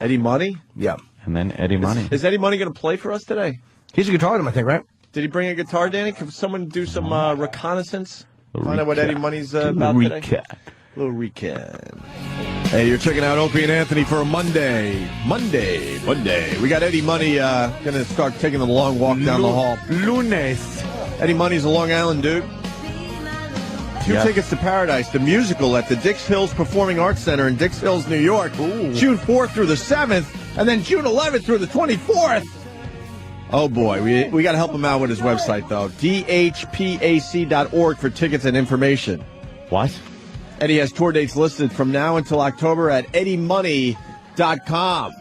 Eddie Money? Yeah. And then Eddie Money. Is Eddie Money going to play for us today? He's a guitar, I think, right? Did he bring a guitar, Danny? Can someone do some reconnaissance? Find out what Eddie Money's about today? A little recap. Hey, you're checking out Opie and Anthony for a Monday. We got Eddie Money going to start taking the long walk down the hall. Lunes. Eddie Money's a Long Island dude. 2 tickets to Paradise, the musical at the Dix Hills Performing Arts Center in Dix Hills, New York, June 4th through the 7th, and then June 11th through the 24th. Oh, boy. We got to help him out with his website, though. dhpac.org for tickets and information. What? Eddie has tour dates listed from now until October at eddiemoney.com.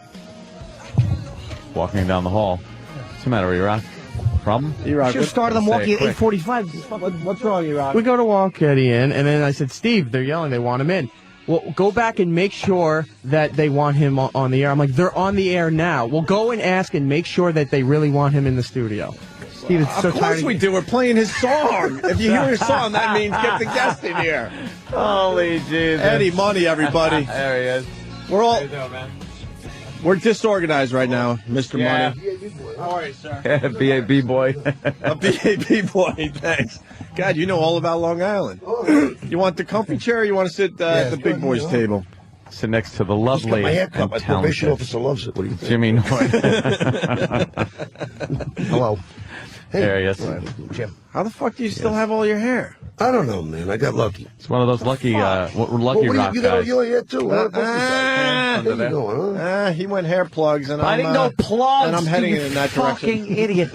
Walking down the hall. What's the matter, E-Rock? Problem? E-Rock, Should have started them walking at 8:45. What's wrong, E-Rock? We go to walk Eddie in, and then I said, Steve, they're yelling, they want him in. Well, go back and make sure that they want him on the air. I'm like, they're on the air now. Well, go and ask and make sure that they really want him in the studio. Steve, it's so of course we do. We're playing his song. If you hear his song, that means get the guest in here. Holy Jesus. Eddie Money, everybody. There he is. We're all... How you doing, man? We're disorganized right now, Mr. Yeah. Money. How are you, sir? B.A.B. boy. A B.A.B. boy, thanks. God, you know all about Long Island. You want the comfy chair or you want to sit at the big boys' table? Sit next to the lovely my haircut. and My probation talented officer loves it. What do you think? Jimmy Norton. Hello. Hey. There he is. Jim. How the fuck do you still have all your hair? I don't know, man. I got lucky. It's one of those lucky rock you got guys. your hair, too. There you go, huh? He went hair plugs, and I didn't go plugs. and I'm heading you in that direction. fucking idiot.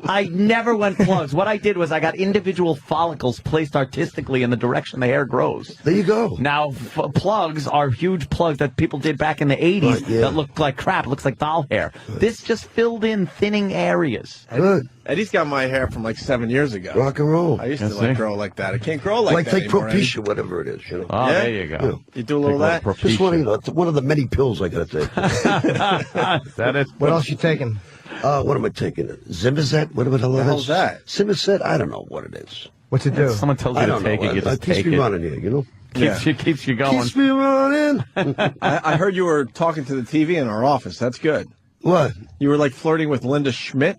I never went plugs. What I did was I got individual follicles placed artistically in the direction the hair grows. There you go. Now, plugs are huge plugs that people did back in the 80s that looked like crap. It looks like doll hair. This just filled in thinning areas. Good. Eddie's got my hair from like 7 years ago. Rock and roll. I used to grow like that. I can't grow like that take anymore, Propecia, whatever it is, you know. Oh, Yeah? there you go. Yeah. You do a little of that? Just one, it's one of the many pills I got to take. Is that it? What else you taking? What am I taking? Zimazet? Whatever the hell hell's that? Zimazet? I don't know what it is. What's it do? Someone tells you I to don't take know. it, you just It keeps take me it. running here, you know. Keeps you going. Keeps me running. I heard you were talking to the TV in our office. That's good. What? You were like flirting with Linda Schmidt.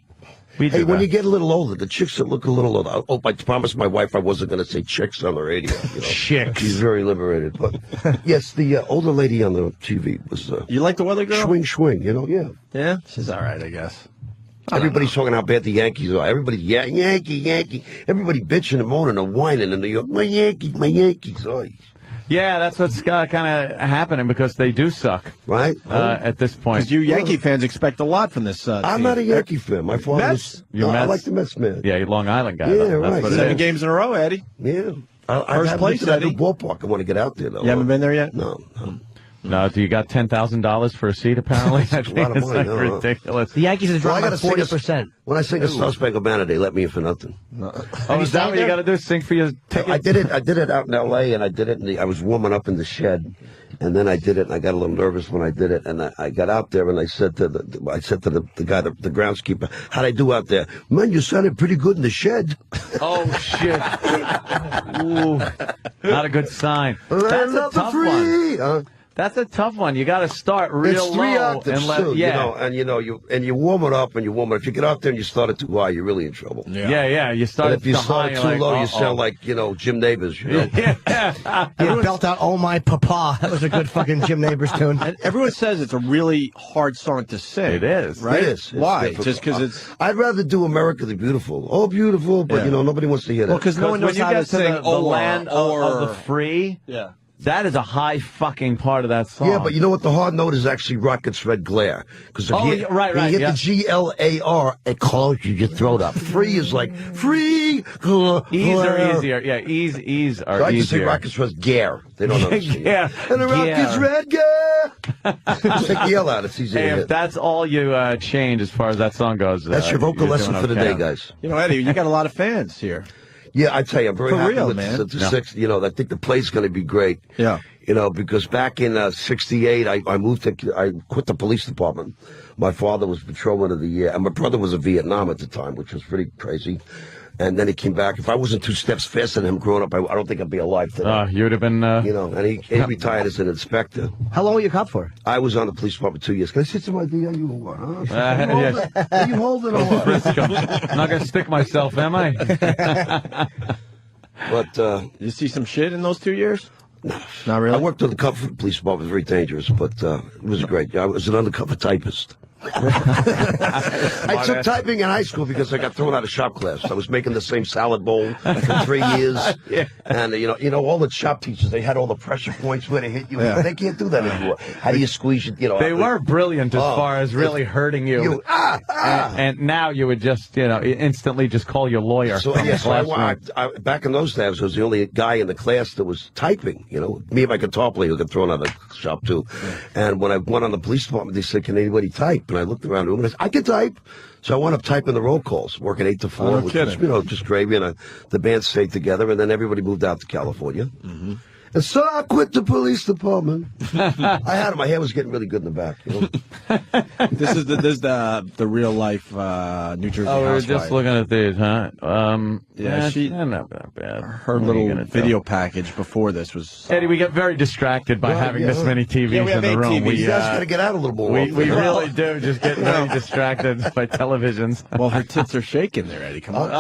Hey, when you get a little older, the chicks that look a little older. Oh, I promised my wife I wasn't going to say chicks on the radio. You know? Chicks. She's very liberated. But yes, the older lady on the TV was. You like the weather girl? Swing, you know, yeah. Yeah? She's all right, I guess. Everybody's talking how bad the Yankees are. Everybody's Yankee. Everybody bitching and moaning and whining in New York. My Yankees. Oh, Yeah, that's what's kind of happening because they do suck. right? At this point. Because you Yankee fans expect a lot from this I'm team. not a Yankee fan. My father Mets? was. You're I Mets? like the Mets, man. Yeah, you're Long Island guy. Yeah, though. That's right. what it 7 is. games in a row, Eddie. Yeah. I First haven't place, been to that Eddie? new ballpark. I want to get out there, though. You haven't been there yet? No. No, do you got $10,000 for a seat, apparently? I a think lot of it's money, like no. ridiculous. The Yankees have Well, I dropped by gotta sing 40%. When I sing a Star Spangled Banner, they let me in for nothing. Oh, is that what you got to do? Sing for your ticket? I did it out in L.A. and I did it. I was warming up in the shed, and then I did it. And I got a little nervous when I did it, and I got out there and I said to the guy, the groundskeeper, "How'd I do out there?" "Man, you sounded pretty good in the shed." Oh, shit. Ooh, not a good sign. That's a tough one. That's a tough one. You got to start real It's three low octaves, and let too, you know, you warm it up and you warm it. If you get out there and you start it too high, you're really in trouble. Yeah. You start But if you too start high, it you're too like, low, you sound like Jim Neighbors. You know? Yeah. Yeah, belt out "Oh My Papa." That was a good fucking Jim Neighbors tune. And everyone says it's a really hard song to sing. It is. Right? It is. It's Why? difficult. Just because it's... I'd rather do "America the Beautiful." Oh, beautiful, but nobody wants to hear that. Well, because no one knows when you how to get to sing the land of the free, Yeah. that is a high fucking part of that song. Yeah, but you know what? The hard note is actually Rocket's Red Glare. Because Oh, yeah, right, when you yeah. hit the GLAR, it closes your throat up. Free is like free. Ease are easier. Yeah, ease are So I just say easier. Rocket's Red Gare. They don't understand. Yeah. And the Rocket's Gare. Red Gare. Just take the L out. It's easy Hey, to if hit. that's all you change as far as that song goes, That's your vocal you're lesson doing for the okay. day, guys. You know, Eddie, you got a lot of fans here. Yeah, I tell you, I'm very For happy real, with man. the sixth. You know, I think the play's going to be great. Yeah. You know, because back in '68, I quit the police department. My father was patrolman of the year, and my brother was a Vietnam at the time, which was pretty crazy. And then he came back. If I wasn't 2 steps faster than him growing up, I don't think I'd be alive today. You'd have been. You know, and he retired as an inspector. How long were you a cop for? I was on the police department 2 years. Can I sit to my DLU or what? Huh? Yes. Are you holding or what? I'm not going to stick myself, am I? But you see some shit in those 2 years? Not really. I worked on the cover police department. It was very dangerous, but it was great. I was an undercover typist. I took typing in high school because I got thrown out of shop class. I was making the same salad bowl for 3 years, and you know, all the shop teachers, they had all the pressure points where to hit you. Yeah. They can't do that anymore. How do you squeeze it? You know, they were brilliant as far as really hurting you. And now you would just, instantly just call your lawyer. So I back in those days, I was the only guy in the class that was typing. You know, me and my guitar player got thrown out of the shop too. And when I went on the police department, they said, "Can anybody type?" And I looked around the room and I said, "I can type." So I wound up typing the roll calls, working 8 to 4, which was, just gravy. And the band stayed together, and then everybody moved out to California. Mm-hmm. And so I quit the police department. My hair was getting really good in the back. You know? This is the real life New Jersey housewife. We were just looking at these, huh? She not that bad. Her little video package before this was. Eddie, we get very distracted by having this many TVs we have in the 8 room. TVs. You guys got to get out a little more. We really do just get very distracted by televisions. Well, her tits are shaking there, Eddie. Come on.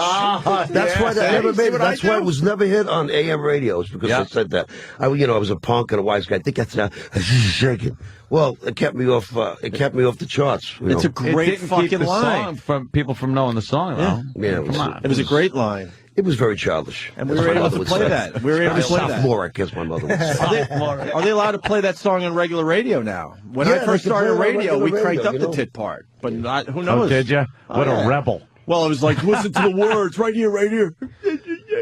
That's why that never made it. That's why it was never hit on AM radios because I said that. I was a punk and a wise guy. I think that's shaking. Well, it kept me off. It kept me off the charts. It's a great fucking line from people from knowing the song, though. Yeah, it was a great line. It was very childish. And we were able to play that. We were able to play that. Sophomoric, as my mother would say. Are they allowed to play that song on regular radio now? When I first started radio, we cranked up the tit part. But who knows? Oh, did you? What a rebel. Well, it was like, listen to the words right here, right here.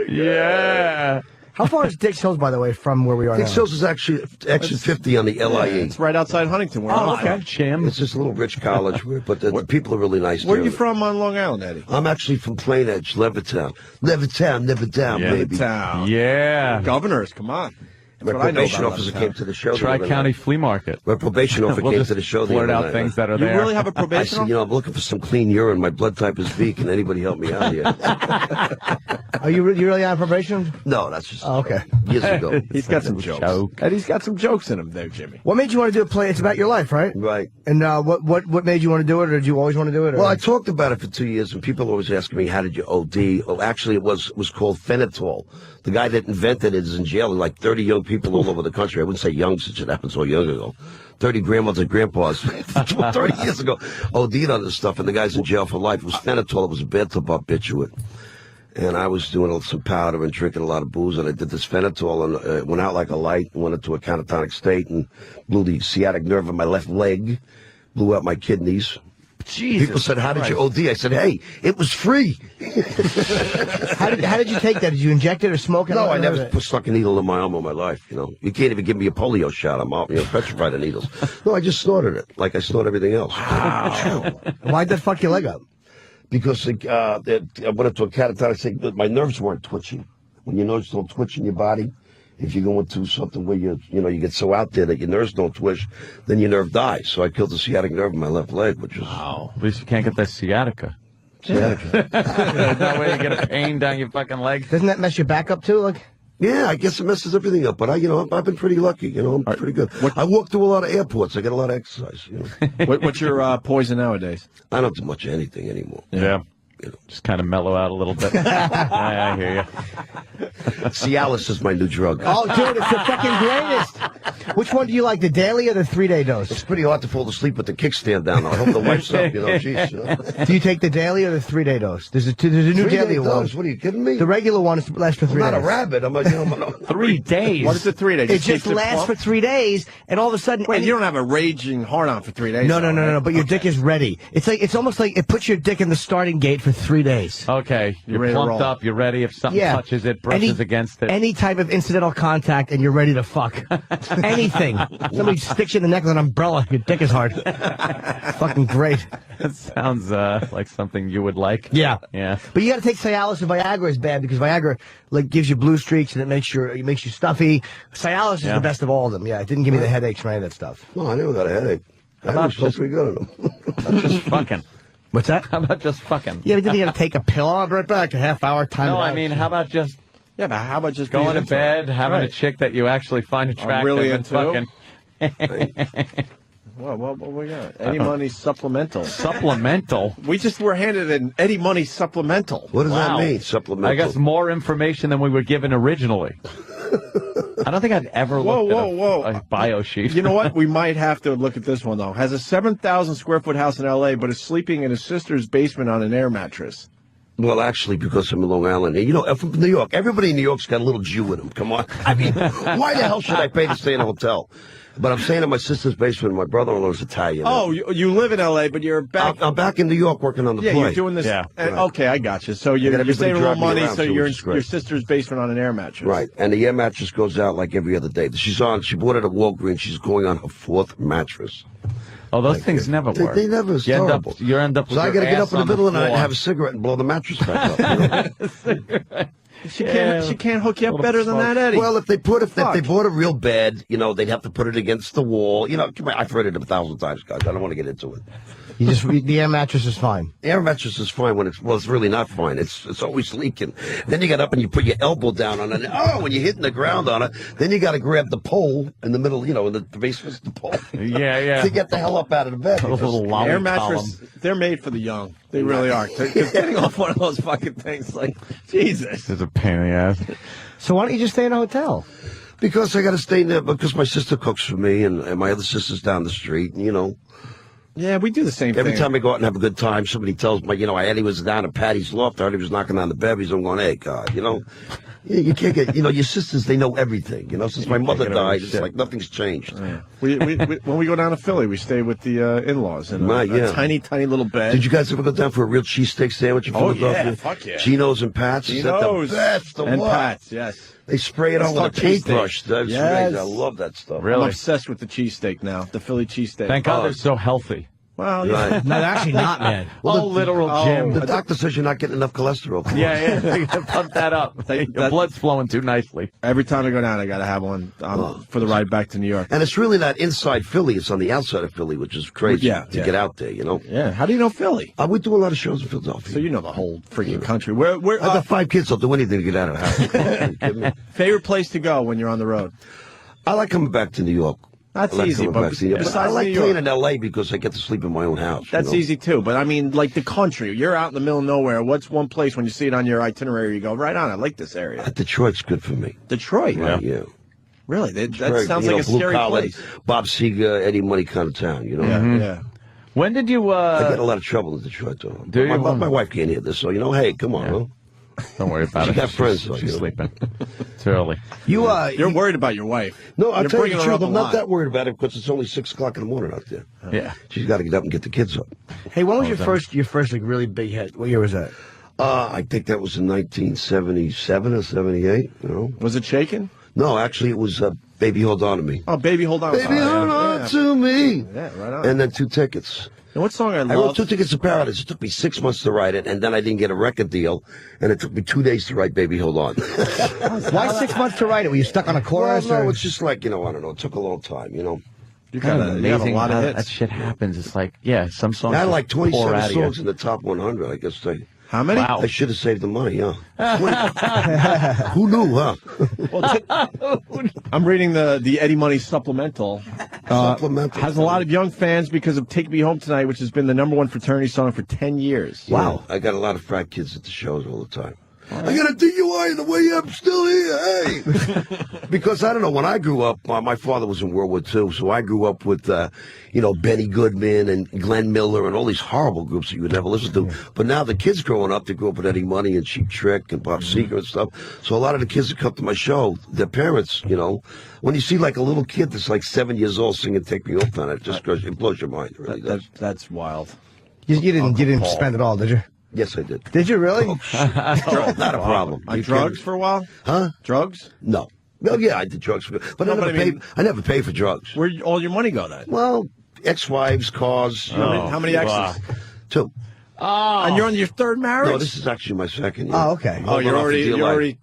Yeah. How far is Dix Hills, by the way, from where we are Dix now? Hills is actually exit 50 on the LIE. It's right outside Huntington. Okay, Jim. It's just a little rich college, but the people are really nice. Where are you from on Long Island, Eddie? I'm actually from Plain Edge, Levittown. Levittown, never down, baby. Levittown. Yeah. Governors, come on. My probation officer came to the show. Tri-County Flea Market. My probation officer came to the show. Blurt out things that are there. You really have a probation officer? I'm looking for some clean urine. My blood type is B. Can anybody help me out here? Are you really on probation? No, that's just okay. Years ago. He's got some jokes. And he's got some jokes in him there, Jimmy. What made you want to do a play? It's about your life, right? Right. And what made you want to do it, or did you always want to do it? Or? Well, I talked about it for 2 years, and people always asking me, how did you OD? Well, actually, it was called phenitol. The guy that invented it is in jail, and like 30 young people all over the country. I wouldn't say young, since it happened so young ago. 30 grandmothers and grandpas 30 years ago OD'd on this stuff, and the guy's in jail for life. It was phenitol. It was a bathtub barbiturate. And I was doing some powder and drinking a lot of booze, and I did this phenitol, and it went out like a light, went into a catatonic state, and blew the sciatic nerve in my left leg, blew out my kidneys. Jesus People said, how did you OD? I said, hey, it was free. How did you take that? Did you inject it or smoke it? No, I never stuck a needle in my arm in my life. You can't even give me a polio shot. I'm out, petrified of needles. No, I just snorted it like I snort everything else. Wow. Why'd that fuck your leg up? Because I went into a catatonic state. My nerves weren't twitching. When your nerves don't twitch in your body, if you go into something where you get so out there that your nerves don't twitch, then your nerve dies. So I killed the sciatic nerve in my left leg, which is... Wow. At least you can't get that sciatica. Sciatica. That way you get a pain down your fucking leg. Doesn't that mess your back up too? Like, yeah, I guess it messes everything up. But I've been pretty lucky. I'm pretty good. I walk through a lot of airports. I get a lot of exercise. What's your poison nowadays? I don't do much of anything anymore. Yeah. Just kind of mellow out a little bit. I hear you. Cialis is my new drug. oh, dude, it's the fucking greatest. Which one do you like, the daily or the 3-day dose? It's pretty hard to fall asleep with the kickstand down. I hope the wife's up, jeez. Do you take the daily or the 3-day dose? There's a new daily one. What are you kidding me? The regular one lasts for 3 days. I'm not a rabbit. I'm 3 days. What is the 3 days? It just lasts for 3 days, and all of a sudden... Wait, you don't have a raging hard-on for 3 days? No, but your dick is ready. It's almost like it puts your dick in the starting gate for 3 days. Okay, you're plumped up, you're ready. If something touches it, brushes against it. Any type of incidental contact, and you're ready to fuck. Anything. Somebody sticks you in the neck with an umbrella, your dick is hard. Fucking great. That sounds like something you would like. Yeah. Yeah. But you got to take Cialis, and Viagra is bad, because Viagra gives you blue streaks, and it makes you stuffy. Cialis is the best of all of them. Yeah, it didn't give me the headaches or any of that stuff. No, I never got a headache. I was supposed to be good at them. Just fucking. What's that? How about just fucking? Yeah, did you got to take a pill? I'll be right back. A half hour time. No, I mean, how about just Yeah, but how about just going being to bed, into it? having a Right. chick that you actually find attractive, really and into? fucking What we got? Eddie Money supplemental. supplemental? We just were handed an Eddie Money supplemental. What does Wow. that mean? Supplemental. I guess more information than we were given originally. I don't think I've ever looked at a bio sheet. You know what? We might have to look at this one, though. Has a 7,000 square foot house in L.A., but is sleeping in his sister's basement on an air mattress. Well, actually, because I'm in Long Island. And, you know, I'm from New York. Everybody in New York's got a little Jew in them. Come on. I mean, why the hell should I pay to stay in a hotel? But I'm staying in my sister's basement. My brother-in-law's Italian. Oh, you live in L.A., but you're back. I'm back in New York working on the Yeah, play. you're doing this. Yeah, and, right. Okay, I got you. So you're got everybody saving a little driving me money, around, so too, you're which in is great. your sister's basement on an air mattress. Right, and the air mattress goes out like every other day. She bought it at Walgreens. She's going on her fourth mattress. Oh, those things never work. They never. It's You end terrible. up. You end up. So With I your got to get ass up in the on middle of the night and floor. have a cigarette and blow the mattress back up. You know? She can't hook you up better than that, Eddie. Well, if they bought a real bed, you know, they'd have to put it against the wall. You know, come on, I've heard it 1,000 times, guys. I don't want to get into it. The air mattress is fine. Air mattress is fine when it's really not fine. It's always leaking. Then you get up and you put your elbow down on it. Oh, when you're hitting the ground on it, then you got to grab the pole in the middle. You know, in the basement's the pole. Yeah. To get the hell up out of the bed. A little lolly air mattress, they're made for the young. They really are. 'Cause getting off one of those fucking things, like, Jesus. It's a pain in the ass. So why don't you just stay in a hotel? Because I got to stay there because my sister cooks for me and my other sister's down the street. And, you know, Yeah, we do the same every thing. time I go out and have a good time, somebody tells me, you know, Eddie was down at Patty's loft. I heard he was knocking on the babies. I'm going, hey, God, you know, you can't get, you know, your sisters, they know everything. You know, since my mother died, it's like nothing's changed. Yeah. We when we go down to Philly, we stay with the in-laws in Right, a yeah. tiny little bed. Did you guys ever go down for a real cheesesteak sandwich in Oh, Philadelphia? yeah, fuck yeah. Geno's and Pat's? Is that Geno's the best? The and what? Pat's, yes. They spray it Let's on with a talk cheesesteak. paintbrush. That's Yes. great. I love that stuff. Really? I'm obsessed with the cheesesteak now, the Philly cheesesteak. Thank God Oh. they're so healthy. Well, yeah. Right. No, they're actually not, man. All literal gym. The doctor says you're not getting enough cholesterol. Come on. Yeah. Pump that up. Your blood's flowing too nicely. Every time I go down, I got to have one for the ride back to New York. And it's really not inside Philly. It's on the outside of Philly, which is crazy to get out there, you know? Yeah. How do you know Philly? We do a lot of shows in Philadelphia. So you know the whole freaking country. Where I got 5 kids. I'll do anything to get out of the house. Are you kidding me? favorite place to go when you're on the road? I like coming back to New York. That's I like easy, coming but back to New York. But I besides like New York- playing in L.A. because I get to sleep in my own house. That's easy too. But I mean, like the country. You're out in the middle of nowhere. What's one place when you see it on your itinerary you go, right on, I like this area? Detroit's good for me. Detroit. Right, yeah. Really? That Very, sounds you like know, a scary blue-collar, place. Bob Seger, Eddie Money kind of town, you know? Yeah. When did you? I get a lot of trouble in Detroit, though. Do you? My wife can't hear this, so, you know, hey, come on, huh? Don't worry about She it. got friends, She's though, you know. sleeping. It's early. You're worried about your wife. No, I'll You're tell you bringing the her up truth. a I'm not lot. that worried about it because it's only 6 o'clock in the morning out there. Yeah. She's got to get up and get the kids up. Hey, when was your first like really big hit? What year was that? I think that was in 1977 or 78, you know? Was it shaking? No, actually, it was Baby Hold On to Me. Oh, baby, hold on. Baby, hold on to me. Yeah, right on. And then 2 tickets. And what song I I love? wrote 2 Tickets to Paradise. It took me 6 months to write it, and then I didn't get a record deal, and it took me 2 days to write Baby Hold On. Why 6 months to write it? Were you stuck on a Well, chorus? no, or? it's just like, you know, I don't know. It took a long time, you know. You Kind got of a, you have a amazing lot how of that hits. shit happens. It's like, some songs. I had like just pour 27 out of you. songs in the top 100. I guess How many? Wow. I should have saved the money, yeah. Who knew, huh? I'm reading the Eddie Money supplemental. Supplemental. Has a lot of young fans because of "Take Me Home Tonight," which has been the #1 fraternity song for 10 years. Wow. I got a lot of frat kids at the shows all the time. I got a DUI in the way I'm still here, hey! Because, I don't know, when I grew up, my father was in World War II, so I grew up with, you know, Benny Goodman and Glenn Miller and all these horrible groups that you would never listen to. But now the kids growing up, they grew up with Eddie Money and Cheap Trick and Bob Seger and stuff. So a lot of the kids that come to my show, their parents, you know, when you see like a little kid that's like 7 years old singing "Take Me Home Tonight," it blows your mind. It really does. That's wild. You didn't spend it all, did you? Yes, I did. Did you really? Not a problem. On You drugs can't- for a while? Huh? Drugs? No. Well, yeah, I did drugs, but No, I never but I mean- paid. I never paid for drugs. Where'd all your money go then? Well, ex-wives, cars. You know, How many exes? 2. And you're on your third marriage? No, this is actually my second. Oh, okay. Oh, you're already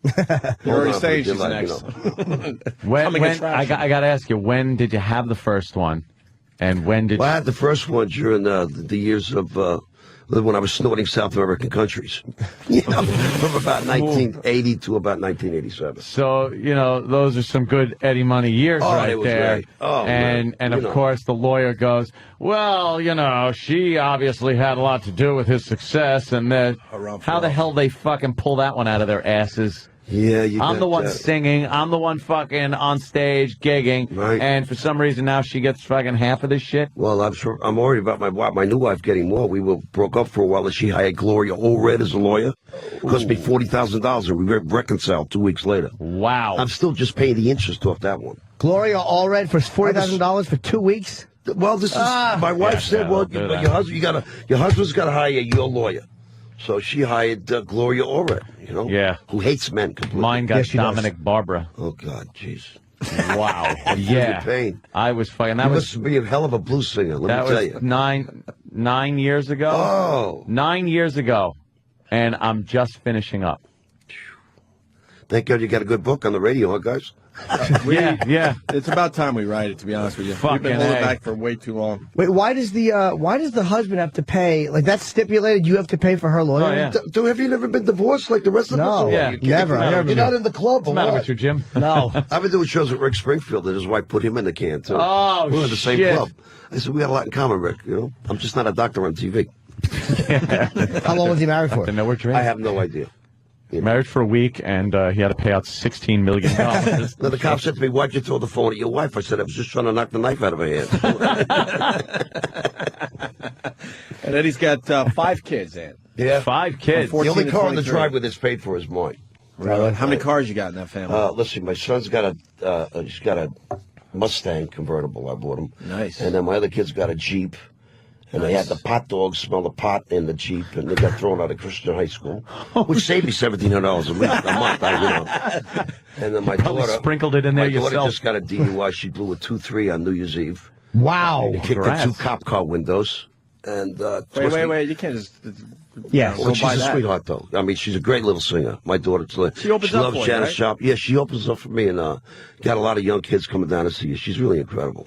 saying she's an an ex. When Coming I attraction. got to ask you, when did you have the first one? And when did Well, I had the first one during the years of when I was snorting South American countries, from about 1980 to about 1987. So, those are some good Eddie Money years right there. Great. Oh, and man. of course, the lawyer goes, well, she obviously had a lot to do with his success, and how the hell they fucking pull that one out of their asses? Yeah, I'm the one singing. I'm the one fucking on stage gigging. Right. And for some reason now she gets fucking half of this shit. Well, I'm worried about my new wife getting more. We broke up for a while, and she hired Gloria Allred as a lawyer. It cost me $40,000, and we reconciled 2 weeks later. Wow. I'm still just paying the interest off that one. Gloria Allred for $40,000 for 2 weeks? Well, this is my wife said. Well, your husband's got to hire your lawyer. So she hired Gloria Allred, who hates men completely. Mine got Dominic Barbara. Oh, God, jeez. Wow. Yeah. Pain. I was fucking. That must be a hell of a blues singer, let me tell you. That was 9 years ago. Oh. 9 years ago. And I'm just finishing up. Thank God you got a good book on the radio, huh, guys? Yeah. It's about time we write it, to be honest with you. We've been holding back for way too long. Wait, why does the husband have to pay? Like, that's stipulated. You have to pay for her lawyer. Oh, yeah. Have you never been divorced like the rest of us? No, never. You're not in the club. What's the matter with you, Jim? No. I've been doing shows with Rick Springfield, and his wife put him in the can too. Oh, we're in the same shit. club. I said we got a lot in common, Rick. I'm just not a doctor on TV. How long was he married for? I have no idea. Married for a week, and he had to pay out $16 million. Now the cop said to me, "Why'd you throw the phone at your wife?" I said, "I was just trying to knock the knife out of her hand." And then he's got 5 kids, Ant. Yeah, 5 kids. The only car on the 23. driveway that's paid for is mine. Really? How many cars you got in that family? Let's see. My son's got he's got a Mustang convertible. I bought him. Nice. And then my other kid's got a Jeep. And they had the pot dogs smell the pot in the Jeep, and they got thrown out of Christian high school, which saved me $1,700 a month. And then my daughter sprinkled it in there yourself. My daughter just got a DUI. She blew a 2-3 on New Year's Eve. Wow. Kicked the 2 cop car windows. And wait! You can't just. Yeah, well, she's a sweetheart, though. I mean, she's a great little singer. My daughter, she opens up loves for you, Janis right? Joplin. Yeah, she opens up for me, and got a lot of young kids coming down to see her. She's really incredible.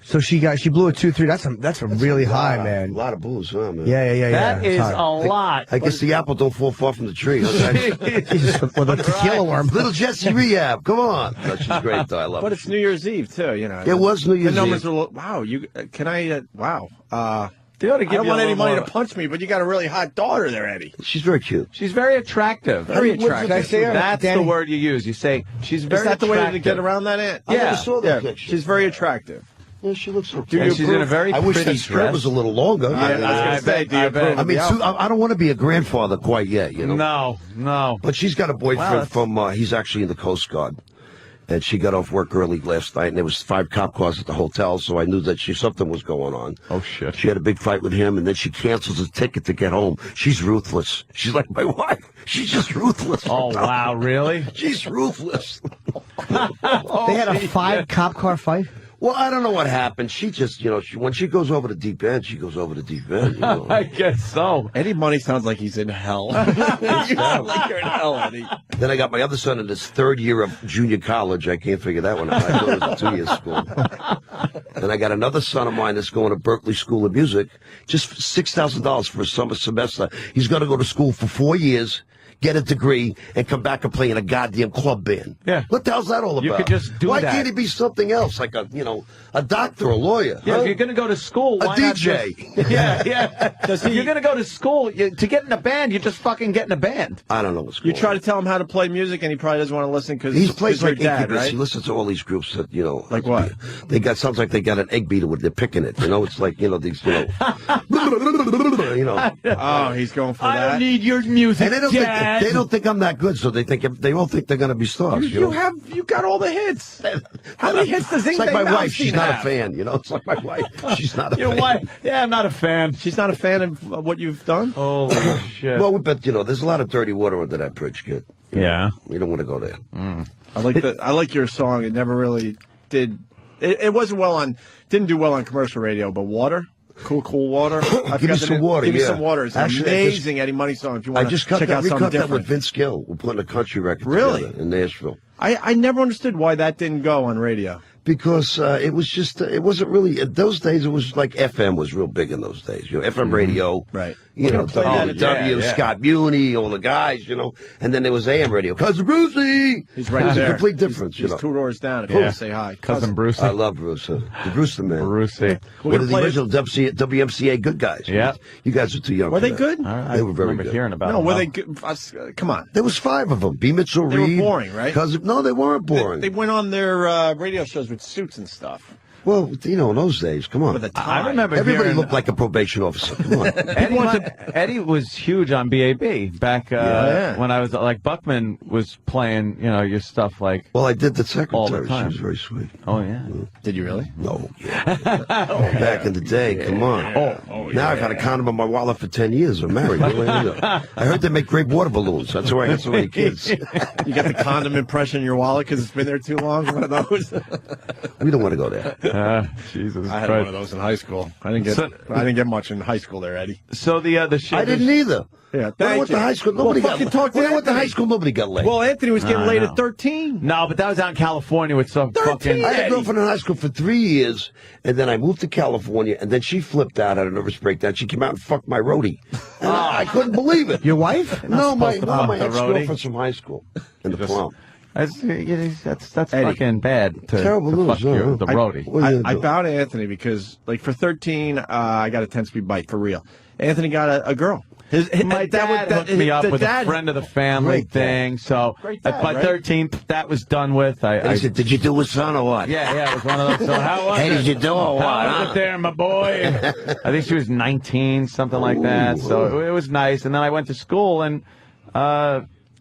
So she blew a 2-3. That's a really high, man. A lot of booze, huh, man? Yeah. That is a lot. I guess the apple don't fall far from the tree. Jesus, well, the tequila worm. Little Jessie Rehab, come on. No, she's great, though. I love her. But it's New Year's Eve too, It was New Year's The numbers Eve. are wow. Can I? Wow. They ought to I give don't you want a any little money more. to punch me, but you got a really hot daughter there, Eddie. She's very cute. She's very attractive. Very What did I attractive. say? That's Danny? the word you use. You say she's very Is that the way attractive. to get around that, Ant? I never Yeah. saw that picture. She's very attractive. Yeah, she looks okay. And she's in a very I wish pretty that skirt dress. was a little longer. Yeah, I was gonna say, do you approve? I mean, I don't want to be a grandfather quite yet, No. But she's got a boyfriend from, he's actually in the Coast Guard. And she got off work early last night, and there was 5 cop cars at the hotel, so I knew that something was going on. Oh, shit. She had a big fight with him, and then she cancels a ticket to get home. She's ruthless. She's like my wife. She's just ruthless. Oh, wow, really? She's ruthless. They had a 5 cop car fight? Well, I don't know what happened. She just, when she goes over the deep end, she goes over the deep end. I guess so. Eddie Money sounds like he's in hell. You sound like you're in hell, Eddie. Then I got my other son in his 3rd year of junior college. I can't figure that one out. I thought it was a 2-year school. Then I got another son of mine that's going to Berkeley School of Music. Just $6,000 for a summer semester. He's going to go to school for 4 years, get a degree, and come back and play in a goddamn club band. Yeah. What the hell's that all about? You could just do Why that. can't he be something else, like a doctor, a lawyer? Yeah, huh? if you're going to go to school, A why not DJ. just- yeah. If you're going to go to school, to get in a band, you just fucking get in a band. I don't know what's going You on. try to tell him how to play music, and he probably doesn't want to listen because He plays like dad, Incubus. right? He listens to all these groups that, Like what? Sounds like they got an egg beater where they're picking it. It's like, these, Oh, he's going for I that. don't need your music, And they don't think I'm that good, so they all think they're going to be stars. You got all the hits. How many hits does It's like my wife. She's not have? a fan. It's like my wife. She's not a Your fan. wife? Yeah, I'm not a fan. She's not a fan of what you've done. Holy shit. Well, but there's a lot of dirty water under that bridge, kid. Yeah. You don't want to go there. I like your song. It never really did. It wasn't didn't do well on commercial radio, but Water. Cool water. I Give me forgot some water. Give me yeah. some water. It's Actually, amazing Eddie Money song. If you I want to just cut check that. out We something cut that different. with Vince Gill. We're putting a country record Really? together in Nashville. I never understood why that didn't go on radio. because it was just it wasn't really in those days. It was like FM was real big in those days. You know, FM radio, right? You know, WW, Scott Muni, all the guys. You know, and then there was AM radio. Cousin Brucey, he's right there. A complete difference. He's 2 doors down. If you want to say hi, Cousin Brucey. I love Bruce. The Bruce the man. Brucey. One of the original WMCA good guys. Yeah, you guys are too young. Were they good? They were very good. Hearing about no, were they good? Come on. There was 5 of them. B. Mitchell Reed. They were boring, right? No, they weren't boring. They went on their radio shows with suits and stuff. Well, you know, in those days, come on. I remember everybody looked like a probation officer. Come on. Eddie was huge on BAB back when I was like Buckman was playing, you know, your stuff like. Well, I did the secretary. All the time. She was very sweet. Oh yeah. Did you really? No. Yeah. Back in the day, come on. Now I've had a condom in my wallet for 10 years. I'm married. I heard they make great water balloons. That's why I got so many kids. You got the condom impression in your wallet because it's been there too long. One of those. We don't want to go there. Jesus I had Christ. one of those in high school. I didn't get much in high school there, Eddie. So the shit. I didn't either. Yeah, when I went to high school, nobody got laid. When I went to high school, nobody got laid. Well, Anthony was getting laid at 13. No, but that was out in California with some 13? fucking. I had a girlfriend in high school for 3 years, and then I moved to California, and then she flipped out, had a nervous breakdown. She came out and fucked my roadie. And I couldn't believe it. Your wife? No, my the ex-girlfriend's from high school in the prom. That's Eddie. fucking bad. Terrible to news, fuck you, the roadie. I bowed to Anthony because, like, for 13, I got a 10-speed bite for real. Anthony got a girl. My dad hooked me up with a friend of the family thing. So by 13, that was done with. I said, "Did you do his son or what?" Yeah, it was one of those. So how was Hey, it? did you do or what? How was it there, my boy? I think she was 19, something like that. So it was nice. And then I went to school, and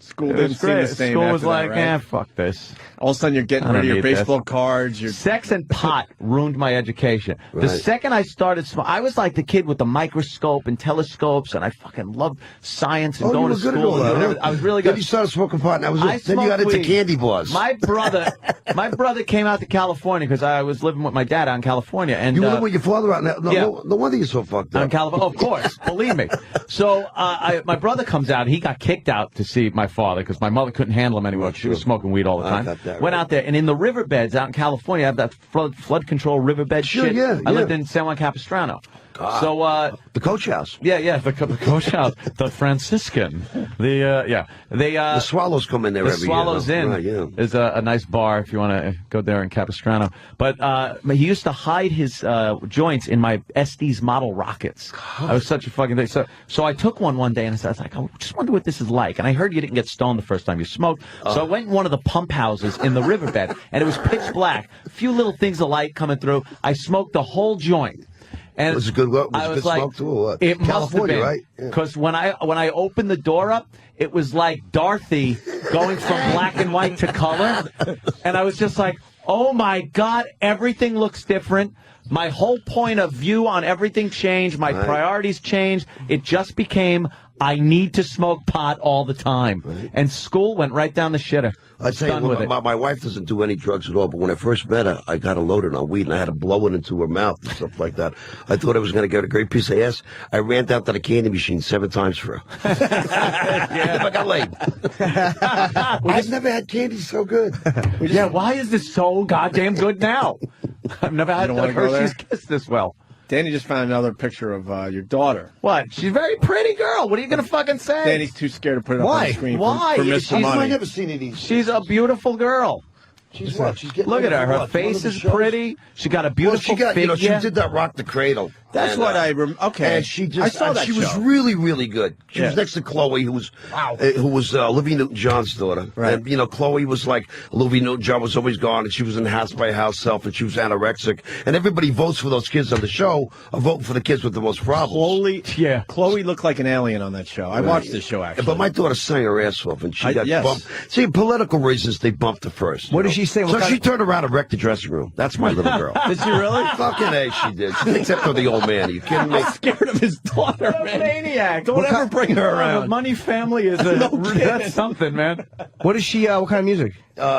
school didn't seem the same. School was after like, that, right? fuck this. All of a sudden, you're getting rid of your baseball cards. Sex and pot ruined my education. Right. The second I started, I was like the kid with the microscope and telescopes, and I fucking loved science and going to school. I was really good. Then you started smoking pot, and that was it. Then you got into candy bars. My brother came out to California because I was living with my dad out in California, and you were living with your father out now. Yeah. No wonder you're so fucked up. In California, of course, believe me. So my brother comes out. He got kicked out to see my father because my mother couldn't handle him anymore. She was smoking weed all the time. Went out there, and in the riverbeds out in California, I have that flood control riverbed shit. Yeah, I lived in San Juan Capistrano. God. So the coach house. Yeah, the coach house, the Franciscan, the Swallows come in there every year. The Swallows Inn is a nice bar if you want to go there in Capistrano. But he used to hide his joints in my Estes model rockets. I was such a fucking thing. So I took one day and I was like, I just wonder what this is like. And I heard you didn't get stoned the first time you smoked. So I went in one of the pump houses in the riverbed, and it was pitch black. A few little things of light coming through. I smoked the whole joint. And it was a good, smoke too, or what? It must have California, been, right? because when I opened the door up, it was like Dorothy going from black and white to color, and I was just like, oh my God, everything looks different. My whole point of view on everything changed. My priorities changed. It just became, I need to smoke pot all the time. Right. And school went right down the shitter. I tell you, my wife doesn't do any drugs at all, but when I first met her, I got her loaded on weed, and I had to blow it into her mouth and stuff like that. I thought I was going to get a great piece of ass. I ran down to the candy machine 7 times for her. I got laid. I've never had candy so good. Yeah, why is this so goddamn good now? I've never had a Hershey's Kiss this well. Danny just found another picture of your daughter. What? She's a very pretty girl. What are you going to fucking say? Danny's too scared to put it up on the screen for Mr. Money. I've never seen any. She's a beautiful girl. She's what? She's getting. Look at her. Her face is pretty. She got a beautiful figure. She did that Rock the Cradle. That's what I remember. Okay. And she just, I saw that she show. was really, really good. She was next to Chloe, who was Olivia Newton-John's daughter. Right. And, Chloe was like, Olivia Newton-John was always gone, and she was in House by House Self, and she was anorexic. And everybody votes for those kids on the show, are voting for the kids with the most problems. Chloe looked like an alien on that show. I watched this show, actually. But my daughter sang her ass off, and she got bumped. See, political reasons, they bumped her first. What did she say? So she turned around and wrecked the dressing room. That's my little girl. Did she really? Fucking A, she did. She thinks after the old man. Are you kidding me? Scared of his daughter, man. Maniac. Don't ever bring her around. The Money family is that's something, man. What is she? What kind of music?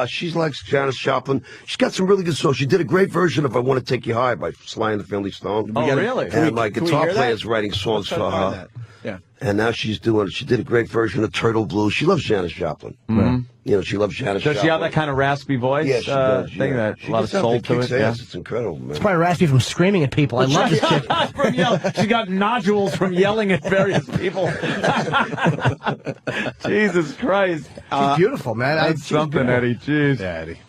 She likes Janis Joplin. She's got some really good songs. She did a great version of "I Want to Take You High" by Sly and the Family Stone. Really? And my guitar player is writing songs for her. Yeah. And now she did a great version of Turtle Blues. She loves Janis Joplin. Mm-hmm. You know, she loves Janis Does she have Joplin. that kind of raspy voice? Yeah, she does. Thing yeah. that She a lot of gets out soul there, to kicks it. Yeah. ass. It's incredible, man. It's probably raspy from screaming at people. I love this chick. She got nodules from yelling at various people. Jesus Christ. She's beautiful, man. That's something, Eddie. Jeez. Yeah, Eddie.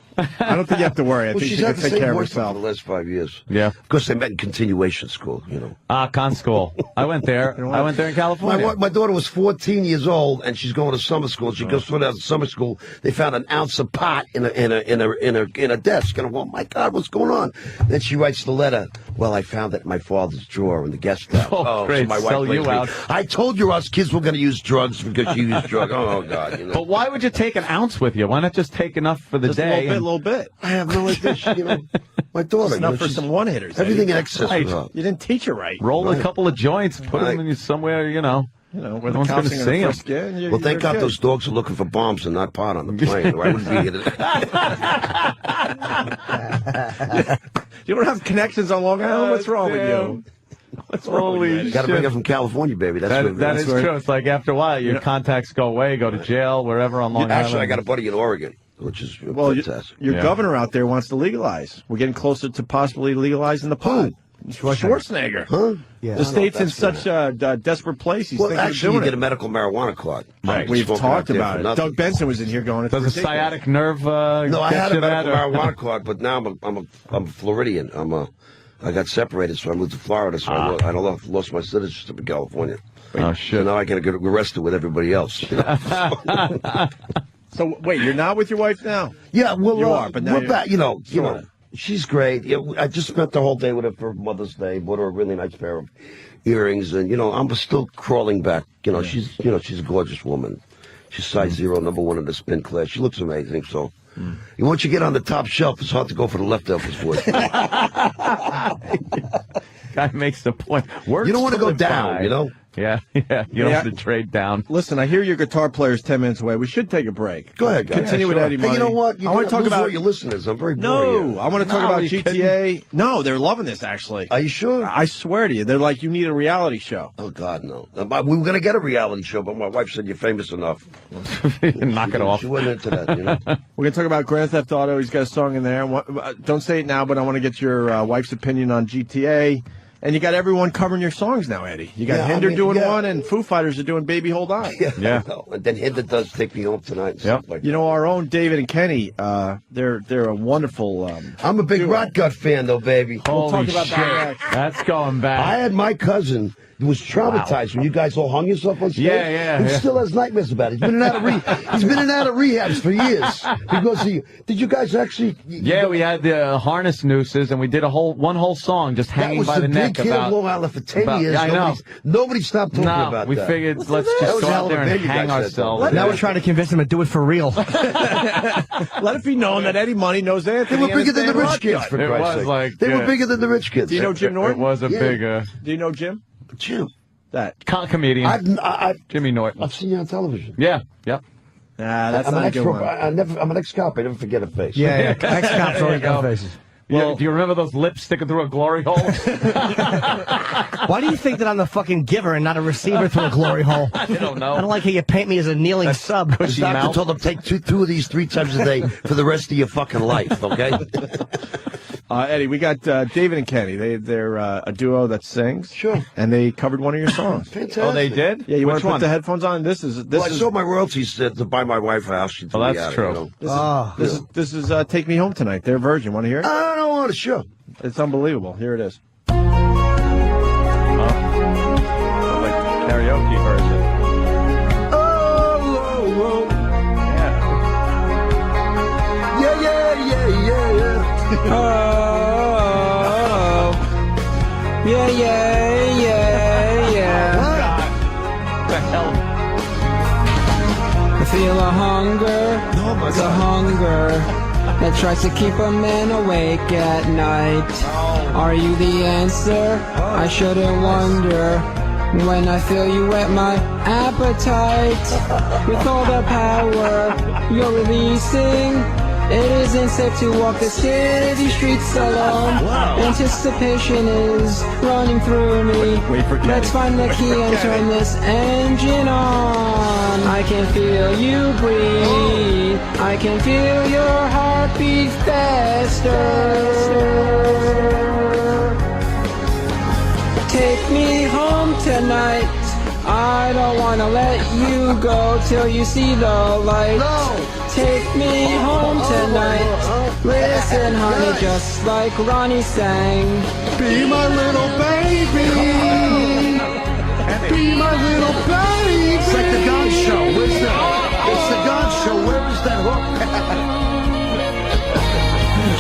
I don't think you have to worry. I Well, think she's she can had the take same care of voice for herself. the last 5 years. Yeah. Of course, they met in continuation school, you know. Con school. I went there. I went there in California. My daughter was 14 years old, and she's going to summer school. She goes to summer school. They found an ounce of pot in a desk, and I'm going, oh my God, what's going on? Then she writes the letter. Well, I found it in my father's drawer in the guest house. Oh, great. So my wife Sell blames you me. out. I told you us kids were going to use drugs because you use drugs. Oh God, you know. But why would you take an ounce with you? Why not just take enough for the Just day? a little bit. I have no idea. You know, my daughter. It's enough for some one-hitters. Everything in Eddie. excess. Right. with her. You didn't teach her right. Roll a couple of joints, put them in somewhere, You know, where No the one's gonna cops are see going 'em. to frisk you. and Well, thank you're God good. those dogs are looking for bombs and not pot on the plane, or I wouldn't be here. You don't have connections on Long Island? What's wrong with you? What's wrong with you? Got to bring her from California, baby. That's what that is where- true. It's like after a while, your contacts go away, go to jail, wherever on Long Island. Actually, I got a buddy in Oregon, which is Well, fantastic. your governor out there wants to legalize. We're getting closer to possibly legalizing the pot. Schwarzenegger. Huh? Yeah. The state's in such a desperate place. He's Well, thinking actually, of you doing get a medical marijuana card. Right. You We've smoke talked out there about for it. nothing. Doug Benson was in here going, it's Does a ridiculous. sciatic nerve No, I get had a you that, medical or- marijuana card, but now I'm a Floridian. I got separated, so I moved to Florida. So I lost my citizenship in California. Oh, So shit. now I got to get arrested with everybody else. You know? So, wait, you're not with your wife now? Yeah, well, You are, but now we're you're- back. You know, Sorta. she's great. Yeah, I just spent the whole day with her for Mother's Day. Bought her a really nice pair of earrings, and I'm still crawling back. She's a gorgeous woman. She's size 0, #1 in the spin class. She looks amazing. So, once you get on the top shelf, it's hard to go for the leftovers for you. Guy makes the point. You don't want to go down, by. you know. Yeah. You don't Yeah. have to trade down. Listen, I hear your guitar player's 10 minutes away. We should take a break. Go ahead, guys. Continue with Eddie Hey, you know Money. what? I want to talk about your listeners. I'm very bored No, here. I want to talk No, about you GTA. No, they're loving this, actually. Are you sure? I swear to you. They're like, you need a reality show. Oh God, no. We were gonna get a reality show, but my wife said you're famous enough. Knock it off. She wasn't into that, you know. We're going to talk about Grand Theft Auto. He's got a song in there. Don't say it now, but I want to get your wife's opinion on GTA. And you got everyone covering your songs now, Eddie. You got Hinder doing one, and Foo Fighters are doing Baby Hold On. Yeah. And then Hinder does Take Me Home Tonight. And stuff like You know, our own David and Kenny, they're a wonderful. I'm a big Rot Gut fan, though, baby. We'll talk Holy about shit. that next. That's going back. I had my cousin who was traumatized when you guys all hung yourself on stage. Yeah. He still has nightmares about it. He's been in and out of rehabs for years. He goes to you. Did you guys actually? Yeah, we had the harness nooses, and we did one whole song just That hanging was by the the neck big hit about of Long Island for 10 about- years. Yeah, I know. Nobody stopped talking No, about we that. figured let's That just was go a hell out of a there and band you hang guys had, ourselves. though. Now we're trying to convince him to do it for real. Let it be known that Eddie Money knows They Anthony. were bigger than the and his rich band kids, Rot for It Christ's was sake. like, They were yeah. bigger than the rich kids. Do you know Jim Norton? It was a Yeah. big Do you know Jim? Jim? That. comedian. I've Jimmy Norton. seen you on television. Yeah, yep. Nah, that's I'm not an a good one. I'm an ex-cop. I never forget a face. Yeah. Ex-cops always go. got faces. Do you remember those lips sticking through a glory hole? Why do you think that I'm the fucking giver and not a receiver through a glory hole? I don't know. I don't like how you paint me as a kneeling sub. The Cushy doctor mouth. told him take two of these 3 times a day for the rest of your fucking life, okay? Eddie, we got David and Kenny. They're a duo that sings. Sure. And they covered one of your songs. Fantastic. Oh, they did? Yeah, you want Which to put one? the headphones on? This is Well, I sold my royalties to buy my wife a house. She threw Well, me that's out, true. you know. This is Take Me Home Tonight. Their version. Want to hear it? I don't want to show. It's unbelievable. Here it is. Like karaoke version. Oh, Yeah. yeah. Oh, yeah. What the hell? I feel a hunger, the hunger that tries to keep a man awake at night. Are you the answer? I shouldn't wonder. When I feel you whet my appetite with all the power you're releasing, It isn't safe to walk the city streets alone. Anticipation is running through me. Let's find the key and turn this engine on. I can feel you breathe. I can feel your heartbeat faster. Take me home tonight. I don't wanna let you go till you see the light. Take me home tonight. Listen, honey, just like Ronnie sang. Be my little baby. Be my little baby. It's like the God Show. Where's that? It's the God Show. Where is that hook?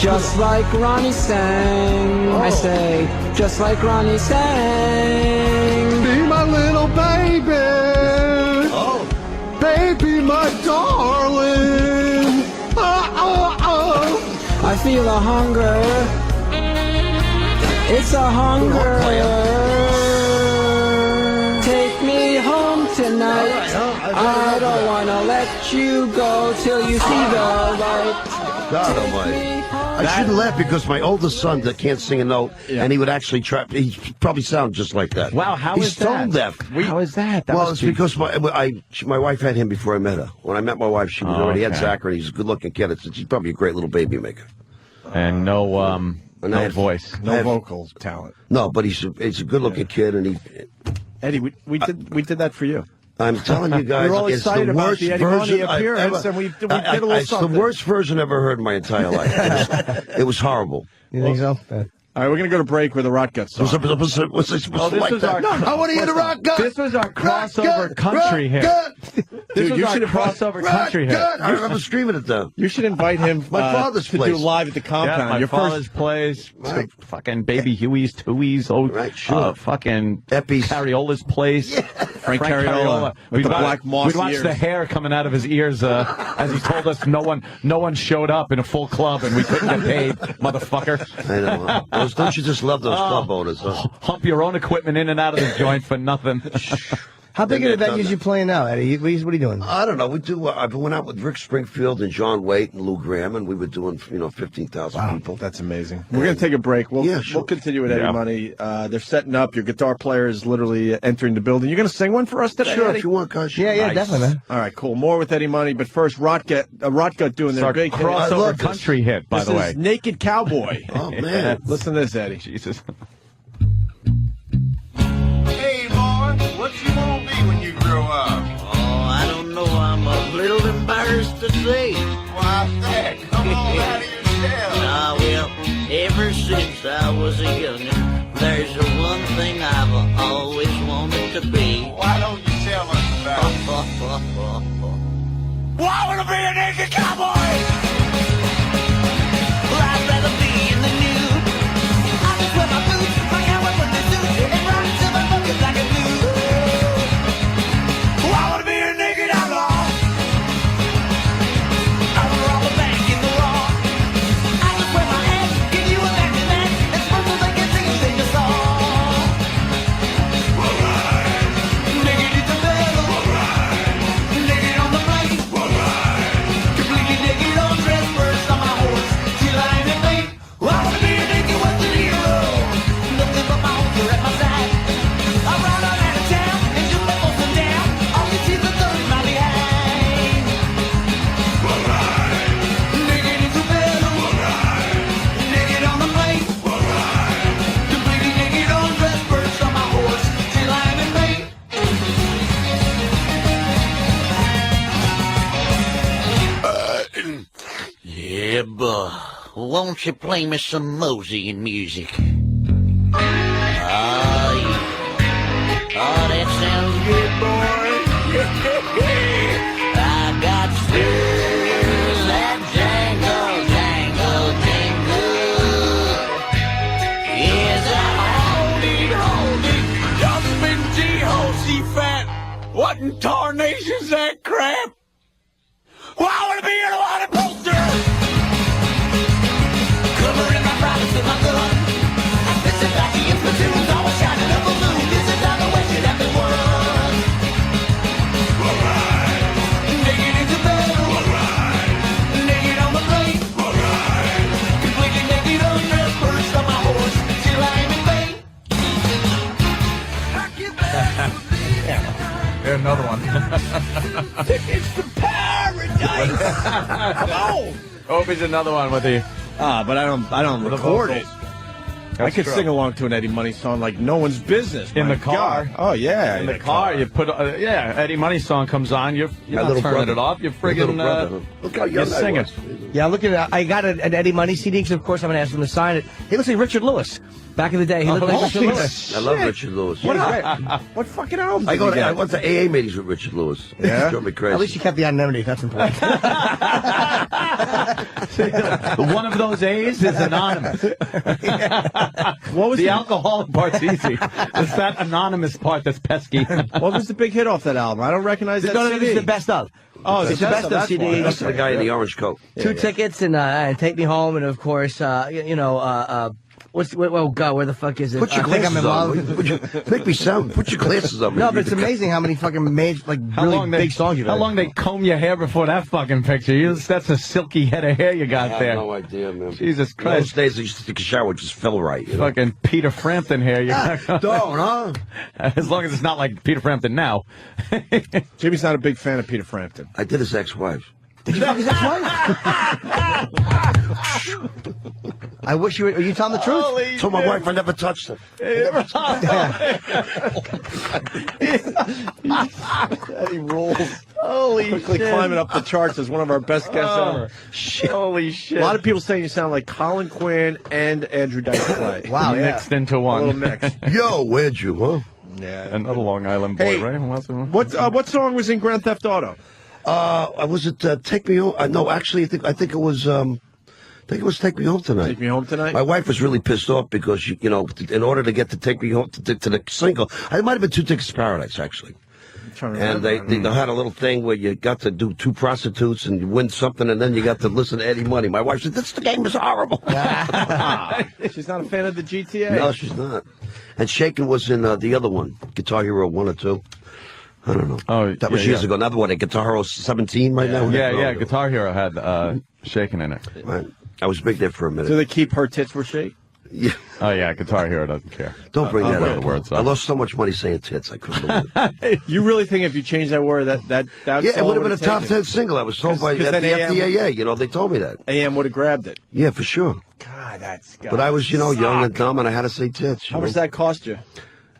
Just like Ronnie sang. I say, just like Ronnie sang. Be my little baby. Baby, my darling. I feel a hunger. It's a hunger. Take me home tonight. I don't wanna let you go till you see the light. God almighty. I shouldn't laugh because my oldest son that can't sing a note, and he would actually try. He probably sounds just like that. Wow, how He's is that? tone deaf. How is that? Well, it's because my wife had him before I met her. When I met my wife, she was already had Zachary. He's a good-looking kid. She's probably a great little baby maker. And no voice, No vocal talent. No, but he's a good-looking kid, and he. Eddie, we did that for you. I'm telling you guys, We're all it's excited the about worst the Eddie version Money I've appearance, ever. and we did a little It's something. the worst version I've ever heard in my entire life. It was horrible. You think so? All right, we're going to go to break with a Rot Gut song. Was I supposed to like that? I want to hear the Rock Gut. This was our crossover country hit. This was you our should have crossover country hit. I remember screaming it though. You should invite him My father's to place. do live at the compound. Yeah, my Your father's place, fucking Baby Huey's, Tooey's, fucking Eppie's. Cariola's place. Frank Cariola with the black moss We'd watch ears. the hair coming out of his ears as he told us no one showed up in a full club and we couldn't get paid, motherfucker. I know. Don't you just love those club owners? Huh? Hump your own equipment in and out of the joint for nothing. How big Then of they've a venues done you playing now, Eddie? What are you doing? I don't know. We do. I went out with Rick Springfield and John Waite and Lou Graham, and we were doing 15,000 people. That's amazing. We're going to take a break. We'll continue with Eddie Money. They're setting up. Your guitar player is literally entering the building. You're going to sing one for us today, Sure, Eddie? if you want, guys. Yeah, definitely, man. All right, cool. More with Eddie Money, but first, Rot Gut doing their Our big hit. crossover country hit, by the way. This is Naked Cowboy. Oh man, Listen to this, Eddie. Jesus. Hey, boy, what you gonna be when you grow up? Oh, I don't know. I'm a little embarrassed to say. Why that? Come on out of your shell. Ah, well, ever since I was a youngin', there's the one thing I've always wanted to be. Why don't you tell us about it? Well, I want to be a naked cowboy. Well, I'd rather be in the nude. I just wear my boots, my cowboy with the suit, and ride till my buckets like a dude. Well, I want to be a naked outlaw. I want to rob a bank in the law. I just wear my hat, give you a back to back, and smoke so they can sing a song. Alright. Naked in the middle. Alright. Naked on the plate. Alright. Completely naked on dress first on my horse. Till I ain't in vain. Well, I wanna be a naked western hero. Nothing but my holster at my side. I ride on out of town and shoot my folks down. All you see is the 30 mile behind. Alright. Naked in the middle. Alright. Naked on the plate. Alright. Completely naked on dress first on my horse. Till I am in vain. Yeah, but won't you play me some Mosey music? Oh, yeah. Oh, that sounds good, boy. I got spurs that jangle, jangle, jangle. Yes, I hold it, G-Ho-C fat. What in tarnation's that crap? Well, I want to be in a wanted poster. Covering my privates with my gun. I'm pissing back against my tunes, always shining a balloon. This is how the way should have been won. Alright. Naked in the bed. Alright. Naked on the plate. Here's another one. Tickets to paradise. Come on. Opie's another one with the. But I don't record it. I could sing along to an Eddie Money song like no one's business. In my the car. God. Oh yeah, In the car, you put Eddie Money song comes on. You're not turning it off. You're friggin' Look how young you're singing. I was. Yeah, look at that. I got an Eddie Money CD because, of course, I'm going to ask him to sign it. He looks like Richard Lewis. Back in the day, he looked like Richard Lewis. I love Richard Lewis. What fucking album? I went to AA meetings with Richard Lewis. Yeah? It drove me crazy. At least you kept the anonymity. That's important. One of those A's is anonymous. What was The alcoholic part's easy. It's that anonymous part that's pesky. What was the big hit off that album? I don't recognize that No, CD. this is the best of. Oh, it's the best of that's CD. why. That's the guy in the orange coat. Two tickets and Take Me Home, and of course, oh God, where the fuck is it? Put your I Think I'm glasses in Love. on. Make me sound. Put your glasses on. No, but it's amazing how many fucking really big songs you've How had. long they comb your hair before that fucking picture? That's a silky head of hair you got I there. have no idea, man. Jesus Those Christ. days I used to take a shower, it just fell right. You know? Fucking Peter Frampton hair. You got Don't, huh? As long as it's not like Peter Frampton now. Jimmy's not a big fan of Peter Frampton. I did his ex-wife. Did you fuck his ex-wife? I wish you were. Are you telling the truth? Told my wife I never touched her. He rolls. Holy Quickly climbing up the charts as one of our best guests ever. Holy shit. A lot of people saying you sound like Colin Quinn and Andrew Dice Clay. Wow, yeah. Mixed into A little one. mix. Yo, where'd you, huh? Yeah. Another Long Island boy, Hey, right? What song was in Grand Theft Auto? Was it Take Me Home? No, actually, I think it was. I think it was Take Me Home Tonight. Take Me Home Tonight? My wife was really pissed off because, you know, in order to get to Take Me Home to the single, it might have been Two Tickets to Paradise, actually. And they had a little thing where you got to do two prostitutes and you win something, and then you got to listen to Eddie Money. My wife said, the game is horrible. She's not a fan of the GTA. No, she's not. And Shaken was in the other one, Guitar Hero 1 or 2. I don't know. Oh, that was years ago. Another one, Guitar Hero 17 right now. Yeah. Guitar Hero had Shaken in it. Right. I was big there for a minute. Do they keep Her Tits Were Shake? Yeah. Oh, yeah, Guitar Hero doesn't care. Don't bring that put up. the words I up. lost so much money saying tits, I couldn't believe it. You really think if you change that word, that Yeah, it would have been a top 10 single. I was told by the FDAA. You know, they told me that. AM would have grabbed it. Yeah, for sure. God, that's But I was, young and dumb, and I had to say tits. How much that cost you?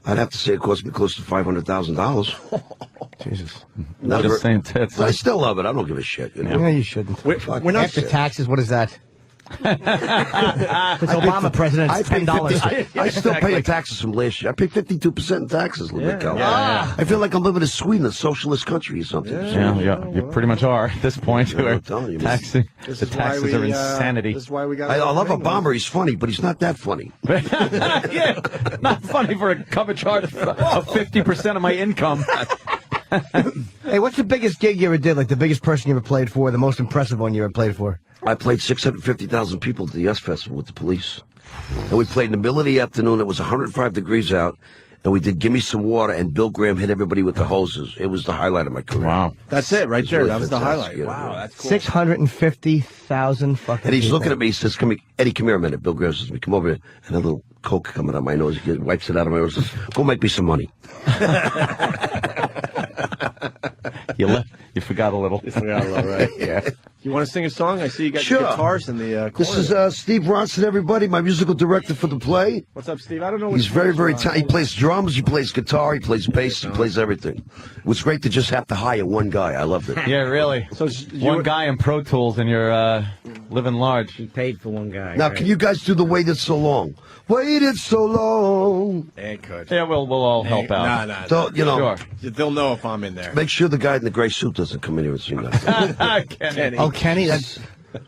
I'd have to say it cost me close to $500,000. Jesus. Never- Just saying tits. I still love it. I don't give a shit. You know? Yeah, you shouldn't. We're not After taxes, what is that? It's Obama president. I It's pay $10. 50 I still pay taxes from last year. I pay 52% in taxes, Cal. yeah. I feel like I'm living in Sweden, a socialist country or something. Yeah, you pretty much are at this point. Yeah, I'm telling you, man. Taxing. This The is why taxes are insanity. This is why we got. I love Obama. He's funny, but he's not that funny. Yeah, not funny for a cover chart of 50% of my income. Hey, what's the biggest gig you ever did? Like the biggest person you ever played for, the most impressive one you ever played for? I played 650,000 people at the Yes Festival with the Police. And we played in the middle of the afternoon. It was 105 degrees out. And we did Give Me Some Water, and Bill Graham hit everybody with the hoses. It was the highlight of my career. Wow. That's it, right there. really That was the fantastic, highlight. yeah. Wow, that's cool. 650,000 fucking. And he's people. looking at me. He says, Eddie, come here a minute. Bill Graham says to me, come over here. And a little coke coming out my nose. He wipes it out of my nose. Says, go make me some money. You forgot a little. Right? Yeah. You want to sing a song? I see you got Sure. your guitars in the corner. This is Steve Bronson, everybody, my musical director for the play. What's up, Steve? I don't know. He's which very, ones very you're on. talented. He plays drums, he plays guitar, he plays bass, he plays everything. It was great to just have to hire one guy. I loved it. Yeah, really. So One guy in Pro Tools and you're living large. You paid for one guy. Now, can you guys do the Waited So Long? Waited so long. They could. Yeah, we'll all help out. Nah. Don't, you know, Sure. They'll know if I'm in there. make sure the guy in the gray suit doesn't come in here and sing that. Kenny. Oh, Kenny, that's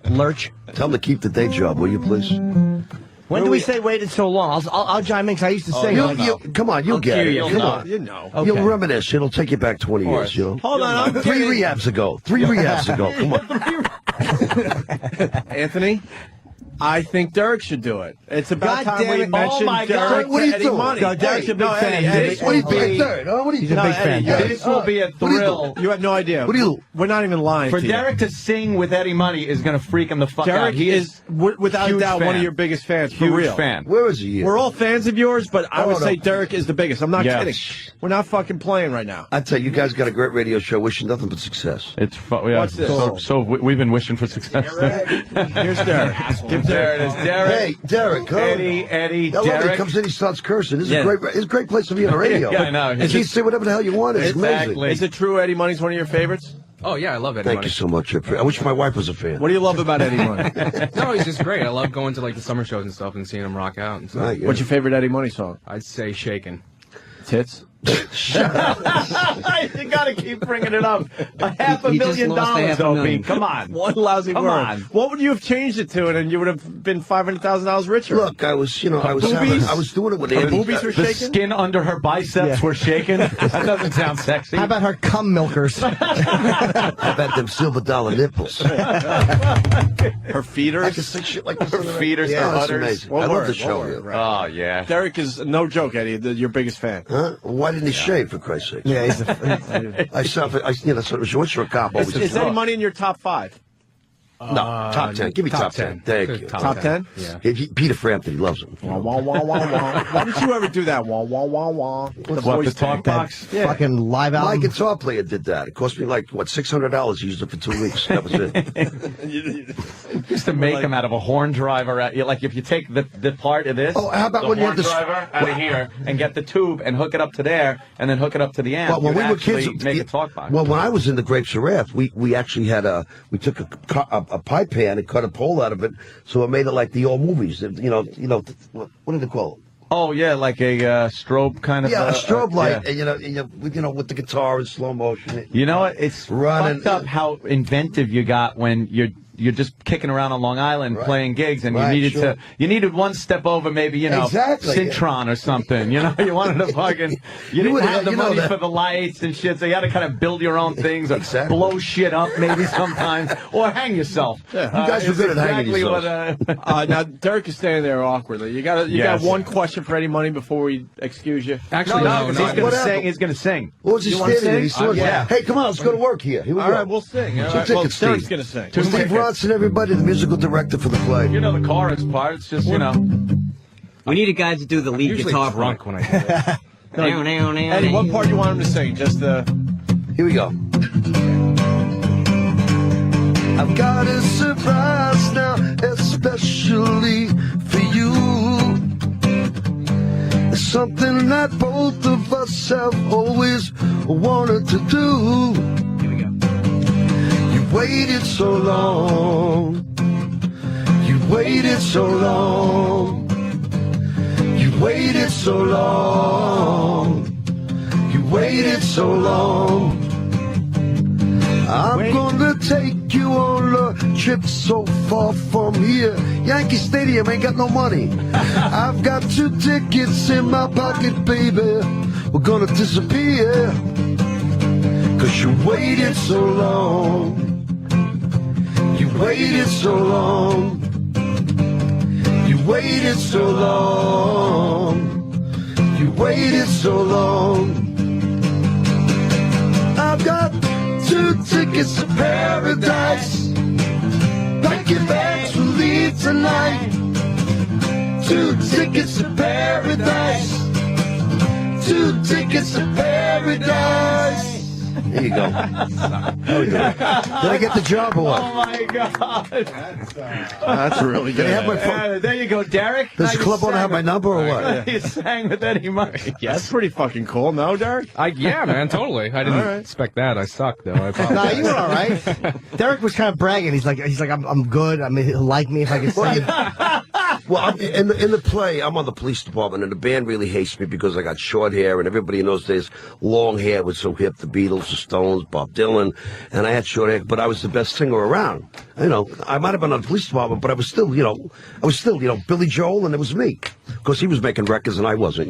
Lurch. Tell him to keep the day job, will you, please? When do we say waited so long? I'll chime in because I used to sing. Come on, you'll get it. cue you. Come on. You know. Okay. You'll reminisce. It'll take you back 20 years, you know. Hold on. I'm 3 getting... rehabs ago. 3 rehabs ago. Come on. Anthony, I think Derek should do it. It's about God time damn we it. mentioned Oh, my God. Derek What are to you Eddie doing? Money. No, Derek's a big fan. Eddie, He's a What are you will being be- third? Huh? What are you He's a doing? big fan. This will be a What are you thrill. You have no idea. What do you- We're not even lying For to you. Derek to sing with Eddie Money is going to freak him the fuck out. Derek He is, without a huge doubt, one fan. of your biggest fans, for huge real. fan. Where is he? We're all fans of yours, but I would Oh, no. say Derek is the biggest. I'm not Yeah. kidding. We're not fucking playing right now. I tell you, you guys got a great radio show. Wishing nothing but success. It's yeah, What's this? so we've been wishing for success. Here's Derek. Give There it is, Derek. Hey, Derek, huh? Eddie, I love it. He Derek. comes in, he starts cursing. This is Yeah. it's a great place to be on the radio. Yeah, I know. And you say whatever the hell you want. It's Exactly. amazing. Is it true Eddie Money's one of your favorites? Oh, yeah, I love Eddie Thank Money. you so much. I wish my wife was a fan. What do you love about Eddie Money? No, he's just great. I love going to like the summer shows and stuff and seeing him rock out and stuff. Right, yeah. What's your favorite Eddie Money song? I'd say Shakin'. Tits? You got to keep bringing it up. $500,000, He just lost Opie. $500,000. Come on. One lousy Come word. on. What would you have changed it to, and then you would have been $500,000 richer? Look, I was doing it with Her Andy. boobies were The shaking? skin under her biceps were shaking. That doesn't sound sexy. How about her cum milkers? How about them silver dollar nipples? Her feeders? I can say shit like this. Her feeders, Yeah, her that's udders. amazing. What I love word? the show. What Yeah. word? Oh, yeah. Derek is, no joke, Eddie, your biggest fan. Huh? Why didn't he shave, for Christ's sake? Yeah, he's I suffer. What's your cop always? Is Eddie Money in your top 5? No, top 10. Give me top 10. Thank you. Top 10? Yeah. Peter Frampton, he loves him. Wah, wah, wah, wah, wah. Why don't you ever do that? Wah, wah, wah, wah. The voice talk thing. box? Yeah. fucking live My album. guitar player did that. It cost me like, what, $600. He used it for 2 weeks. That was it. Used to make them out of a horn driver. Like if you take the part of this, Oh, how about the when you horn had the driver out of here and get the tube and hook it up to there and then hook it up to the amp. Well, when you we were actually kids, make a talk box. Well, when I was in the Grapes of Wrath, we actually had we took a pipe pan and cut a pole out of it, so it made it like the old movies. You know, what did they call it? Oh yeah, like a strobe kind of. Yeah, a strobe light, yeah. and with the guitar in slow motion. You know what? It's Running. fucked up how inventive you got when you're just kicking around on Long Island Right. playing gigs, and Right, you needed one step over, maybe Exactly. Cintron or something. You wanted to fucking you didn't would- have the you know money that. for the lights and shit, so you had to kind of build your own things or Exactly. blow shit up maybe sometimes or hang yourself. You guys were it's good at hanging exactly yourselves. what. Now, Derek is standing there awkwardly. You got Yes. one question for Eddie Money before we excuse you? Actually, No, no, 'cause no. he's gonna Whatever. sing. He's gonna sing. What was he You wanna standing there? He sing? saw Yeah. Hey, come on, let's go to work here. Here we All go. right, we'll sing. All Two right, well, tickets, Derek's Steve. going to sing. Well, Steve Ronson, everybody, the musical director for the play. You know the chorus part. It's just We need a guy to do the lead Usually guitar drunk part. when I do that. Eddie, what part do you want him to sing? Just the... Here we go. I've got a surprise now, especially for you. It's something that both of us have always wanted to do. Here we go. You waited so long. You waited so long. You waited so long. You waited so long. I'm gonna take you on a trip so far from here. Yankee Stadium ain't got no money. I've got 2 tickets in my pocket, baby. We're gonna disappear. 'Cause you waited so long. You waited so long. You waited so long. You waited so long. I've got 2 tickets to paradise. Pack your bags, we'll leave tonight. 2 tickets to paradise. 2 tickets to paradise. There you go. There we go. Did I get the job or what? Oh my God! That's really Did I good. have my phone? There you go, Derek. Does Now the you club want to sang have my with- number or what? You sang with Eddie Money. That's pretty fucking cool. No, Derek? Yeah, man, totally. I didn't All right. expect that. I suck, though. I Nah, apologize. you were all right. Derek was kind of bragging. He's like, I'm good. I mean, he'll like me if I can sing. Well, in the play, I'm on the police department, and the band really hates me because I got short hair, and everybody in those days, long hair was so hip. The Beatles, the Stones, Bob Dylan, and I had short hair, but I was the best singer around. I might have been on the police department, but I was still, Billy Joel, and it was me, because he was making records and I wasn't,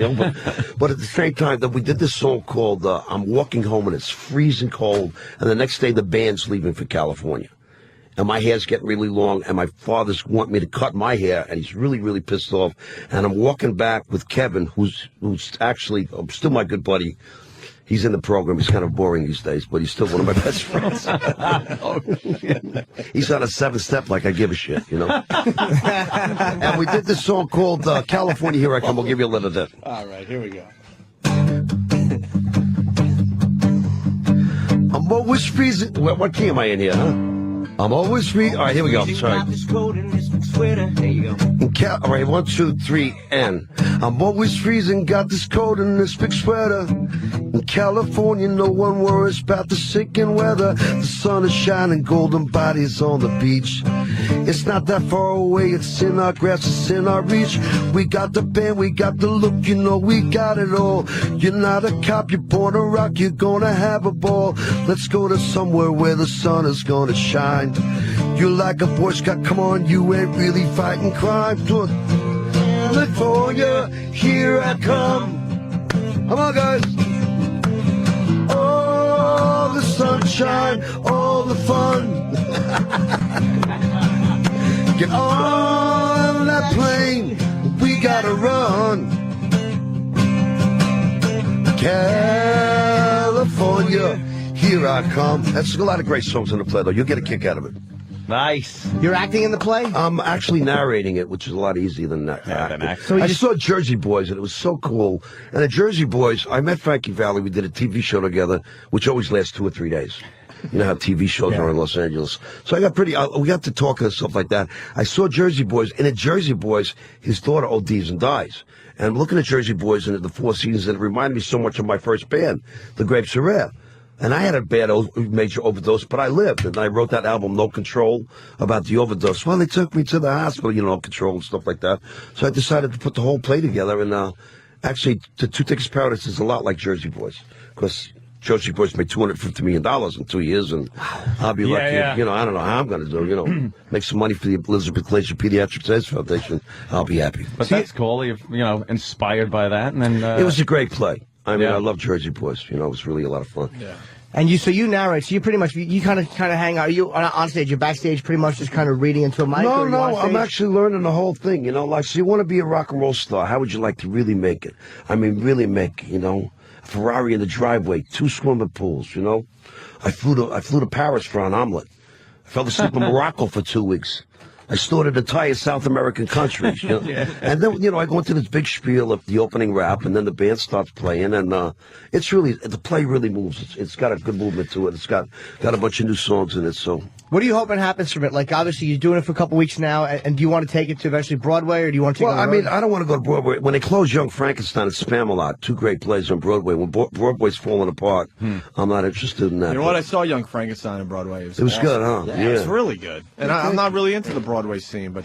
But at the same time, that we did this song called "I'm Walking Home and It's Freezing Cold," and the next day the band's leaving for California. and my hair's getting really long, and my father's wanting me to cut my hair, and he's really, really pissed off. And I'm walking back with Kevin, who's actually still my good buddy. He's in the program. He's kind of boring these days, but he's still one of my best friends. He's on a 7-step like I give a shit, you know. And we did this song called California, Here I Come. We'll give you a little bit. All right, here we go. I'm always freezing. What key am I in here, huh? I'm always free. All right, here we go. Sorry. There you go. All right, 1, 2, 3, and I'm always freezing. Got this coat and this big sweater. In California, no one worries about the sinking weather. The sun is shining, golden bodies on the beach. It's not that far away. It's in our grasp, it's in our reach. We got the band, we got the look, you know we got it all. You're not a cop, you're born to rock, you're gonna have a ball. Let's go to somewhere where the sun is gonna shine. You're like a Boy Scout, come on, you ain't really fighting crime. California, here I come. Come on, guys. All the sunshine, all the fun. Get on that plane, we gotta run. California, here I come. That's a lot of great songs in the play, though. You'll get a kick out of it. Nice. You're acting in the play? I'm actually narrating it, which is a lot easier than that. So I saw Jersey Boys, and it was so cool. And the Jersey Boys, I met Frankie Valli. We did a TV show together, which always lasts 2 or 3 days. You know how TV shows are in Los Angeles. So I got we got to talk and stuff like that. I saw Jersey Boys, and in Jersey Boys, his daughter ODs and dies. And I'm looking at Jersey Boys and the 4 seasons, and it reminded me so much of my first band, The Grapes of Rare. And I had a bad major overdose, but I lived. And I wrote that album, No Control, about the overdose. Well, they took me to the hospital, you know, No Control and stuff like that. So I decided to put the whole play together. And actually, the Two Tickets to Paradise is a lot like Jersey Boys. Because Jersey Boys made $250 million in 2 years. And I'll be lucky, you know, I don't know how I'm going to do, you know, make some money for the Elizabeth Glaser Pediatric Science Foundation. I'll be happy. But that's cool. You're, you know, inspired by that. And then it was a great play. I mean, I love Jersey Boys. You know, it was really a lot of fun. Yeah. And you narrate. So you pretty much you kind of hang out. Are you on stage? You're backstage, pretty much just kind of reading into a mic. No, I'm actually learning the whole thing. You know, like, so you want to be a rock and roll star. How would you like to really make it? I mean, really make, you know, a Ferrari in the driveway, 2 swimming pools. You know, I flew to Paris for an omelet. I fell asleep in Morocco for 2 weeks. I stored an entire South American countries, you know? And then, you know, I go into this big spiel of the opening rap, and then the band starts playing, and it's really, the play really moves. It's got a good movement to it. It's got a bunch of new songs in it, so. What are you hoping happens from it? Like, obviously, you're doing it for a couple weeks now, and do you want to take it to eventually Broadway, or do you want to take it on the road? I don't want to go to Broadway. When they closed Young Frankenstein and Spamalot, 2 great plays on Broadway, when Broadway's falling apart, I'm not interested in that. You know what? I saw Young Frankenstein on Broadway. It was awesome. Good, huh? Yeah, it was really good. And I'm not really into the Broadway scene, but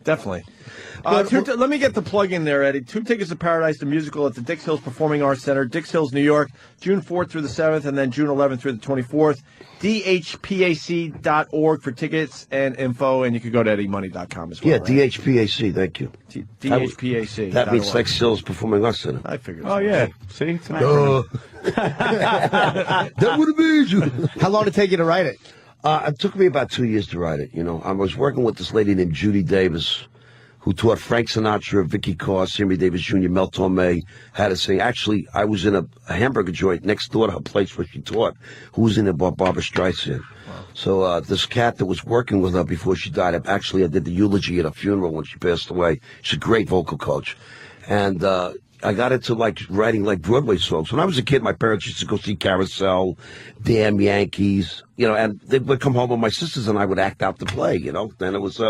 definitely. Let me get the plug in there, Eddie. 2 Tickets to Paradise, the musical at the Dix Hills Performing Arts Center, Dix Hills, New York, June 4th through the 7th, and then June 11th through the 24th. DHPAC.org for tickets and info, and you can go to EddieMoney.com as well. Yeah, right? DHPAC, thank you. DHPAC. That means Dix Hills Performing Arts Center. I figured. Oh, yeah. See? That would have made you. How long did it take you to write it? It took me about 2 years to write it. You know, I was working with this lady named Judy Davis, who taught Frank Sinatra, Vicky Carr, Sammy Davis Jr., Mel Torme how to sing. Actually, I was in a hamburger joint next door to her place where she taught, who was in it about Barbara Streisand. Wow. So this cat that was working with her before she died, I did the eulogy at her funeral when she passed away. She's a great vocal coach. And I got into writing Broadway songs. When I was a kid, my parents used to go see Carousel, Damn Yankees, you know, and they would come home with my sisters and I would act out the play, you know. And it was,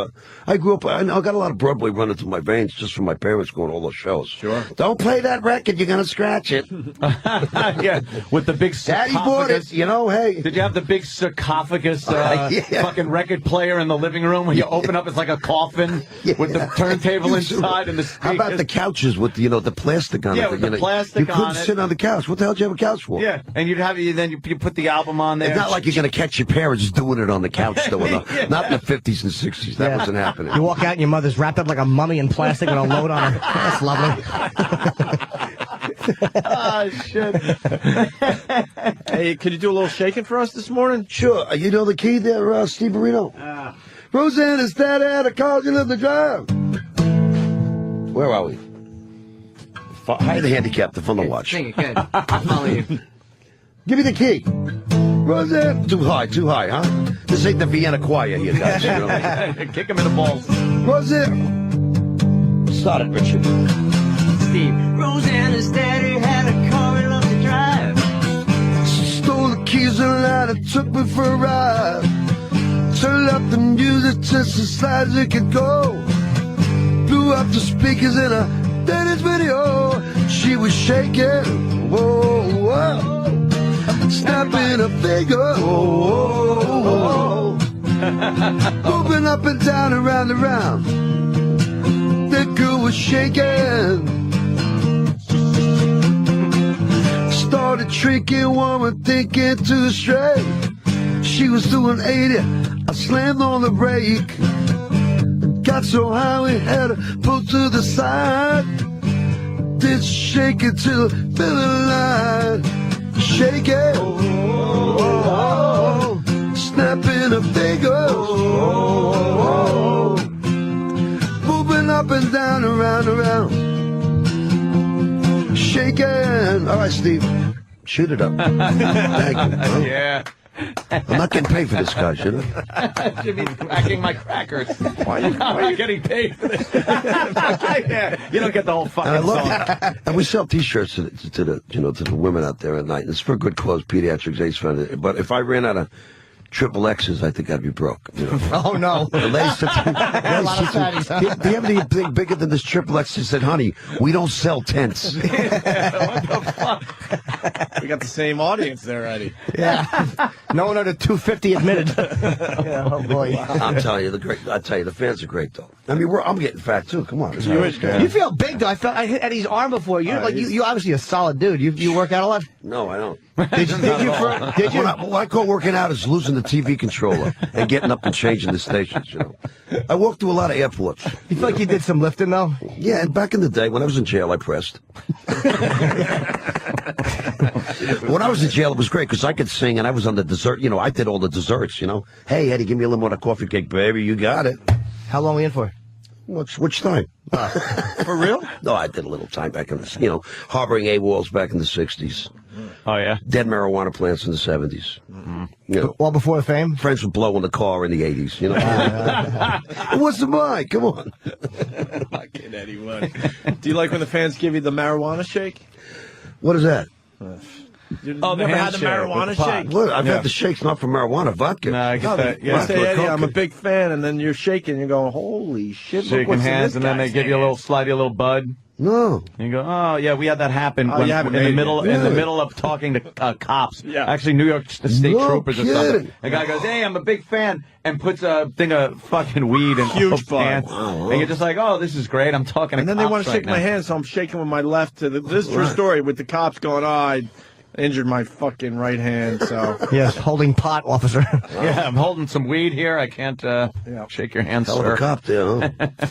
I grew up, I got a lot of Broadway running through my veins just from my parents going to all those shows. Sure. Don't play that record, you're going to scratch it. Yeah, with the big sarcophagus. Daddy bought it, you know, hey. Did you have the big sarcophagus fucking record player in the living room where you open up, it's like a coffin with the turntable inside and the speakers? How about the couches with, the plastic on it? Yeah, with the plastic on it. You couldn't sit on the couch. What the hell did you have a couch for? Yeah, and then you put the album on there. It's not like you're going to catch your parents doing it on the couch, though. Not in the 50s and 60s. That wasn't happening. You walk out and your mother's wrapped up like a mummy in plastic with a load on her. That's lovely. Oh, shit. Hey, could you do a little shaking for us this morning? Sure. You know the key there, Steve Marino? Roseanne, is that at a car you live the drive? Where are we? Hide the handicap, the phone watch. Sing it, good. I'll follow you. Give me the key. Roseanne. Too high, huh? This ain't the Vienna choir here, guys. You know? Kick him in the balls. Roseanne. Start it, Richard. Steve. Rosanna's daddy had a car he loved to drive. Stole the keys and light and took me for a ride. Turned up the music just as loud as it could go. Blew up the speakers in a daddy's video. She was shaking, whoa, whoa. Snapping a finger, whoa, whoa, whoa. Moving up and down, around and around. That girl was shaking. Started tricking, woman thinking too straight. She was doing 80, I slammed on the brake. Got so high we had to pull to the side. Did shake it till the line. Shake it, oh, snapping a finger, oh, moving up and down, around, around. Shaking. All right, Steve, shoot it up. Thank you. Huh? Yeah. I'm not getting paid for this, guys, you know? Jimmy's cracking my crackers. Why are you getting paid for this? You don't get the whole fucking And I love song. And we sell T-shirts to the women out there at night. And it's for a good cause, pediatrics, AIDS friendly. But if I ran out of triple X's, I think I'd be broke. You know? Oh, no. The ladies said, A lot of fatties, huh? do you have anything bigger than this triple X? She said, honey, we don't sell tents. We got the same audience there, Eddie. Yeah. No one under 250 admitted. Yeah, oh, boy. I'm telling you, the fans are great, though. I mean, I'm getting fat, too. Come on. You feel big, though. I hit Eddie's arm before. You you obviously a solid dude. You work out a lot? No, I don't. Did you? What I call working out is losing the TV controller and getting up and changing the stations, you know. I walked through a lot of airports. You feel like you did some lifting, though? Yeah, and back in the day, when I was in jail, I pressed. When I was in jail, it was great because I could sing and I was on the dessert. You know, I did all the desserts, you know. Hey, Eddie, give me a little more of coffee cake, baby. You got it. How long were we in for? Which time? For real? No, I did a little time back in the, you know, harboring AWOLs back in the 60s. Oh, yeah? Dead marijuana plants in the 70s. Mm-hmm. You know, Well, before the fame? friends would blow in the car in the 80s, you know. What's the mind? Come on. Fucking anyone. Do you like when the fans give you the marijuana shake? What is that? You never had the marijuana shake? What? I've had the shakes not for marijuana, vodka. No, I get that. You Yeah. say, Eddie, I'm a big fan, and then you're shaking, you're going, holy shit. look Shaking what's in hands, this and then they guy's give you a little, hands. slide you a little bud. No. And you go, oh yeah, we had that happen Oh, you haven't in the made middle it. in the middle of talking to cops. Yeah. Actually, New York State No troopers or kidding. something. The guy goes, "Hey, I'm a big fan," and puts a thing of fucking weed in Huge both bud. hands. Wow. And you're just like, "Oh, this is great. I'm talking." And to then they cops want to shake right my now." hand, so I'm shaking with my left. This is true story with the cops going, oh, I injured my fucking right hand, so. Yes, holding pot, officer. Yeah, I'm holding some weed here. I can't shake your hand, Hell of sir. a cop there, huh?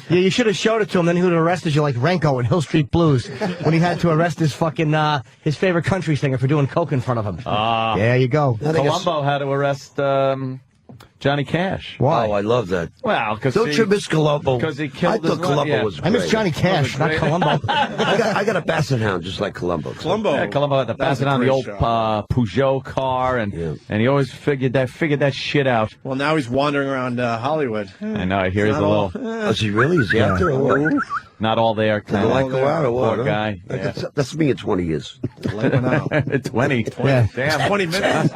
Yeah, you should have showed it to him. Then he would have arrested you like Renko in Hill Street Blues when he had to arrest his fucking his favorite country singer for doing coke in front of him. There you go. Columbo had to arrest Johnny Cash. Why? Oh, I love that. Well, because Don't you miss Columbo? Because he I killed his thought Columbo yeah. was I great. miss Johnny Cash, not Columbo. I got a basset hound just like Columbo. Columbo. Yeah, Columbo had the That was a basset on the great old show. Peugeot car, and he always figured that shit out. Well, now he's wandering around Hollywood. I know. I hear he's a Not little all- Is he really? Is he out there? Or what? not all there. Did the light go out or what? Poor huh? guy. Yeah. That's me in 20 years. Light went out. 20. Yeah. Damn. 20 minutes.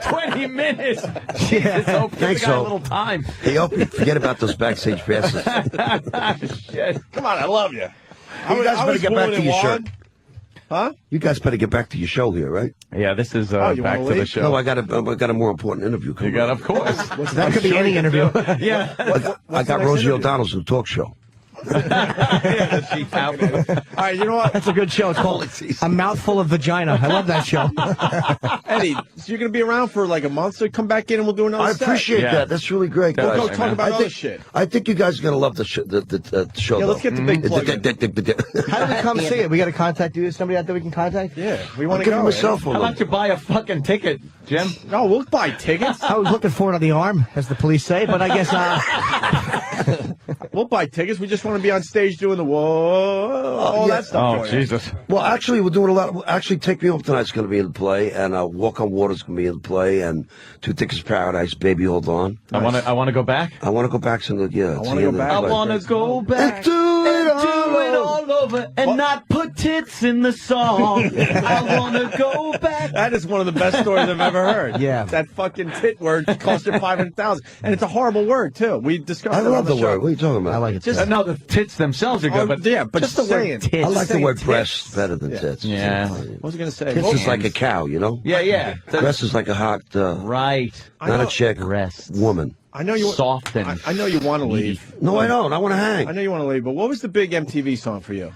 20 minutes. Jesus, Hope, give Thanks, the guy a Hope. little time. Hey, Opie, forget about those backstage passes. Shit. Come on, I love you. You guys better get back to your show. Huh? You guys better get back to your show here, right? Yeah, this is you back wanna to the leave? show. No, I got a more important interview coming. You got, of course. That could be any interview. Yeah. I got next Rosie interview? O'Donnell's new talk show. All right, you know what? That's a good show. It's called A Mouthful of Vagina. I love that show. Eddie, so you're going to be around for like a month, so come back in and we'll do another I set. appreciate that. That's really great, guys. We'll go talk about other shit. I think you guys are going to love the show. Yeah, let's get the big plug. How do we come see it? We got to contact you. Is somebody out there we can contact? Yeah, we want to Give go. him a cell phone. How about you buy a fucking ticket, Jim? No, we'll buy tickets. I was looking for it on the arm, as the police say, but I guess We'll buy tickets. We just want to be on stage doing the all that stuff. Oh, Jesus. Well, actually, we're doing a lot. Actually, Take Me Home Tonight's going to be in the play, and Walk on Water's going to be in the play, and Two Tickets to Paradise, Baby Hold On. I want to go back. I want to go back to the I want to go back. I want to go back and do it all over and not put tits in the song. I want to go back. That is one of the best stories I've ever heard. Yeah. That fucking tit word cost you $500,000, and it's a horrible word too. We discussed. I it on love the show. word. What are you talking about? I like it. Just No, the tits themselves are good, but yeah, but just the saying. word tits. I like the saying word tits. breast better than tits. Yeah. What was I going to say? Tits is like a cow, you know? Yeah. Breast is like a hot, Right. not a chick, Breasts. woman. I know you. Soft and I know you want to leave. No, I don't. I want to I hang. know you want to leave, but what was the big MTV song for you?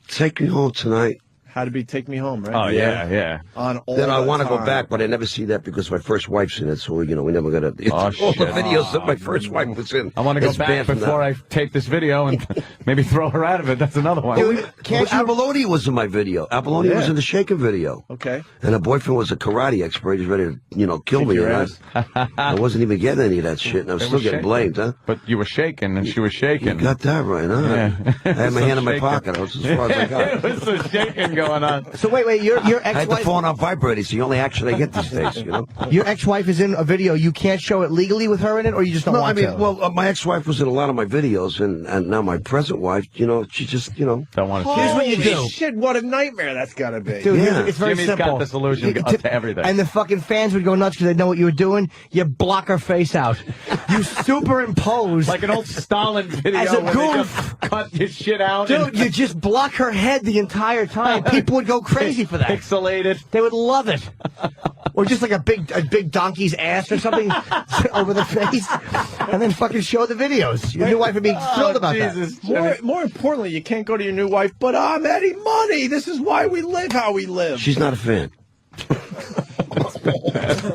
Take Me Home Tonight. Had to be Take Me Home, right? Oh, yeah. On all Then I the want to go time. back, but I never see that because my first wife's in it. So we never got to. Oh, all shit. the videos that my first wife was in. I want to go It's back banned from before that. I tape this video and maybe throw her out of it. That's another one. Well, Abalone was in my video. Abalone was in the Shaken video. Okay. And her boyfriend was a karate expert. He's ready to, kill me. your And I wasn't even getting any of that shit, and I was They still were getting shaking. blamed, huh? But you were shaking, and she was shaking. You got that right, huh? Yeah. I had my So hand in my shaking. pocket. I was as far as I got. It was some shaking going on. So wait, your I had the ex-wife. phone on vibrate. It's the only action I get these days, Your ex-wife is in a video. You can't show it legally with her in it, or you just don't No, want I mean, to? well, my ex-wife was in a lot of my videos, and now my present wife, she just, Don't want to see Here's it. what you do. Shit, what a nightmare that's got to be. Dude, Yeah. it's very Jimmy's simple. got the solution to everything. And the fucking fans would go nuts because they know what you were doing. You block her face out. You superimpose. Like an old Stalin video As a where they goof. just cut your shit out. Dude, and you just block her head the entire time. People would go crazy for that. pixelated. They would love it. Or just like a big donkey's ass or something over the face. And then fucking show the videos. Your new wife would be thrilled about that. More importantly, you can't go to your new wife, but I'm Eddie Money. This is why we live how we live. she's not a fan.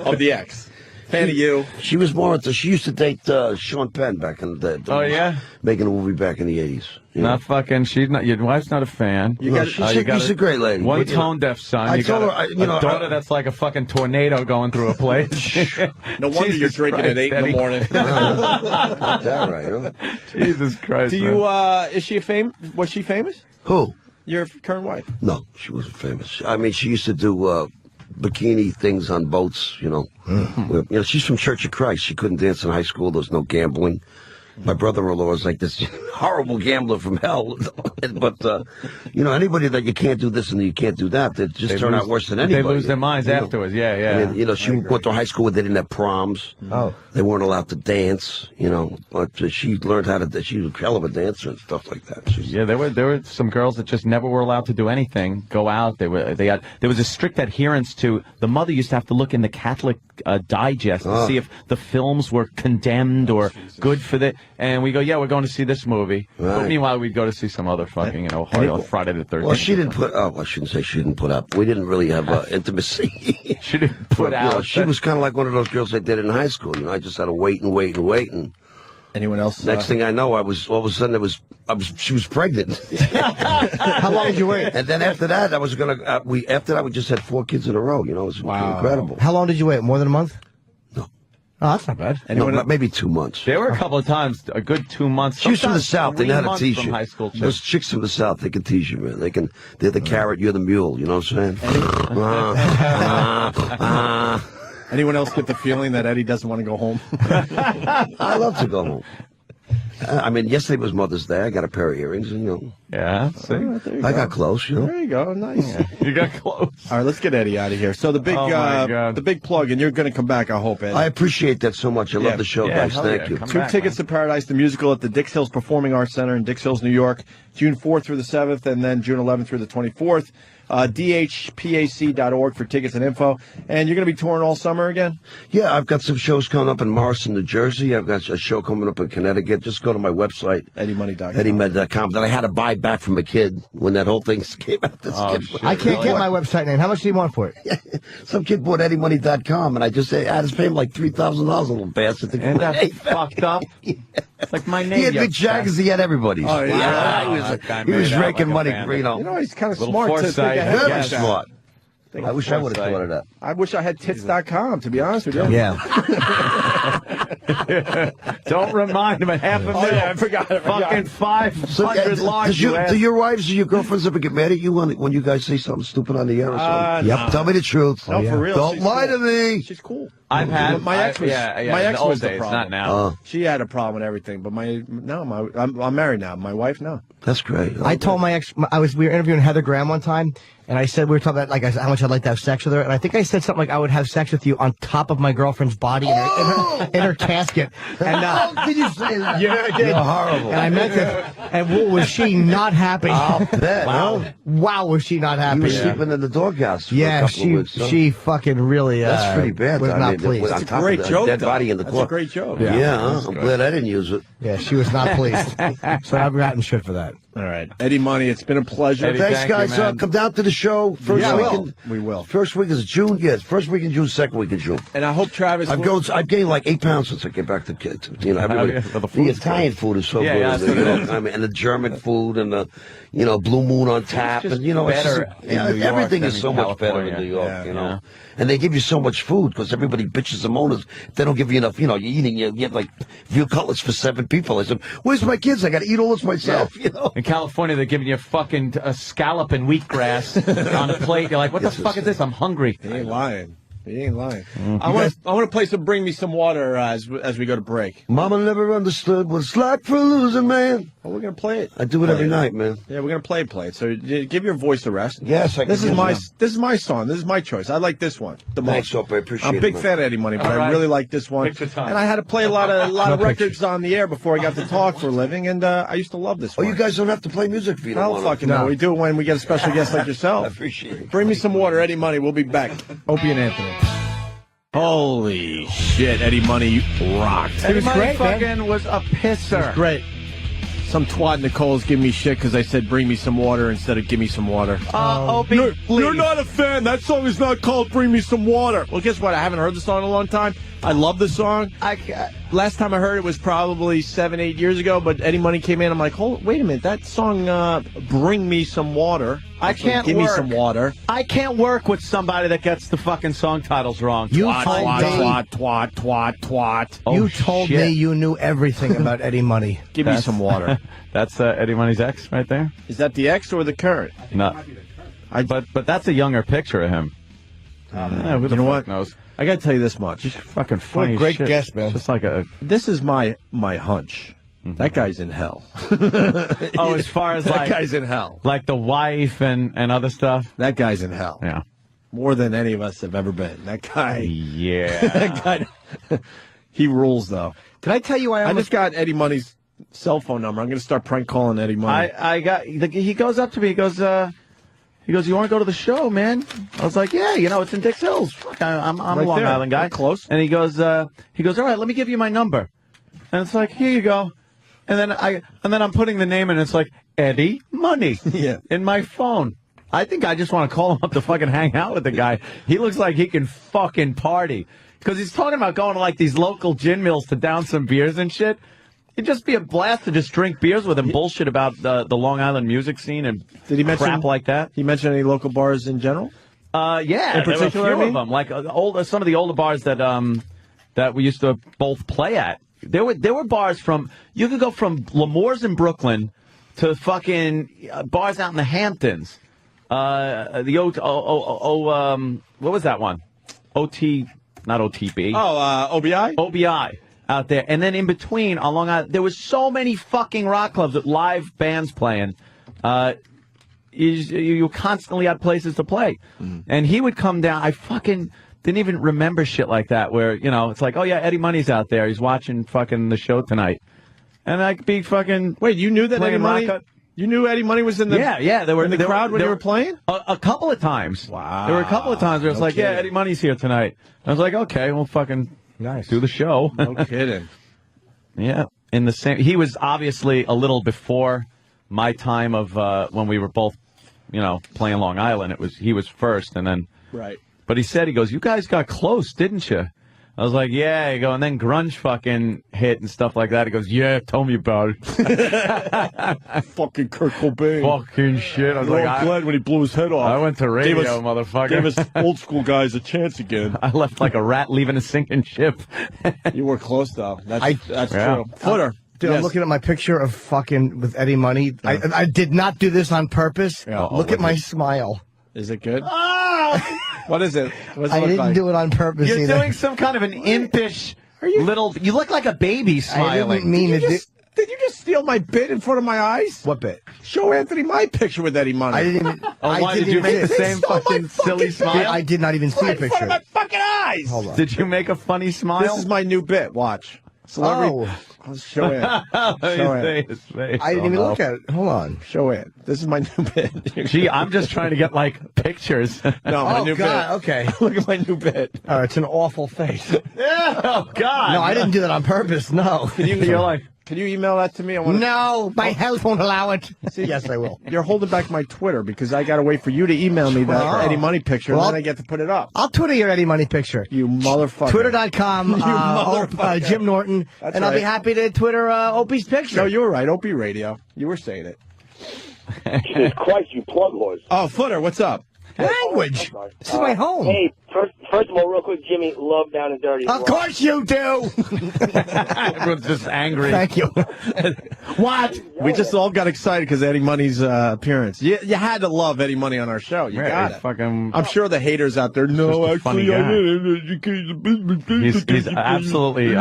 Of the ex. Fan of you. She was more into. She used to date Sean Penn back in the day. Oh, yeah? Making a movie back in the 80s. Not fucking. She's not. Your wife's not a fan. She's a great lady. One tone deaf son. I You told got her, a daughter that's like a fucking tornado going through a place. No wonder you're Jesus drinking at Christ, 8 in the Eddie. morning. Got that right, huh? Jesus Christ. Do you? Is she was she famous? Who? Your current wife? No, she wasn't famous. I mean, she used to do bikini things on boats, Where, she's from Church of Christ. She couldn't dance in high school. There was no gambling. My brother-in-law was like this horrible gambler from hell. But, anybody that you can't do this and you can't do that, they just turn out worse than anybody. They lose their minds afterwards. Yeah. I mean, she went to high school where they didn't have proms. Oh. They weren't allowed to dance, But she learned how to. She was a hell of a dancer and stuff like that. Yeah, there were some girls that just never were allowed to do anything, go out. There was a strict adherence to. The mother used to have to look in the Catholic Digest to see if the films were condemned or good for the. And we go, yeah, we're going to see this movie. Right. But meanwhile, we'd go to see some other fucking, Friday the 13th. Well, she didn't put. Oh, I shouldn't say she didn't put up. We didn't really have intimacy. She didn't put out. She was kind of like one of those girls I did in high school. I just had to wait and wait and wait and. Anyone else? Next thing I know, I was all of a sudden she was pregnant. How long did you wait? And then after that, I was gonna. After that, we just had 4 kids in a row. It was incredible. How long did you wait? More than a month? No. Oh, that's not bad. No, maybe 2 months. There were a couple of times, a good 2 months. She's from the sometimes South. They 3 know how to months tease from you. high school chicks. Those chicks from the South, they can tease you, man. They're the carrot, you're the mule. You know what I'm saying? Anyone else get the feeling that Eddie doesn't want to go home? I love to go home. I mean, yesterday was Mother's Day. I got a pair of earrings, and Yeah, see? I got close, There you go, nice. You got close. All right, let's get Eddie out of here. So the big, Oh, my God. the big plug, and you're going to come back, I hope, Eddie. I appreciate that so much. I love the show, guys. hell Thank yeah. you. Come 2 back, tickets to Paradise, the musical at the Dix Hills Performing Arts Center in Dix Hills, New York, June 4th through the 7th, and then June 11th through the 24th. dhpac.org for tickets and info. And you're going to be touring all summer again? Yeah, I've got some shows coming up in Morrison, New Jersey. I've got a show coming up in Connecticut. Just go to my website, EddieMoney.com. EddieMoney.com. That I had to buy back from a kid when that whole thing came out. I can't get my website name. How much do you want for it? Some kid bought EddieMoney.com, and I just had to pay him like $3,000, little bastard. And that's fucked up. It's like my name. He had big jackets. He had everybody's. Oh, yeah. He was raking money. You know, he's kind of Little smart to think foresight. ahead Very like that. smart. I wish I would have thought of that. I wish I had tits.com, to be honest with you. Yeah. Don't remind him of half a minute. Oh, yeah, I forgot. Fucking 500 large. Do your wives or your girlfriends ever get mad at you when you guys say something stupid on the air or something? Yep. Tell me the truth. No, for real. Don't she's lie cool. to me. She's cool. I've had my ex was my ex was the days, problem. not now. She had a problem with everything, but I'm married now. My wife, no. That's great. I told my ex, we were interviewing Heather Graham one time, and I said, we were talking about how much I'd like to have sex with her, and I think I said something like, I would have sex with you on top of my girlfriend's body in her casket. And, How did you say that? Yeah, I did. You're horrible. And I meant it. And was she not happy? I'll bet. Wow. Wow, was she not happy? You were sleeping in the doghouse for a Yeah, couple of weeks. she fucking really That's pretty bad. was not pleased. On It's a top great of the joke, dead though. body in the That's court. a great joke. Yeah, I'm glad I didn't use it. Yeah, she was not pleased. So I've gotten shit for that. All right. Eddie Money, it's been a pleasure. Eddie, Thanks, thank you, guys. man. Come down to the show. First weekend. We will. First week is June. Yes, first week in June, second week in June. And I hope Travis I've gained like 8 pounds since I came back to kids. You know, everybody. yeah, the The food's Italian food is so Yeah, good. yeah, that's what it is. I mean, and the German food and the, Blue Moon on tap, just and it's better just, in New York everything than is in so much better in California. New York. Yeah, You know, yeah. and they give you so much food because everybody bitches and moans. If they don't give you enough, you're eating. You get like veal cutlets for 7 people. I said, "Where's my kids? I got to eat all this myself." You know. In California, they're giving you fucking a scallop and wheatgrass on a plate. You're like, what the fuck is this? I'm hungry. He ain't lying. He ain't lying. I want to play some Bring Me Some Water as we go to break. Mama never understood what it's like for a losing man. Well, we're going to play it. I do it every night, man. Yeah, we're going to play it. So give your voice a rest. Yes, I can This is do my that. this is my song. This is my choice. I like this one the Thanks, most. Opie. I appreciate I'm a big it, man. fan of Eddie Money, but All I right. really like this one. Picture time. And I had to play a lot of records on the air before I got to talk for a living, and I used to love this Oh, one. you guys don't have to play music if you I don't don't want fucking to. know. We do it when we get a special guest like I yourself. appreciate it. Bring Me Some Water, Eddie Money. We'll be back. Opie and Anthony. Holy shit, Eddie Money rocked. Eddie was Money great, man. fucking was a pisser. Great. Some twat Nicole's giving me shit because I said bring me some water instead of give me some water. Opie, You're not a fan. That song is not called Bring Me Some Water. Well, guess what? I haven't heard the song in a long time. I love the song. Last time I heard it was probably 7-8 years ago, but Eddie Money came in. I'm like, wait a minute. That song, Bring Me Some Water. I can't Give work. me some water. I can't work with somebody that gets the fucking song titles wrong. You Twat, told twat, me- Twat. Oh, You told shit. me you knew everything about Eddie Money. Give me some water. That's Eddie Money's ex right there. Is that the ex or the current? No, but that's a younger picture of him. Who the You know fuck what? knows? I got to tell you this much. Just fucking funny. great shit. guess, man. Just like a. This is my hunch. That guy's in hell. Oh, as far as that like guy's in hell. like the wife and other stuff. That guy's in hell. Yeah. More than any of us have ever been. That guy. Yeah. That guy. He rules, though. Did I tell you I just got Eddie Money's cell phone number. I'm going to start prank calling Eddie Money. I got. He goes up to me. He goes. You want to go to the show, man? I was like, yeah, it's in Dix Hills. Fuck, I'm a Right Long there. Island guy. We're close. And he goes, all right, let me give you my number. And it's like, here you go. And then I'm putting the name in. And it's like Eddie Money. Yeah. In my phone. I think I just want to call him up to fucking hang out with the guy. He looks like he can fucking party because he's talking about going to like these local gin mills to down some beers and shit. It'd just be a blast to just drink beers with him, bullshit about the Long Island music scene and Did he mention crap like that. He mentioned any local bars in general? Yeah, In there were a particular, few I mean? of them, like some of the older bars that we used to both play at. There were bars you could go from L'Amour's in Brooklyn to fucking bars out in the Hamptons. What was that one? Not OTB. Oh, OBI? OBI out there. And then in between, on Long Island, there was so many fucking rock clubs with live bands playing. You constantly had places to play. And he would come down. I fucking didn't even remember shit like that where, it's like, oh, yeah, Eddie Money's out there. He's watching fucking the show tonight. And I could be fucking... Wait, you knew that Eddie playing Money? rock. You knew Eddie Money was in the They were in the crowd when you were playing. A couple of times. Wow. There were a couple of times where it's No like, yeah, kidding. Eddie Money's here tonight. I was like, okay, we'll fucking do the show. No kidding. Yeah, in the same. He was obviously a little before my time of when we were both, playing Long Island. He was first, and then. Right. But he goes, you guys got close, didn't you? I was like, yeah. He go, and then grunge fucking hit and stuff like that. He goes, yeah, tell me about it. Fucking Kurt Cobain. Fucking shit. I was like, glad when he blew his head off. I went to radio, motherfucker. Gave us old school guys a chance again. I left like a rat leaving a sinking ship. You were close though. That's Yeah. true. Footer. Dude, I'm looking at my picture of fucking with Eddie Money. I did not do this on purpose. Yeah. Look at my smile. Is it good? What is it? What's it I look didn't like? do it on purpose You're either. doing some kind of an impish little. You look like a baby I smiling. didn't mean to do. Did you just steal my bit in front of my eyes? What bit? Show Anthony my picture with Eddie Money. I didn't even. Oh, why did you make the same fucking silly smile? I did not even see a right in front picture. of my fucking eyes. Hold on. Did you make a funny smile? This is my new bit. Watch. Celebrity. Oh, I'll show it. Show it. His face. I didn't even look at it. Hold on. Show it. This is my new bit. Gee, I'm just trying to get like pictures. No, my Oh, new God, bit. okay. Look at my new bit. Oh, it's an awful face. Oh God. No, I didn't do that on purpose. No. You're like, Can you email that to me? I want. No, my health won't allow it. Yes, I will. You're holding back my Twitter because I got to wait for you to email me that Oh. Eddie Money picture, Well, and then I get to put it up. I'll Twitter your Eddie Money picture. You motherfucker. Twitter.com, motherfucker. Jim Norton, That's and I'll be right. happy to Twitter Opie's picture. No, you were right. Opie Radio. You were saying it. Jesus Christ, you plug horse. Oh, Footer, what's up? Language. This is my home. Hey, first of all, real quick, Jimmy, love Down and Dirty. Of course you do. everyone's just angry. Thank you. What? We just all got excited because Eddie Money's appearance. You had to love Eddie Money on our show. You got it. Fucking. I'm sure the haters out there. No, Just a funny actually, He's absolutely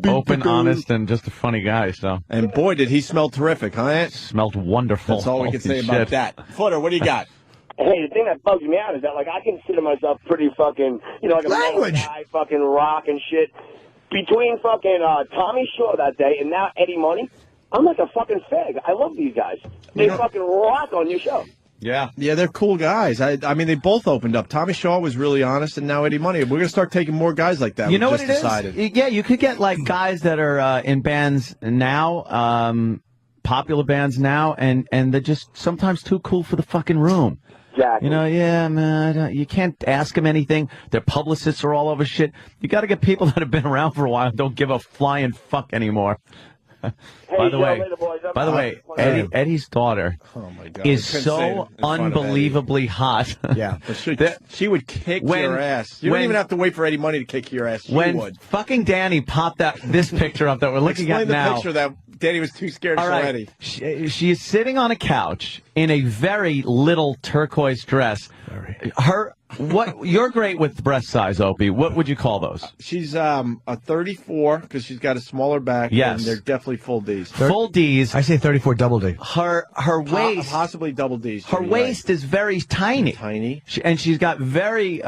open, honest, and just a funny guy. So And boy, did he smell terrific, huh? smelled wonderful. That's all we can say Holy about shit. that. Footer, what do you got? Hey, the thing that bugs me out is that, like, I consider myself pretty fucking, like a Language. metal guy, fucking rock and shit. Between fucking Tommy Shaw that day and now Eddie Money, I'm like a fucking fag. I love these guys. They fucking rock on your show. Yeah. Yeah, they're cool guys. I mean, they both opened up. Tommy Shaw was really honest, and now Eddie Money. We're going to start taking more guys like that. You know we what just it decided. is? Yeah, you could get like guys that are in bands now, popular bands now, and they're just sometimes too cool for the fucking room. Exactly. Yeah, man, you can't ask them anything. Their publicists are all over shit. You got to get people that have been around for a while and don't give a flying fuck anymore. Hey, By the see you way, later, boys. I'm by the out. way, Eddie's daughter Oh my God! is I couldn't say it so in front of Eddie. unbelievably hot. Yeah. But she, That- she would kick when- your ass. You when- don't even have to wait for Eddie Money to kick your ass. She When would. fucking Danny popped this picture up that we're looking Explain at the now. picture that Danny was too scared to All show right. Eddie. She is sitting on a couch in a very little turquoise dress. You're great with breast size, Opie. What would you call those? She's a 34 because she's got a smaller back. Yes. And they're definitely full D's. Full D's. I say 34 double D. Her waist. Possibly double D's. Her Jimmy, waist is very tiny. Tiny. And she's got very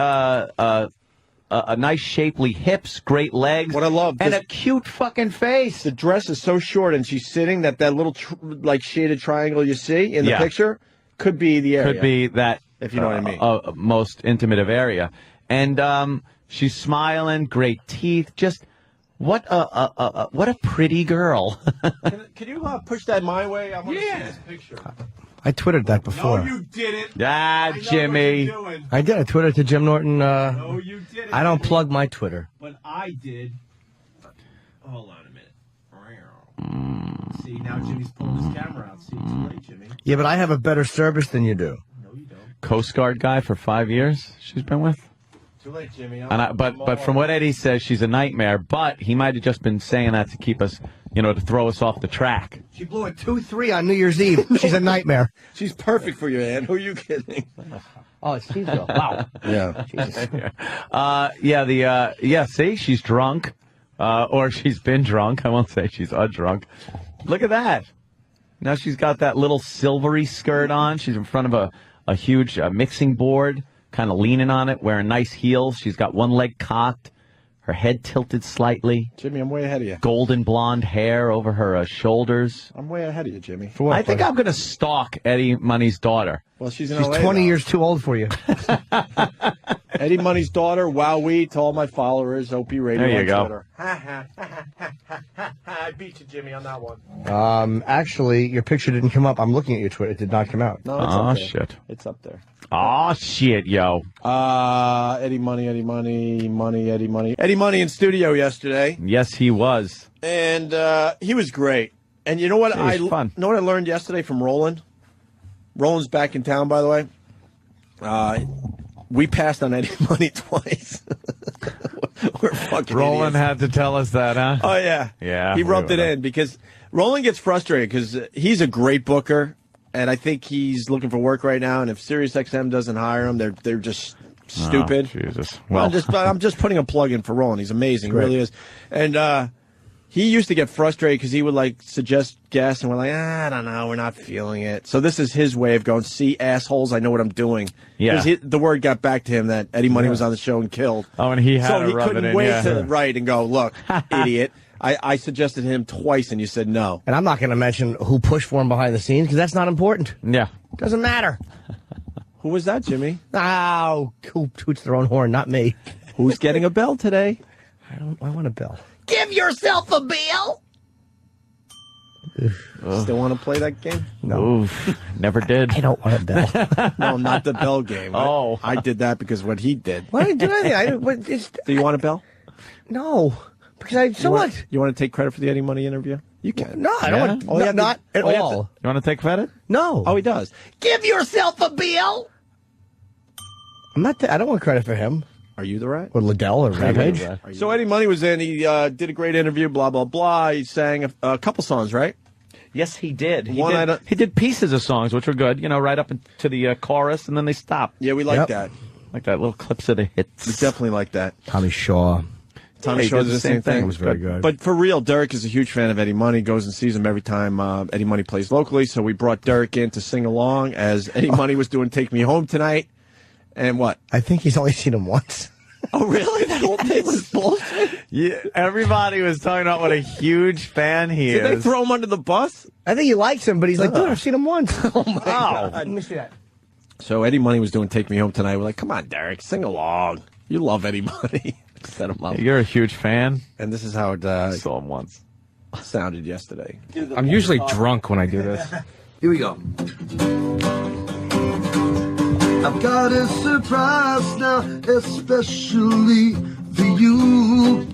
a nice shapely hips, great legs. What I love. And this- a cute fucking face. The dress is so short, and she's sitting that little like shaded triangle you see in the Yeah. picture could be the area. Could be that, if you know what I mean. most intimate of area. And she's smiling, great teeth. Just what a pretty girl. Can you push that my way? I want to see this picture. I twittered that before. No, you didn't. Ah, Jimmy. I did. I twittered to Jim Norton. No, you didn't. I don't plug my Twitter. But I did. Hold on a minute. See, now Jimmy's pulling his camera out. See, too late, Jimmy. Yeah, but I have a better service than you do. No, you don't. Coast Guard guy for 5 years she's been with. Too late, Jimmy. But from what Eddie says, she's a nightmare. But he might have just been saying that to keep us, to throw us off the track. She blew a 2-3 on New Year's Eve. She's a nightmare. She's perfect for you, man. Who are you kidding? Oh, it's Steve's girl. Wow. Yeah. Jesus. See, she's drunk, or she's been drunk. I won't say she's a drunk. Look at that. Now she's got that little silvery skirt on. She's in front of a huge mixing board, kind of leaning on it, wearing nice heels. She's got one leg cocked. her head tilted slightly. Jimmy, I'm way ahead of you. Golden blonde hair over her shoulders. I'm way ahead of you, Jimmy. For what, I think buddy? I'm going to stalk Eddie Money's daughter. Well, she's in She's LA 20 now. years too old for you. Eddie Money's daughter, Wowee, to all my followers, Opie Radio There you on go. Twitter. I beat you, Jimmy, on that one. Actually, your picture didn't come up. I'm looking at your Twitter. It did not come out. No, it's Oh, up there. shit. It's up there. Oh, shit, yo. Eddie Money, Eddie Money. Eddie Money in studio yesterday, Yes, he was. and he was great. And you know what? It was fun. Know what I learned yesterday from Roland? Roland's back in town, by the way. We passed on Eddie Money twice. We're fucking Roland idiots. had to tell us that, huh? Oh, yeah. Yeah, He we rubbed it were. in because Roland gets frustrated because he's a great booker, and I think he's looking for work right now, and if SiriusXM doesn't hire him, they're just stupid. Oh, Jesus. Well, Well, I'm just putting a plug in for Roland. He's amazing, really is. And he used to get frustrated because he would like suggest guests, and we're like, I don't know, we're not feeling it. So this is his way of going, see, assholes, I know what I'm doing. Yeah. 'Cause the word got back to him that Eddie Money was on the show and killed. oh, and he had So to he rub it couldn't in. wait yeah. to write and go, look, idiot. I suggested him twice, and you said no. And I'm not going to mention who pushed for him behind the scenes because that's not important. Yeah. Doesn't matter. Who was that, Jimmy? Oh, who toots their own horn? Not me. Who's getting a bell today? I want a bell. Give yourself a bill. Still want to play that game? No. Oof. Never did. I don't want a bell. No, not the bell game. Oh. I did that because what he did. Why did I do anything? Do you want a bell? No. Because I. So what? You want to take credit for the Eddie Money interview? You can. No, I don't Yeah? want. Oh, you have to- not at oh, you have all. You want to take credit? No. Oh, he does. Give yourself a bill. I'm not. I don't want credit for him Are you the rat? or Liddell or Rampage. So Eddie Money was in. He did a great interview. Blah blah blah. He sang a couple songs, right? Yes, he did. One He did pieces of songs, which were good, you know, right up into the chorus, and then they stopped. Yeah, we like Yep. that. Like that, little clips of the hits. We definitely like that. Tommy Shaw. Tommy he Shaw did did the same thing. It was very good. But for real, Derek is a huge fan of Eddie Money. Goes and sees him every time Eddie Money plays locally. So we brought Derek in to sing along as Eddie Money was doing "Take Me Home Tonight." And what? I think he's only seen him once. Oh, really? That whole thing was bullshit. Yeah, everybody was talking about what a huge fan he Did they is. throw him under the bus? I think he likes him, but he's like, dude, I've seen him once. Oh my God. Let me see that. So Eddie Money was doing "Take Me Home Tonight." We're like, come on, Derek, sing along. You love Eddie Money. Set him up. You're a huge fan. And this is how it Saw him once. sounded yesterday. I'm usually drunk when I do this. Here we go. I've got a surprise now, especially for you.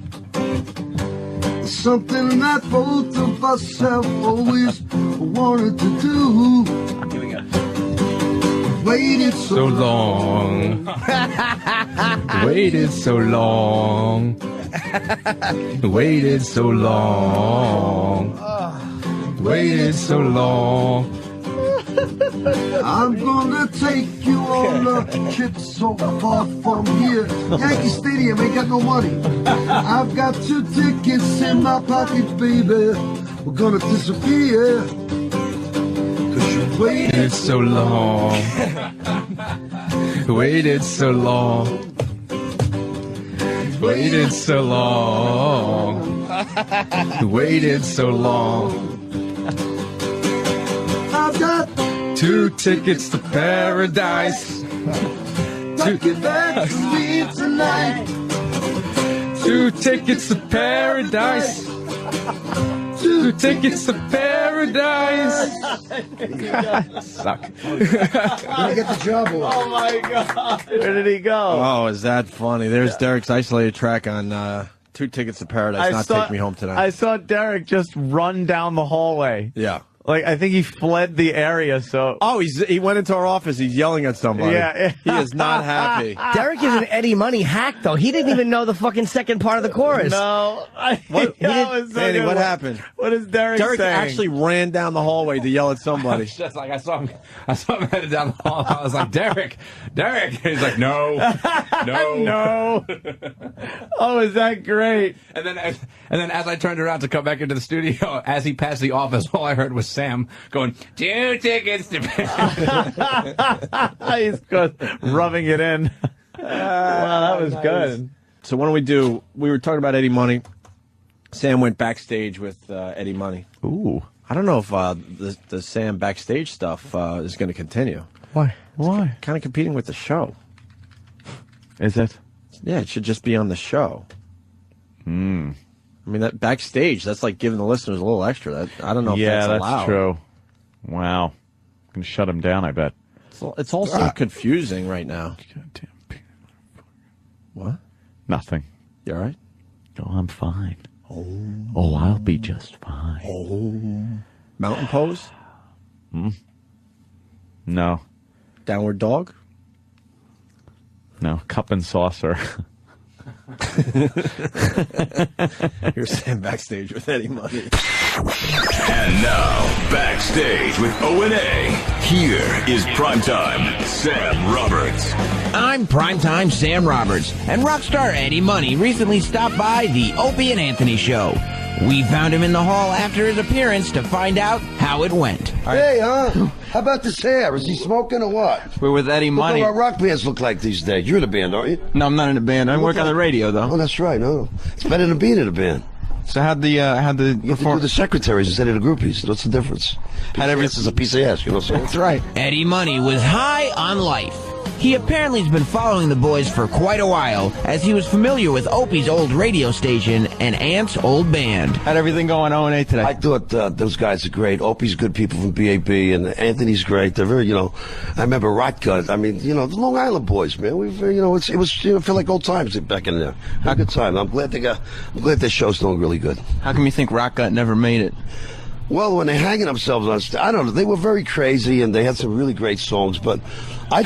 It's something that both of us have always wanted to do. Waited So long. Waited so long. Waited so long. Waited so long. I'm gonna take you on a trip so far from here. Yankee Stadium ain't got no money. I've got 2 tickets in my pocket, baby. We're gonna disappear. 'Cause you waited Waited so long. Waited so long. Waited so long. Waited so long. I've got 2 tickets to paradise. to get back to me tonight. 2 tickets to paradise. 2 tickets to paradise. Suck. Gonna get the job away. Oh my God! Where did he go? Oh, is that funny? There's Derek's isolated track on 2 Tickets to Paradise, Take Me Home Tonight. I saw Derek just run down the hallway. Yeah. Like, I think he fled the area, so... Oh, he went into our office. He's yelling at somebody. Yeah. He is not happy. Derek is an Eddie Money hack, though. He didn't even know the fucking second part of the chorus. No. What, That was so Andy, good. what happened? What is Derek Derek saying? actually ran down the hallway to yell at somebody. Just like I saw him headed down the hall. I was like, Derek. He's like, no. No. Oh, is that great? And then as I turned around to come back into the studio, as he passed the office, all I heard was Sam going, 2 tickets to He's just rubbing it in. Wow, that was good. So why don't we were talking about Eddie Money. Sam went backstage with Eddie Money. Ooh. I don't know if the Sam backstage stuff is going to continue. Why? Why? Kind of competing with the show. Is it? Yeah, it should just be on the show. Hmm. I mean, that backstage, that's like giving the listeners a little extra. I don't know if that's allowed. Yeah, that's true. Wow. Can shut him down, I bet. It's also confusing right now. What? Nothing. You all right? Oh, I'm fine. Oh, I'll be just fine. Mountain pose? No. Downward dog? No. Cup and saucer. You're saying backstage with Eddie Money. And now, backstage with O&A. Here is Primetime Sam Roberts. I'm Primetime Sam Roberts, and rockstar Eddie Money recently stopped by the Opie and Anthony show. We found him in the hall after his appearance to find out how it went. Hey, how about this hair? Is he smoking or what? We're with Eddie Money. Look what rock bands look like these days. You're in a band, aren't you? No, I'm not in a band. I work on the radio, though. Oh, that's right. No, it's better than being in a band. So how'd the You have to do the secretaries instead of the groupies. What's the difference? This is a piece of ass. You know what I'm saying? That's right. Eddie Money was high on life. He apparently has been following the boys for quite a while, as he was familiar with Opie's old radio station and Ant's old band. How'd everything go on O&A today? I thought those guys are great. Opie's good people from BAB, and Anthony's great. They're very, I remember Rot Gut. I mean, the Long Island boys, man. We've, it was, feel like old times back in there. Had a good time. I'm glad their show's doing really good. How come you think Rock Gut never made it? Well, when they're hanging themselves on stage, I don't know. They were very crazy, and they had some really great songs. But I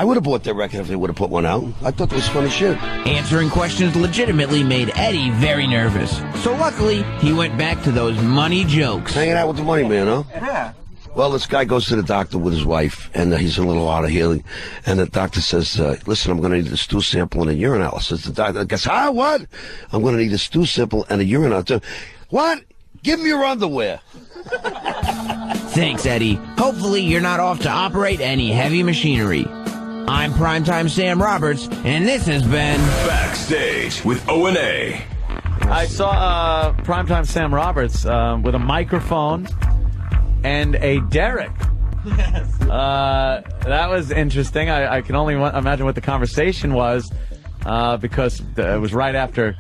would have bought their record if they would have put one out. I thought it was funny shit. Answering questions legitimately made Eddie very nervous. So luckily, he went back to those money jokes. Hanging out with the money man, huh? Yeah. Well, this guy goes to the doctor with his wife, and he's a little out of healing. And the doctor says, listen, I'm going to need a stool sample and a urinalysis. The doctor goes, what? I'm going to need a stool sample and a urinalysis. What? Give me your underwear. Thanks, Eddie. Hopefully you're not off to operate any heavy machinery. I'm Primetime Sam Roberts, and this has been Backstage with O&A. I saw Primetime Sam Roberts with a microphone and a derrick. Yes. That was interesting. I can only imagine what the conversation was because it was right after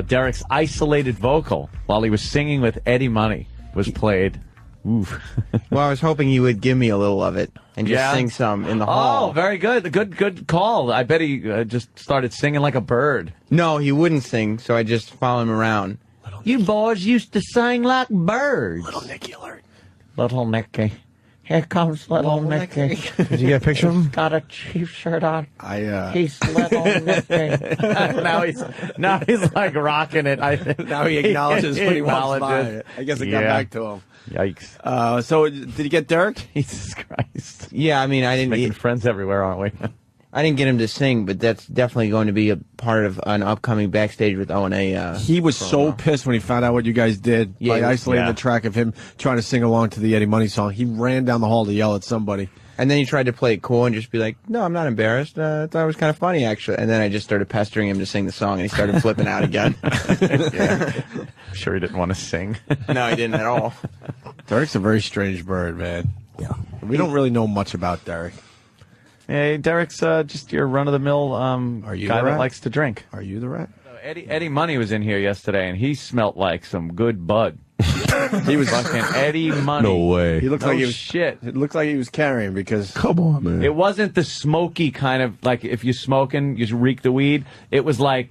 Derek's isolated vocal while he was singing with Eddie Money was played. Oof. Well, I was hoping you would give me a little of it and just sing some in the hall. Oh, very good. Good call. I bet he just started singing like a bird. No, he wouldn't sing, so I just follow him around. You boys used to sing like birds. Little Nicky alert. Little Nicky. Here comes little Nicky. Did you get a picture of him? Got a chief shirt on. He's little Nicky. now he's like rocking it. Now he acknowledges when he walks by. I guess it got back to him. Yikes. So did you get Derek? Jesus Christ. Yeah, I mean, I didn't making friends everywhere, aren't we? I didn't get him to sing, but that's definitely going to be a part of an upcoming Backstage with O&A. He was so pissed when he found out what you guys did by isolating the track of him trying to sing along to the Eddie Money song. He ran down the hall to yell at somebody. And then he tried to play it cool and just be like, no, I'm not embarrassed. I thought it was kind of funny, actually. And then I just started pestering him to sing the song, and he started flipping out again. I'm sure he didn't want to sing. No, he didn't at all. Derek's a very strange bird, man. Yeah. We don't really know much about Derek. Hey, Derek's just your run-of-the-mill guy that likes to drink. Are you the rat? Eddie Money was in here yesterday, and he smelt like some good bud. He was fucking Eddie Money. No way. He looked like he was shit. It looked like he was carrying because. Come on, man. It wasn't the smoky kind of like if you're smoking, you reek the weed. It was like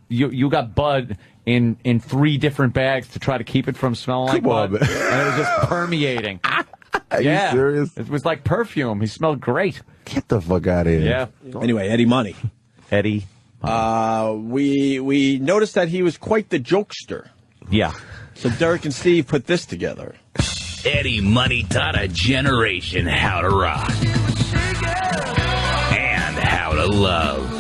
you got bud in 3 different bags to try to keep it from smelling like bud, and it was just permeating. Are you serious? It was like perfume. He smelled great. Get the fuck out of here. Yeah. Anyway, Eddie Money. Eddie. We noticed that he was quite the jokester. Yeah. So Derek and Steve put this together. Eddie Money taught a generation how to rock and how to love.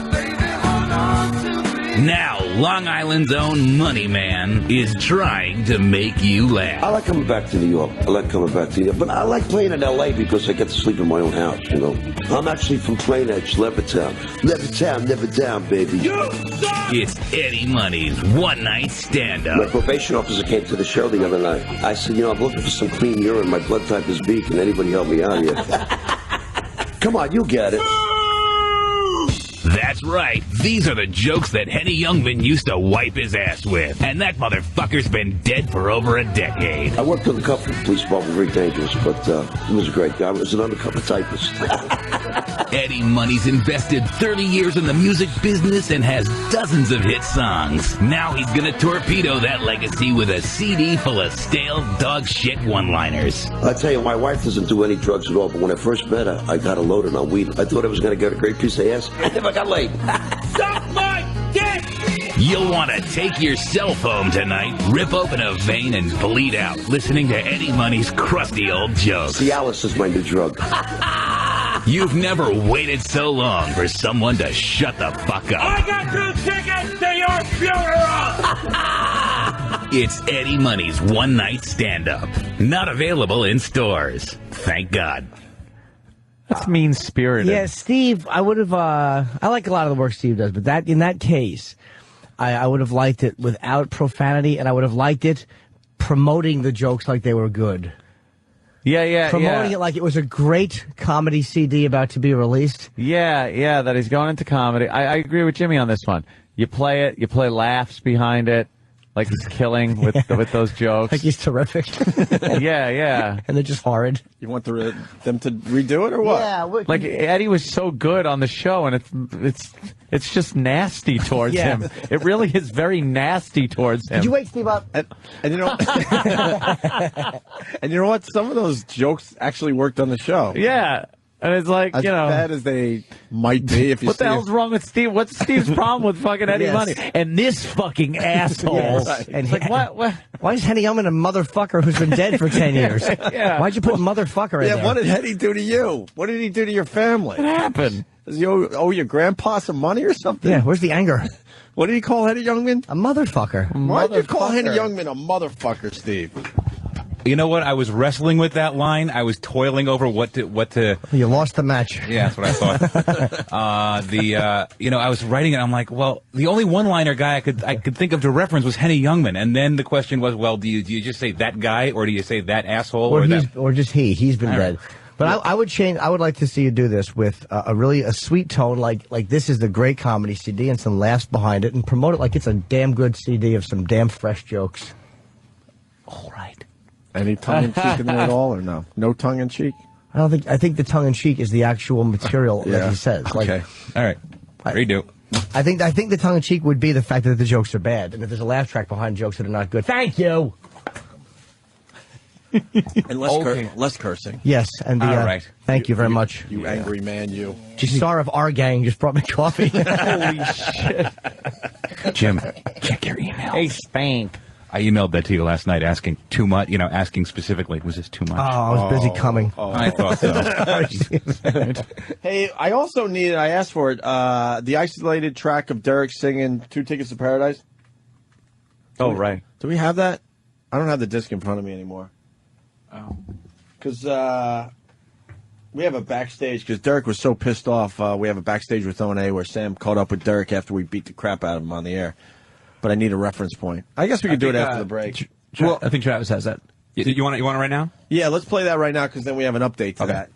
Now Long Island's own money man is trying to make you laugh. I like coming back to New York. But I like playing in L.A. because I get to sleep in my own house, you know. I'm actually from Plain Edge, Levittown. Levittown, never down, baby. It's Eddie Money's one-night stand-up. My probation officer came to the show the other night. I said, I'm looking for some clean urine. My blood type is B. Can anybody help me out here? Come on, you get it. That's right. These are the jokes that Henny Youngman used to wipe his ass with. And that motherfucker's been dead for over a decade. I worked on the cover of the police department, very dangerous, but he was a great guy. He was an undercover typist. Eddie Money's invested 30 years in the music business and has dozens of hit songs. Now he's gonna torpedo that legacy with a CD full of stale dog shit one-liners. I tell you, my wife doesn't do any drugs at all, but when I first met her, I got her loaded on weed. I thought I was gonna get a great piece of ass. I never got laid. Suck my dick! You'll want to take yourself home tonight, rip open a vein, and bleed out, listening to Eddie Money's crusty old jokes. Cialis is my new drug. You've never waited so long for someone to shut the fuck up. I got 2 tickets to your funeral! It's Eddie Money's one-night stand-up. Not available in stores. Thank God. That's mean-spirited. Yeah, Steve, I would have, I like a lot of the work Steve does, but in that case, I would have liked it without profanity, and I would have liked it promoting the jokes like they were good. Yeah. Promoting it like it was a great comedy CD about to be released. Yeah, that he's going into comedy. I agree with Jimmy on this one. You play it, you play laughs behind it, like he's killing with those jokes. Like he's terrific. Yeah. And they're just horrid. You want them to redo it or what? Yeah. Like Eddie was so good on the show, and it's just nasty towards him. It really is very nasty towards him. Did you wake Steve up? And you know, and you know what? Some of those jokes actually worked on the show. Yeah. And it's like, as bad as they might be. If you what the hell's wrong with Steve? What's Steve's problem with fucking Eddie Money? And this fucking asshole. Yes. And like, what? Why is Henny Youngman a motherfucker who's been dead for 10 years? Yeah. Why'd you put motherfucker in there? Yeah, what did Henny do to you? What did he do to your family? What happened? Does he owe your grandpa some money or something? Yeah, where's the anger? What did he call Henny Youngman? A motherfucker. Why did you call Henny Youngman a motherfucker, Steve? You know what? I was wrestling with that line. I was toiling over what to. You lost the match. Yeah, that's what I thought. I was writing it. I'm like, well, the only one-liner guy I could think of to reference was Henny Youngman, and then the question was, well, do you just say that guy, or do you say that asshole, or just he? He's been dead. But I would change. I would like to see you do this with a sweet tone, like this is the great comedy CD, and some laughs behind it, and promote it like it's a damn good CD of some damn fresh jokes. All right. Any tongue-in-cheek in there at all, or no? No tongue-in-cheek? I think the tongue-in-cheek is the actual material that he says. Okay. All right. Redo. I think the tongue-in-cheek would be the fact that the jokes are bad, and that there's a laugh track behind jokes that are not good. Thank you. And less cursing. Yes, and all right. Thank you very much. You angry man, you. Star of our gang just brought me coffee. Holy shit. Jim, check your email. Hey, Spank. I emailed that to you last night asking too much, asking specifically, was this too much? Oh, I was busy coming. I thought so. Hey, I asked for it, the isolated track of Derek singing 2 Tickets to Paradise. Oh, right. Do we have that? I don't have the disc in front of me anymore. Oh. Because we have a backstage, because Derek was so pissed off, we have a backstage with O&A where Sam caught up with Derek after we beat the crap out of him on the air. But I need a reference point. I guess we could do it after the break. Well, I think Travis has that. You want it right now? Yeah, let's play that right now, because then we have an update to that.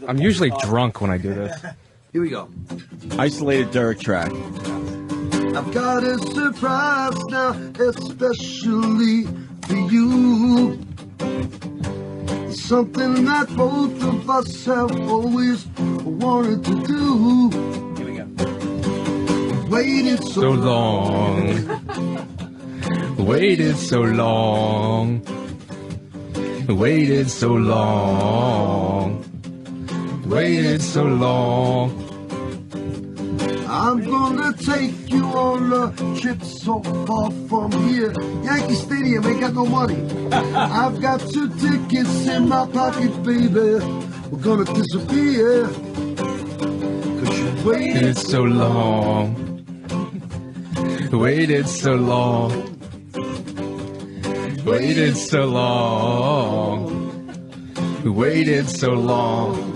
I'm usually drunk when I do this. Here we go. Isolated Derek track. I've got a surprise now, especially for you. Something that both of us have always wanted to do. Here we go. Waited so long. Waited so long. Waited so long. Waited so long. I'm gonna take you on a trip so far from here. Yankee Stadium ain't got no money. I've got 2 tickets in my pocket, baby. We're gonna disappear. 'Cause you waited so long. Waited so long. Waited so long. Waited so long.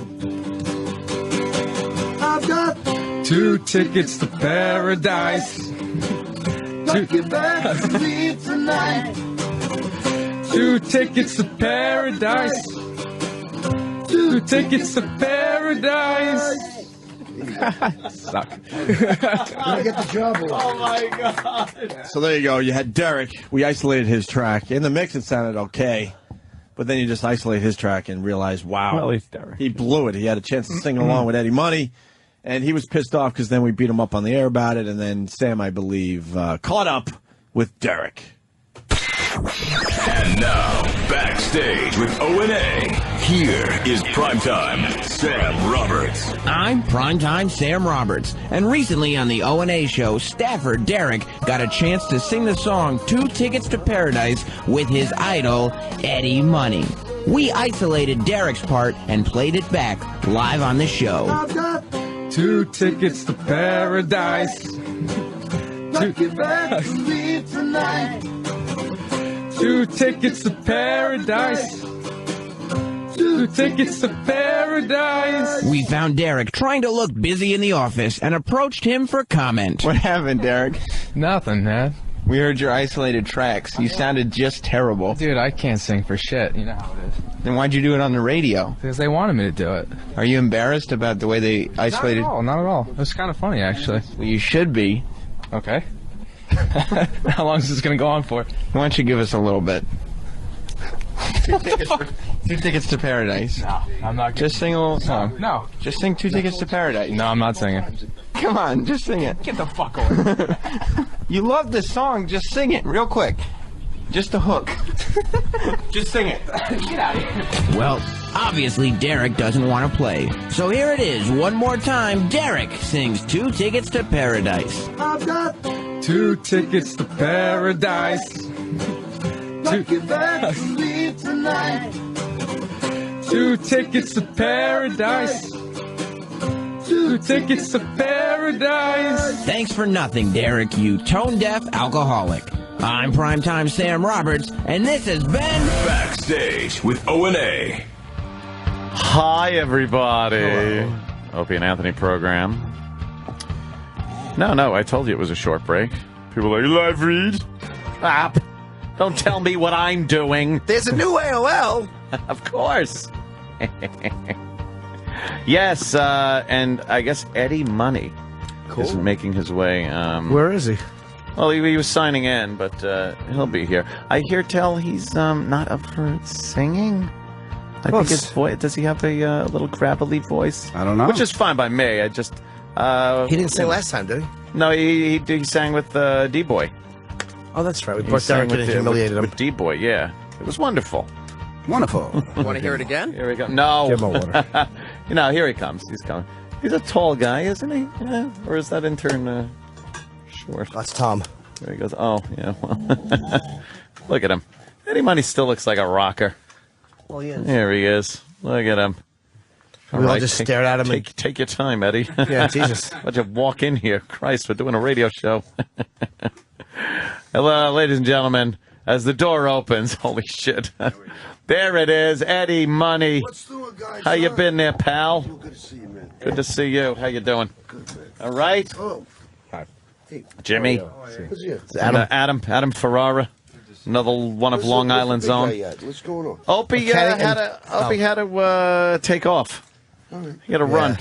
I've got 2 tickets to paradise. get back to me tonight. 2 tickets to paradise. 2 tickets to paradise. Suck. Get the job. Oh my God! So there you go. You had Derek. We isolated his track. In the mix, it sounded okay, but then you just isolate his track and realize, wow, Well, at least Derek. he blew it. He had a chance to sing along with Eddie Money, and he was pissed off because then we beat him up on the air about it, and then Sam, I believe, caught up with Derek. And now, backstage with O&A, here is Primetime Sam Roberts. I'm Primetime Sam Roberts, and recently on the O&A show, staffer Derek got a chance to sing the song 2 Tickets to Paradise with his idol, Eddie Money. We isolated Derek's part and played it back live on the show. I've got 2 tickets to paradise. get back to me tonight. 2 tickets to paradise. 2 tickets to paradise. We found Derek trying to look busy in the office and approached him for comment. What happened, Derek? Nothing, man. We heard your isolated tracks. You sounded just terrible. Dude, I can't sing for shit. You know how it is. Then why'd you do it on the radio? Because they wanted me to do it. Are you embarrassed about the way they isolated? Not at all. It was kind of funny, actually. Well, you should be. Okay. How long is this going to go on for? Why don't you give us a little bit? 2 tickets to paradise. No, I'm not. Just sing a little song. No. Just sing 2 tickets to paradise. No, I'm not singing. Come on, just sing it. Get the fuck away. You love this song. Just sing it real quick. Just a hook. Just sing it. Get out of here. Well, obviously Derek doesn't want to play. So here it is, one more time. Derek sings 2 Tickets to Paradise. I've got 2 tickets to paradise. get back to me tonight. 2 tickets to paradise. 2 tickets to paradise. Thanks for nothing, Derek, you tone-deaf alcoholic. I'm Primetime Sam Roberts, and this has been Backstage with O&A. Hi, everybody. Opie and Anthony program. No, I told you it was a short break. People are like, live read? Stop. Don't tell me what I'm doing. There's a new AOL. Of course. Yes, and I guess Eddie Money is making his way. Where is he? Well, he was signing in, but he'll be here. I hear tell he's not up for singing. I think his voice. Does he have a little gravelly voice? I don't know. Which is fine by me. I just. He didn't sing last time, did he? No, he sang with D-Boy. Oh, that's right. We brought Derek in and humiliated him. With D-Boy, yeah. It was wonderful. Wonderful. Want to hear it again? Here we go. No. Give him a water. Here he comes. He's coming. He's a tall guy, isn't he? Yeah. Or is that intern short? That's Tom. There he goes. Oh, yeah. Well, look at him. Eddie Money still looks like a rocker. Well, he is. Here he is. Look at him. We all just stared at him. Take your time, Eddie. Yeah, Jesus. Why'd you walk in here? Christ, we're doing a radio show. Hello, ladies and gentlemen. As the door opens, holy shit. There it is, Eddie Money. Let's do it, guys. How you been there, pal? Good to see you, man. Good to see you. How you doing? All right? Oh. Jimmy. Who's Adam Ferrara. Another one of Long Island's own. What's going on? Opie had to take off. He had to run.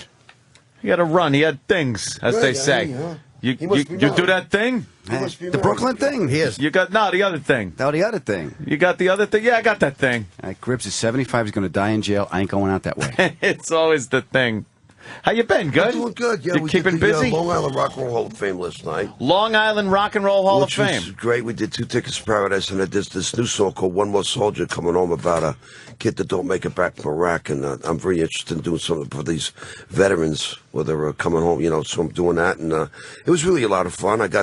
He had to run. He had things, as they say. You do that thing? The Brooklyn thing? He is. You got the other thing. No, the other thing. You got the other thing? Yeah, I got that thing. Gribbs is 75. He's going to die in jail. I ain't going out that way. It's always the thing. How you been? Good? I'm doing good. Yeah, you we keeping did the busy? Long Island Rock and Roll Hall of Fame last night. Long Island Rock and Roll Hall of Fame. Which was great. We did 2 Tickets to Paradise, and there's this new song called One More Soldier coming home about a kid that don't make it back from Iraq, and I'm very interested in doing something for these veterans where they're coming home, so I'm doing that, and it was really a lot of fun. I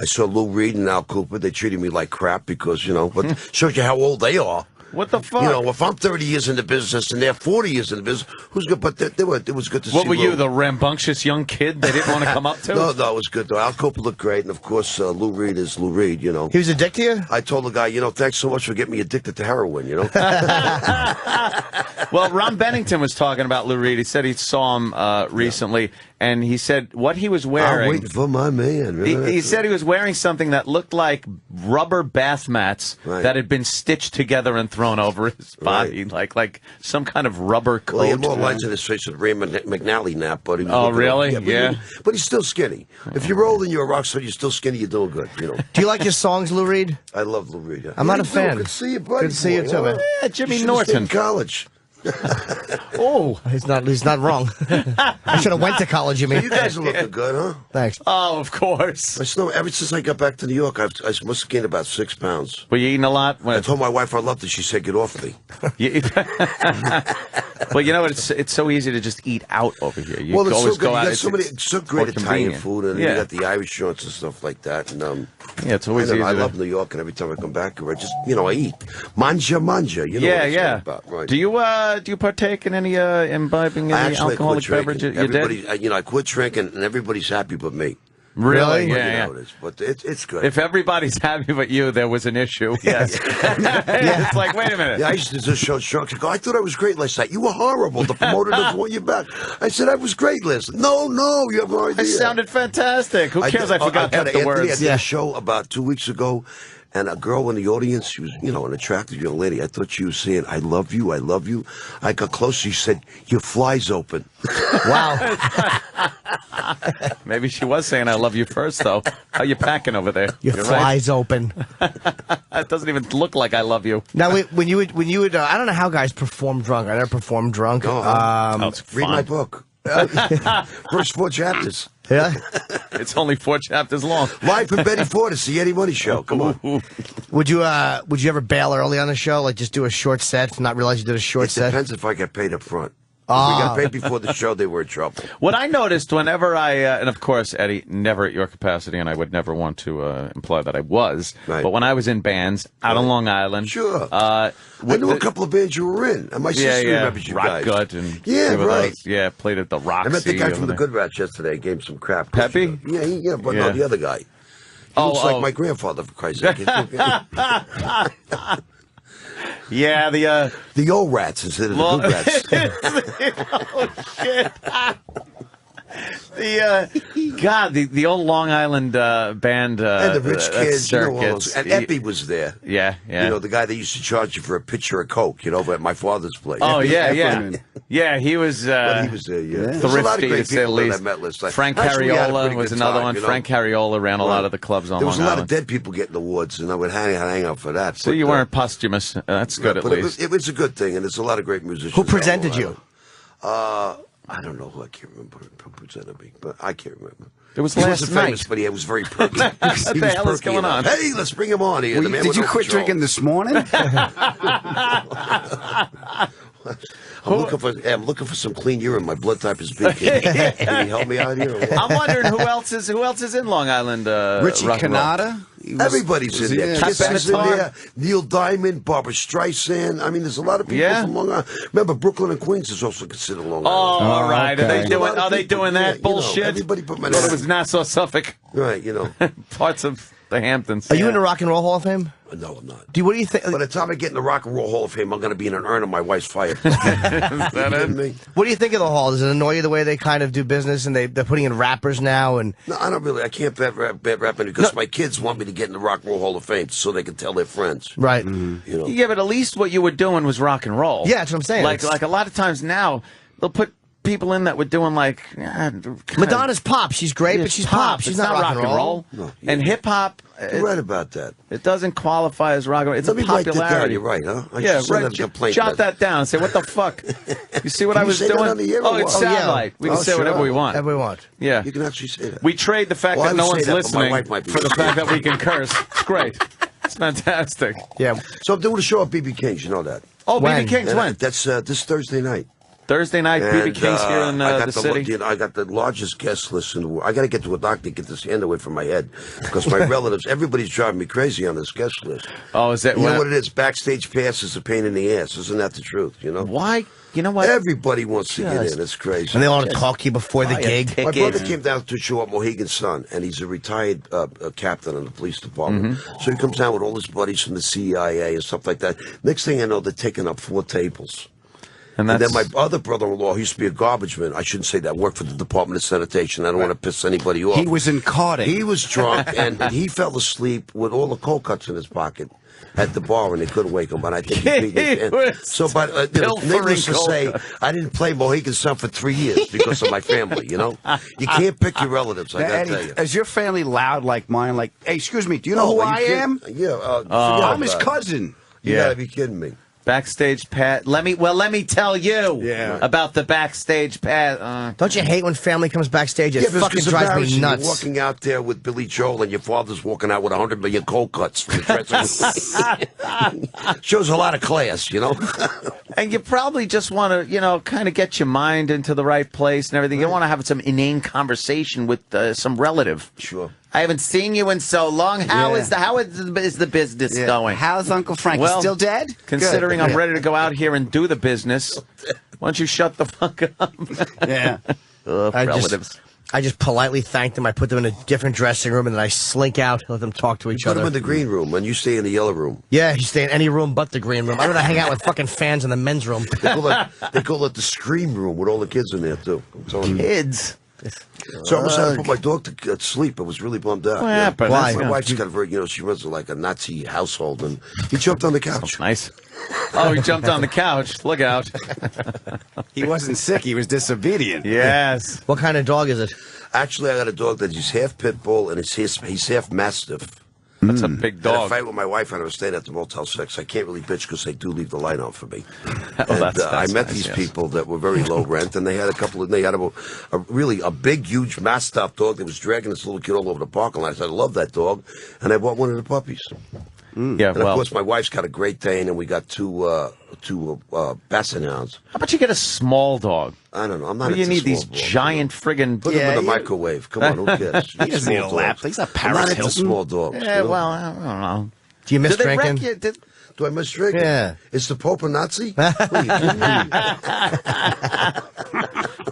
saw Lou Reed and Al Cooper. They treated me like crap because, but shows you how old they are. What the fuck? You know, if I'm 30 years in the business and they're 40 years in the business, who's good? But it was good to see. What were you, Lou. the rambunctious young kid they didn't want to come up to? No, it was good though. Al Cooper looked great, and of course Lou Reed is Lou Reed. You know, he was a dick to you. I told the guy, thanks so much for getting me addicted to heroin. You know. Well, Ron Bennington was talking about Lou Reed. He said he saw him recently, and he said what he was wearing. I'm waiting for my man. He said he was wearing something that looked like rubber bath mats that had been stitched together and thrown over his body, like some kind of rubber coat. Well, he had more lines in his face than Raymond McNally nap, but he was looking really? over. But he's still skinny. If you're old and you're a rock star, you're still skinny. You're doing good. You know. Do you like his songs, Lou Reed? I love Lou Reed. Yeah. I'm not a fan. Good to see you, buddy. Good to see you too, man. Yeah, Jimmy You Norton. stayed in college. Oh, he's not wrong. I should have went to college. You mean? You guys are looking good, huh? Thanks. Oh, of course. I still, ever since I got back to New York, I must have gained about 6 pounds. Were you eating a lot? I told my wife I loved it. She said, "Get off me." Well, you know, it's so easy to just eat out over here. You Well, it's always so good. go out. You got so great more Italian convenient. food, and you got the Irish joints and stuff like that. And yeah, it's always I easy. I love New York, and every time I come back, I just I eat. Manja. You know what I'm about, right? Do you partake in any imbibing any alcoholic beverages? You did? I quit drinking, and everybody's happy but me. Really? But, Yeah. it is. But it's good. If everybody's happy but you, there was an issue. Yes. It's like, wait a minute. Yeah, I used to just show drunk. I go, I thought I was great last night. You were horrible. The promoter doesn't want you back. I said, I was great last night. No, you have no idea. I sounded fantastic. Who cares? I forgot half the words. I did a show about 2 weeks ago, and a girl in the audience, she was, an attractive young lady. I thought she was saying, I love you, I love you. I got close, she said, your fly's open. Wow. Maybe she was saying I love you first, though. How you packing over there? Your fly's open. It doesn't even look like I love you. Now, when you would, I don't know how guys perform drunk. I never performed drunk. Read my book. First 4 chapters. Yeah? It's only 4 chapters long. Live from Betty Ford, it's the Eddie Money Show. Come on. Would you ever bail early on the show? Like just do a short set, not realize you did a short set? It depends if I get paid up front. If we got paid before the show, they were in trouble. What I noticed whenever and of course, Eddie, never at your capacity, and I would never want to imply that I was, but when I was in bands out on Long Island. Sure. I knew a couple of bands you were in, and my sister remembers you guys. Rock Gut and right. Played at the Roxy. I met the guy from the Good Rats yesterday, gave him some crap. Peppy? Yeah, but no, the other guy. He looks like my grandfather, for Christ's sake. Yeah, the old rats instead of the good rats. Oh shit! The old Long Island band and the rich kids, circuits. And Opie was there. Yeah. The guy that used to charge you for a pitcher of Coke, at my father's place. Oh yeah, he was. But he was there. Yeah, thrifty to say the least. I met last night. Frank Cariola was another one. Frank Cariola ran a lot of the clubs on Long Island. There was a lot of dead people getting awards, and I would hang out for that. So you weren't posthumous. That's good at least. It was a good thing, and there's a lot of great musicians. Who presented you? I don't know who. I can't remember who presented me, but I can't remember. It was he last wasn't night. Famous, but he was very perky. What the hell is going on? Hey, let's bring him on here. Did you quit drinking this morning? I'm looking for some clean urine. My blood type is B. Can you help me out here? I'm wondering who else is in Long Island. Richie Canada. Everybody's in there. Kat Kiss is in Benatar. there. Neil Diamond, Barbara Streisand. I mean, there's a lot of people from Long Island. Remember, Brooklyn and Queens is also considered Long Island. All right. Okay. Are they doing that bullshit? Everybody put my It was Nassau, Suffolk. Right, Parts of the Hamptons. Are you in the Rock and Roll Hall of Fame? No, I'm not. What do you think? By the time I get in the Rock and Roll Hall of Fame, I'm going to be in an urn on my wife's fireplace. What do you think of the Hall? Does it annoy you the way they kind of do business and they're putting in rappers now? And no, I don't really. I can't bet rapping because my kids want me to get in the Rock and Roll Hall of Fame so they can tell their friends. Right. Yeah, but at least what you were doing was rock and roll. Yeah, that's what I'm saying. Like a lot of times now, they'll put people in that were doing Madonna's pop. She's great, but she's pop. She's not rock and roll. No, and hip hop. You're right about that. It doesn't qualify as rock and roll. It's Let me a write that down. popularity. You're right, huh? Jot that down. Say, what the fuck? You see what I was say that doing? on the air Oh, it's satellite. We can say whatever we want. Whatever we want. Yeah. You can actually say that. We trade the fact that no one's listening for the fact that we can curse. It's great. It's fantastic. Yeah. So I'm doing a show at BB King's. You know that? Oh, BB King's when? That's this Thursday night. Thursday night, BB And, King's here in I got the city. I got the largest guest list in the world. I got to get to a doctor to get this hand away from my head because my relatives, everybody's driving me crazy on this guest list. Oh, is that You know what it is? Backstage pass is a pain in the ass. Isn't that the truth? You know why? You know what? Everybody wants to get in. It's crazy. And they want to talk to you before the gig. My brother came down to show up Mohegan Sun, and he's a retired captain in the police department. So he comes down with all his buddies from the CIA and stuff like that. Next thing I know, they're taking up 4 tables. And then my other brother-in-law, he used to be a garbage man. I shouldn't say that. Worked for the Department of Sanitation. I don't want to piss anybody off. He was in carding. He was drunk, and he fell asleep with all the cold cuts in his pocket at the bar, and they couldn't wake him. And I think he beat it. So, but needless to say, I didn't play Mohegan Sun for 3 years because of my family. You know, you can't pick your relatives. I got to Eddie, tell you. is your family loud like mine? Like, hey, excuse me, do you know who I am? Yeah, I'm his cousin. You gotta be kidding me. Backstage Pat. Let me tell you about the backstage Pat. Don't you hate when family comes backstage? It fucking it's drives me embarrassing. nuts. You're walking out there with Billy Joel, and your father's walking out with 100 million cold cuts from the dressing room. Shows a lot of class, you know. And you probably just want to, kind of get your mind into the right place and everything. You want to have some inane conversation with some relative. Sure. I haven't seen you in so long. How is the business going? How's Uncle Frank? Well, He's still dead? Considering Good. I'm ready to go out here and do the business, why don't you shut the fuck up? Yeah. Relatives. I just politely thank them. I put them in a different dressing room, and then I slink out, let them talk to each Put other. them in the green room, and you stay in the yellow room. Yeah, you stay in any room but the green room. I don't hang out with fucking fans in the men's room. They call it the scream room with all the kids in there, too. I'm telling you. Kids. So I almost had to put my dog to sleep. I was really bummed out. What happened? Why? That's My wife's got a very, she runs like a Nazi household, and he jumped on the couch. Nice. Oh, he jumped on the couch. Look out. He wasn't sick. He was disobedient. Yes. What kind of dog is it? Actually, I got a dog that is half pit bull and he's half mastiff. That's a big I had a dog. fight with my wife, and I was staying at the Motel 6. I can't really bitch because they do leave the light on for me. That's I met nice, these yes. people that were very low rent, and they had a big, huge Mastiff dog that was dragging this little kid all over the parking lot. I said, I love that dog, and I bought one of the puppies. Yeah, And of course, my wife's got a Great Dane, and we got two Basset Hounds. How about you get a small dog? I don't know. I'm not. What do you into need these small dogs, giant friggin'? Put them in the microwave. Come on, who cares? He doesn't need a lap. He's not I'm Paris not into Hilton. small dogs. Yeah, you know? well, I don't know. Do you miss Did they wreck drinking? you? Do I miss drinking? Yeah. Is the Pope a Nazi? What are you kidding me?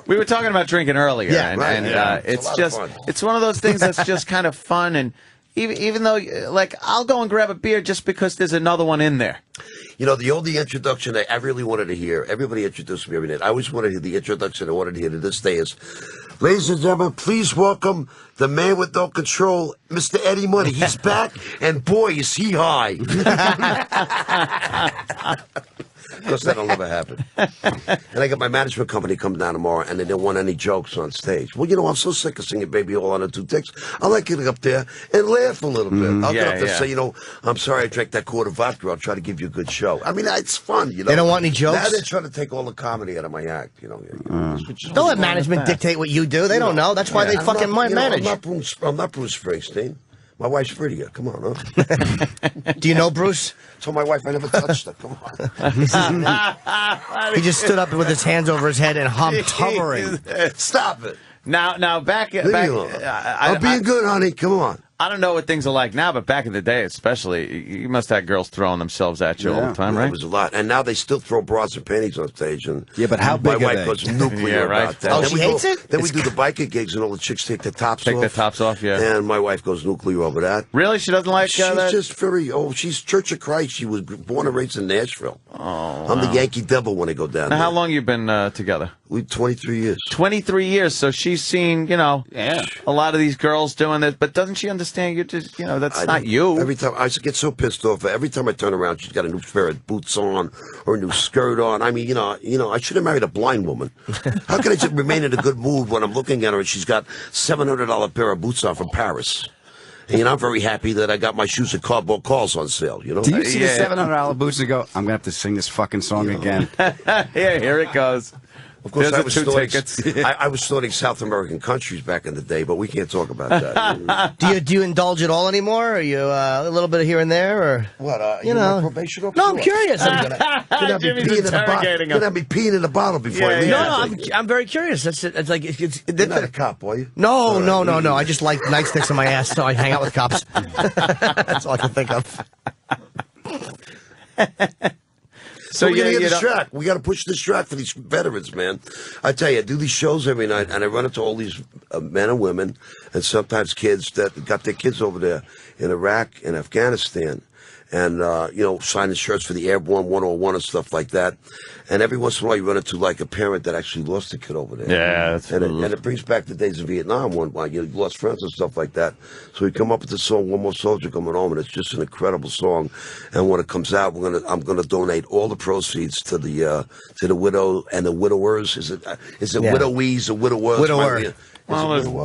We were talking about drinking earlier, Yeah, and, right, and yeah. it's It's a lot of just fun. it's one of those things that's just kind of fun, and even though like I'll go and grab a beer just because there's another one in there. You know, the only introduction I really wanted to hear, everybody introduced me every night. I always wanted to hear the introduction I wanted to hear to this day is, ladies and gentlemen, please welcome the man with no control, Mr. Eddie Money. He's back, and boy, is he high. Of course, that'll never happen. And I got my management company coming down tomorrow, and they didn't want any jokes on stage. Well, you know, I'm so sick of singing Baby All on the Two Dicks. I like getting up there and laugh a little bit. I'll get up there and say, you know, I'm sorry I drank that quart of vodka. I'll try to give you a good show. I mean, it's fun, you know. They don't want any jokes? Now they're trying to take all the comedy out of my act, you know. Don't let management dictate what you do. They don't know. That's why they fucking manage. I'm not Bruce Springsteen. My wife's prettier. Come on, huh? Do you know Bruce? Told my wife I never touched her. Come on. He just stood up with his hands over his head and humped, hovering. Stop it. Now back. Leave me alone. I'm being good, honey. Come on. I don't know what things are like now, but back in the day, especially, you must have girls throwing themselves at you all the time, Yeah, right? it was a lot. And now they still throw bras and panties on stage. And Yeah, but how my big are wife they? goes nuclear Yeah, right. about that. Oh, Then she we hates go- it? Then we do the biker gigs and all the chicks take their tops off. Take their tops off, yeah. And my wife goes nuclear over that. Really? She doesn't like She's that? just very, she's Church of Christ. She was born and raised in Nashville. Oh, I'm the Yankee Devil when I go down Now, there. how long you been together? 23 years. 23 years. So she's seen, a lot of these girls doing this, but doesn't she understand you just, that's not you? Every time I get so pissed off. Every time I turn around, she's got a new pair of boots on or a new skirt on. I mean, I should have married a blind woman. How can I just remain in a good mood when I'm looking at her and she's got $700 pair of boots on from Paris? And I'm very happy that I got my shoes at Cardboard Calls on sale. You know? Do you see the $700 boots and go, I'm going to have to sing this fucking song again? Yeah, here it goes. Of course, There's I was the two snorting, tickets. I was snorting South American countries back in the day, but we can't talk about that. Do you indulge at all anymore? Are you a little bit of here and there, or what? you know? My probation officer? No, I'm curious. Jimmy's interrogating him. Gonna be peeing in the bottle before I leave. No, I'm very curious. It's like You're not a cop, are you? No. I just like nightsticks in my ass, so I hang out with cops. That's all I can think of. So we're gonna get this track. We got to push this track for these veterans, man. I tell you, I do these shows every night, and I run into all these men and women, and sometimes kids that got their kids over there in Iraq and Afghanistan, and signing shirts for the Airborne 101 and stuff like that. And every once in a while, you run into like a parent that actually lost a kid over there. Yeah, that's and it brings back the days of Vietnam when you lost friends and stuff like that. So we come up with the song "One More Soldier Coming Home," and it's just an incredible song. And when it comes out, I'm gonna donate all the proceeds to the widow and the widowers. Is it widowies or widowers? Widower.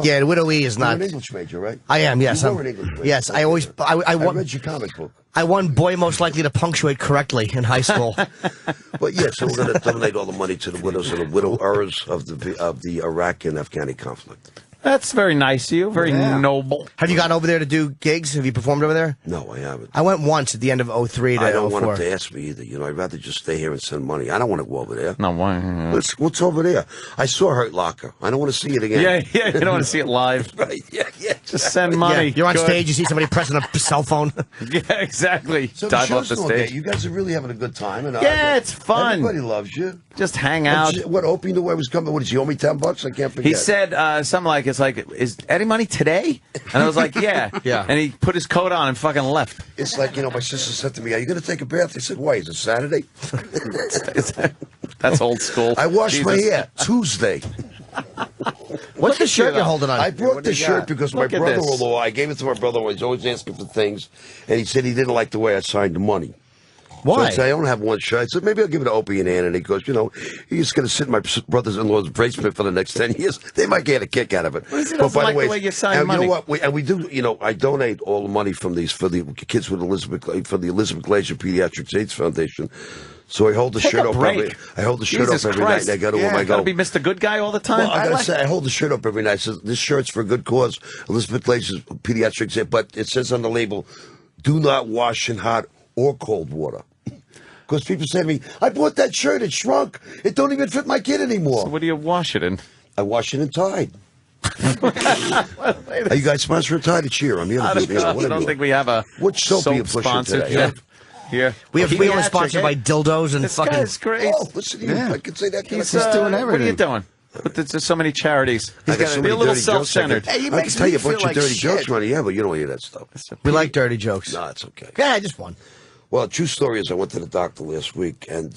Yeah, the widowee is not. You're an English major, right? I am. Yes, You were an English major. Yes, I read your comic book. I won boy most likely to punctuate correctly in high school. But yeah, so we're going to donate all the money to the widows and the widowers of the Iraq and Afghani conflict. That's very nice of you. Very noble. Have you gone over there to do gigs? Have you performed over there? No, I haven't. I went once at the end of 03 to 04. I don't want them to ask me either. I'd rather just stay here and send money. I don't want to go over there. No, why? What's over there? I saw Hurt Locker. I don't want to see it again. Yeah, you don't want to see it live. Right, yeah. Just send money. Yeah, you're on Good. stage, you see somebody pressing a cell phone. Yeah, exactly. So Dive the off the show's stage. okay. You guys are really having a good time. And Yeah, it's fun. Everybody loves you. Just hang out. What, Opie knew I was coming? What, did he owe me $10? I can't forget. He said something like, is Eddie Money today? And I was like, yeah. Yeah. And he put his coat on and fucking left. It's like, my sister said to me, are you going to take a bath? I said, why? Is it Saturday? That's old school. I washed my hair Tuesday. What's the shirt you're holding on? I brought the shirt because Look my at this. brother-in-law, I gave it to my brother-in-law. He's always asking for things. And he said he didn't like the way I signed the money. Why? So I said, I only have one shirt. I said, maybe I'll give it to Opie and Ann. And he goes, he's going to sit in my brother-in-law's basement for the next 10 years. They might get a kick out of it. Well, he doesn't like the way you sign money. You know what? We do, I donate all the money from these for the kids with for the Elizabeth Glaser Pediatrics AIDS Foundation. So I hold the shirt up every night. And I go to him. I Gotta go, be Mr. Good Guy all the time. well, I gotta say, I hold the shirt up every night. It says, this shirt's for a good cause. Elizabeth Glaser's Pediatrics, but it says on the label, do not wash in hot or cold water. Because people say to me, I bought that shirt, it shrunk. It don't even fit my kid anymore. So what do you wash it in? I wash it in Tide. Are you guys sponsoring Tide? It's here. I'm here. I don't think we have a What soap are you pushing sponsorship today? here. We only sponsored by dildos and This fucking. guy's great. Oh, listen to you. I can say that. He's doing What are you doing? But there's just so many charities. I got so Be many a little dirty jokes. self-centered. I can tell you a bunch of dirty jokes, Ronnie. Yeah, but you don't hear that stuff. We like dirty jokes. No, it's okay. Yeah, just one. Well, true story is I went to the doctor last week, and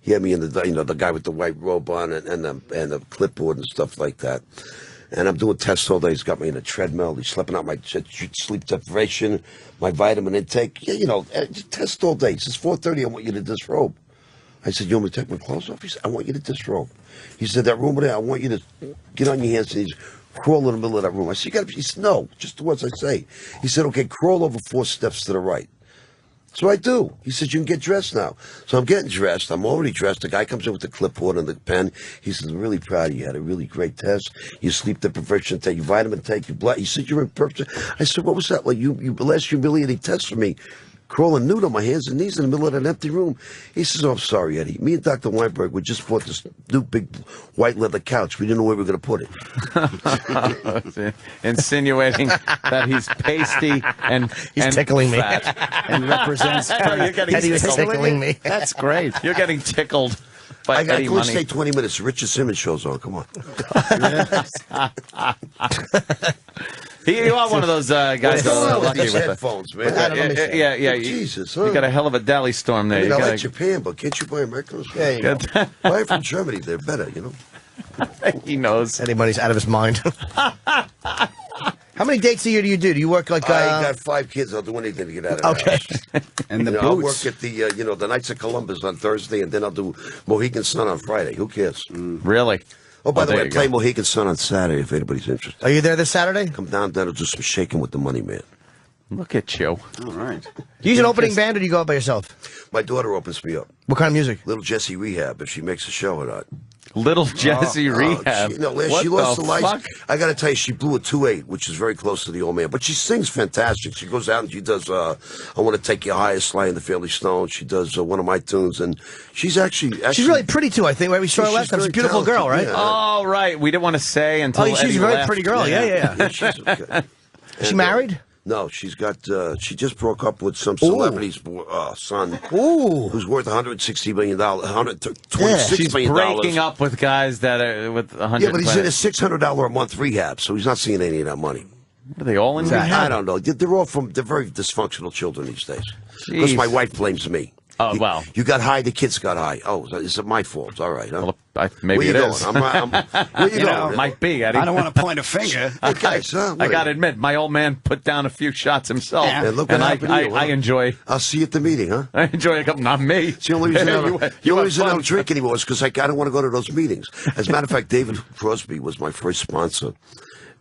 he had me in the guy with the white robe on and the clipboard and stuff like that. And I'm doing tests all day. He's got me in a treadmill. He's slipping out my sleep deprivation, my vitamin intake. Yeah, test all day. He says, 4:30, I want you to disrobe. I said, you want me to take my clothes off? He said, I want you to disrobe. He said, that room over there, I want you to get on your hands and knees, crawl in the middle of that room. I said, he said, no, just the words I say. He said, okay, crawl over 4 steps to the right. So I do. He said, you can get dressed now. So I'm getting dressed. I'm already dressed. The guy comes in with the clipboard and the pen. He says, I'm really proud of you. You had a really great test. Your sleep deprivation take, your vitamin take, your blood. He said, you're in perfect. I said, what was that? Like, you last humiliating test for me. Crawling nude on my hands and knees in the middle of an empty room. He says, oh, I'm sorry, Eddie. Me and Dr. Weinberg, we just bought this new big white leather couch. We didn't know where we were going to put it. Insinuating that he's pasty and tickling me. fat and represents. You're getting tickling me. That's great. You're getting tickled by I got Eddie to Money. stay 20 minutes. Richard Simmons show's on. Come on. You are one of those guys What's that going are on with lucky these with headphones, man? Yeah. Jesus, You got a hell of a deli storm there. I mean, You I gotta- like Japan, but can't you buy American? Yeah, you go. Buy from Germany. They're better, He knows. Eddie Money's out of his mind. How many dates a year do you do? Do you work like? I got 5 kids. I'll do anything to get out of the house. And the I'll boots. work at the the Knights of Columbus on Thursday, and then I'll do Mohegan Sun on Friday. Who cares? Really? Oh, by the there way, I you play go. Mohegan Sun on Saturday if anybody's interested. Are you there this Saturday? Come down there to do some shaking with the money, man. Look at you. All right. Do you use an opening band or do you go out by yourself? My daughter opens me up. What kind of music? Little Jessie Rehab, if she makes a show or not. Little Jesse Rehab. She lost the lights. I got to tell you, she blew a 2.8, which is very close to the old man. But she sings fantastic. She goes out and she does I Want to Take You Higher, Sly and the Family Stone. She does one of my tunes, and she's actually she's really pretty too. I think we saw her last time. She's a beautiful girl, right? Yeah. Oh, right. We didn't want to say until. Oh, she's Eddie a very left. pretty girl. Yeah. She's okay. Is she married? No, she's got. She just broke up with some celebrity's son, who's worth $160 million, $126 million. She's breaking up with guys that are with 100. Yeah, but he's in a $600 a month rehab, so he's not seeing any of that money. Are they all in rehab? I don't know. They're very dysfunctional children these days. Because my wife blames me. Oh, well. You got high, the kids got high. Oh, is it my fault? All right. Huh? Well, maybe where you it going? is. Where you going? Might be, Eddie. I don't want to point a finger. Okay, so I got to admit, my old man put down a few shots himself. Yeah, look what happened to you, I enjoy. I'll see you at the meeting, huh? I enjoy a couple. Not me. It's the only reason I don't fun. drink anymore is because I don't want to go to those meetings. As a matter of fact, David Crosby was my first sponsor.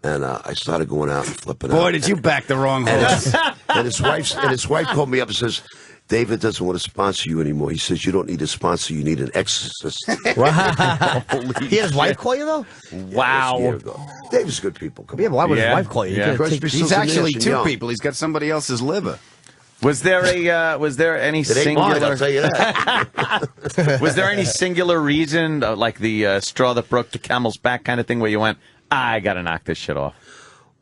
And I started going out and flipping out. Boy, did you back the wrong horse. And his wife called me up and says, David doesn't want to sponsor you anymore. He says you don't need a sponsor, you need an exorcist. Wow. He had his wife call you, though? Wow. David's good people. Come on. Yeah, but why would his wife call you? He's actually two people. He's got somebody else's liver. Was there any singular? I'll tell you that. Was there any singular reason, like the straw that broke the camel's back kind of thing, where you went, I got to knock this shit off?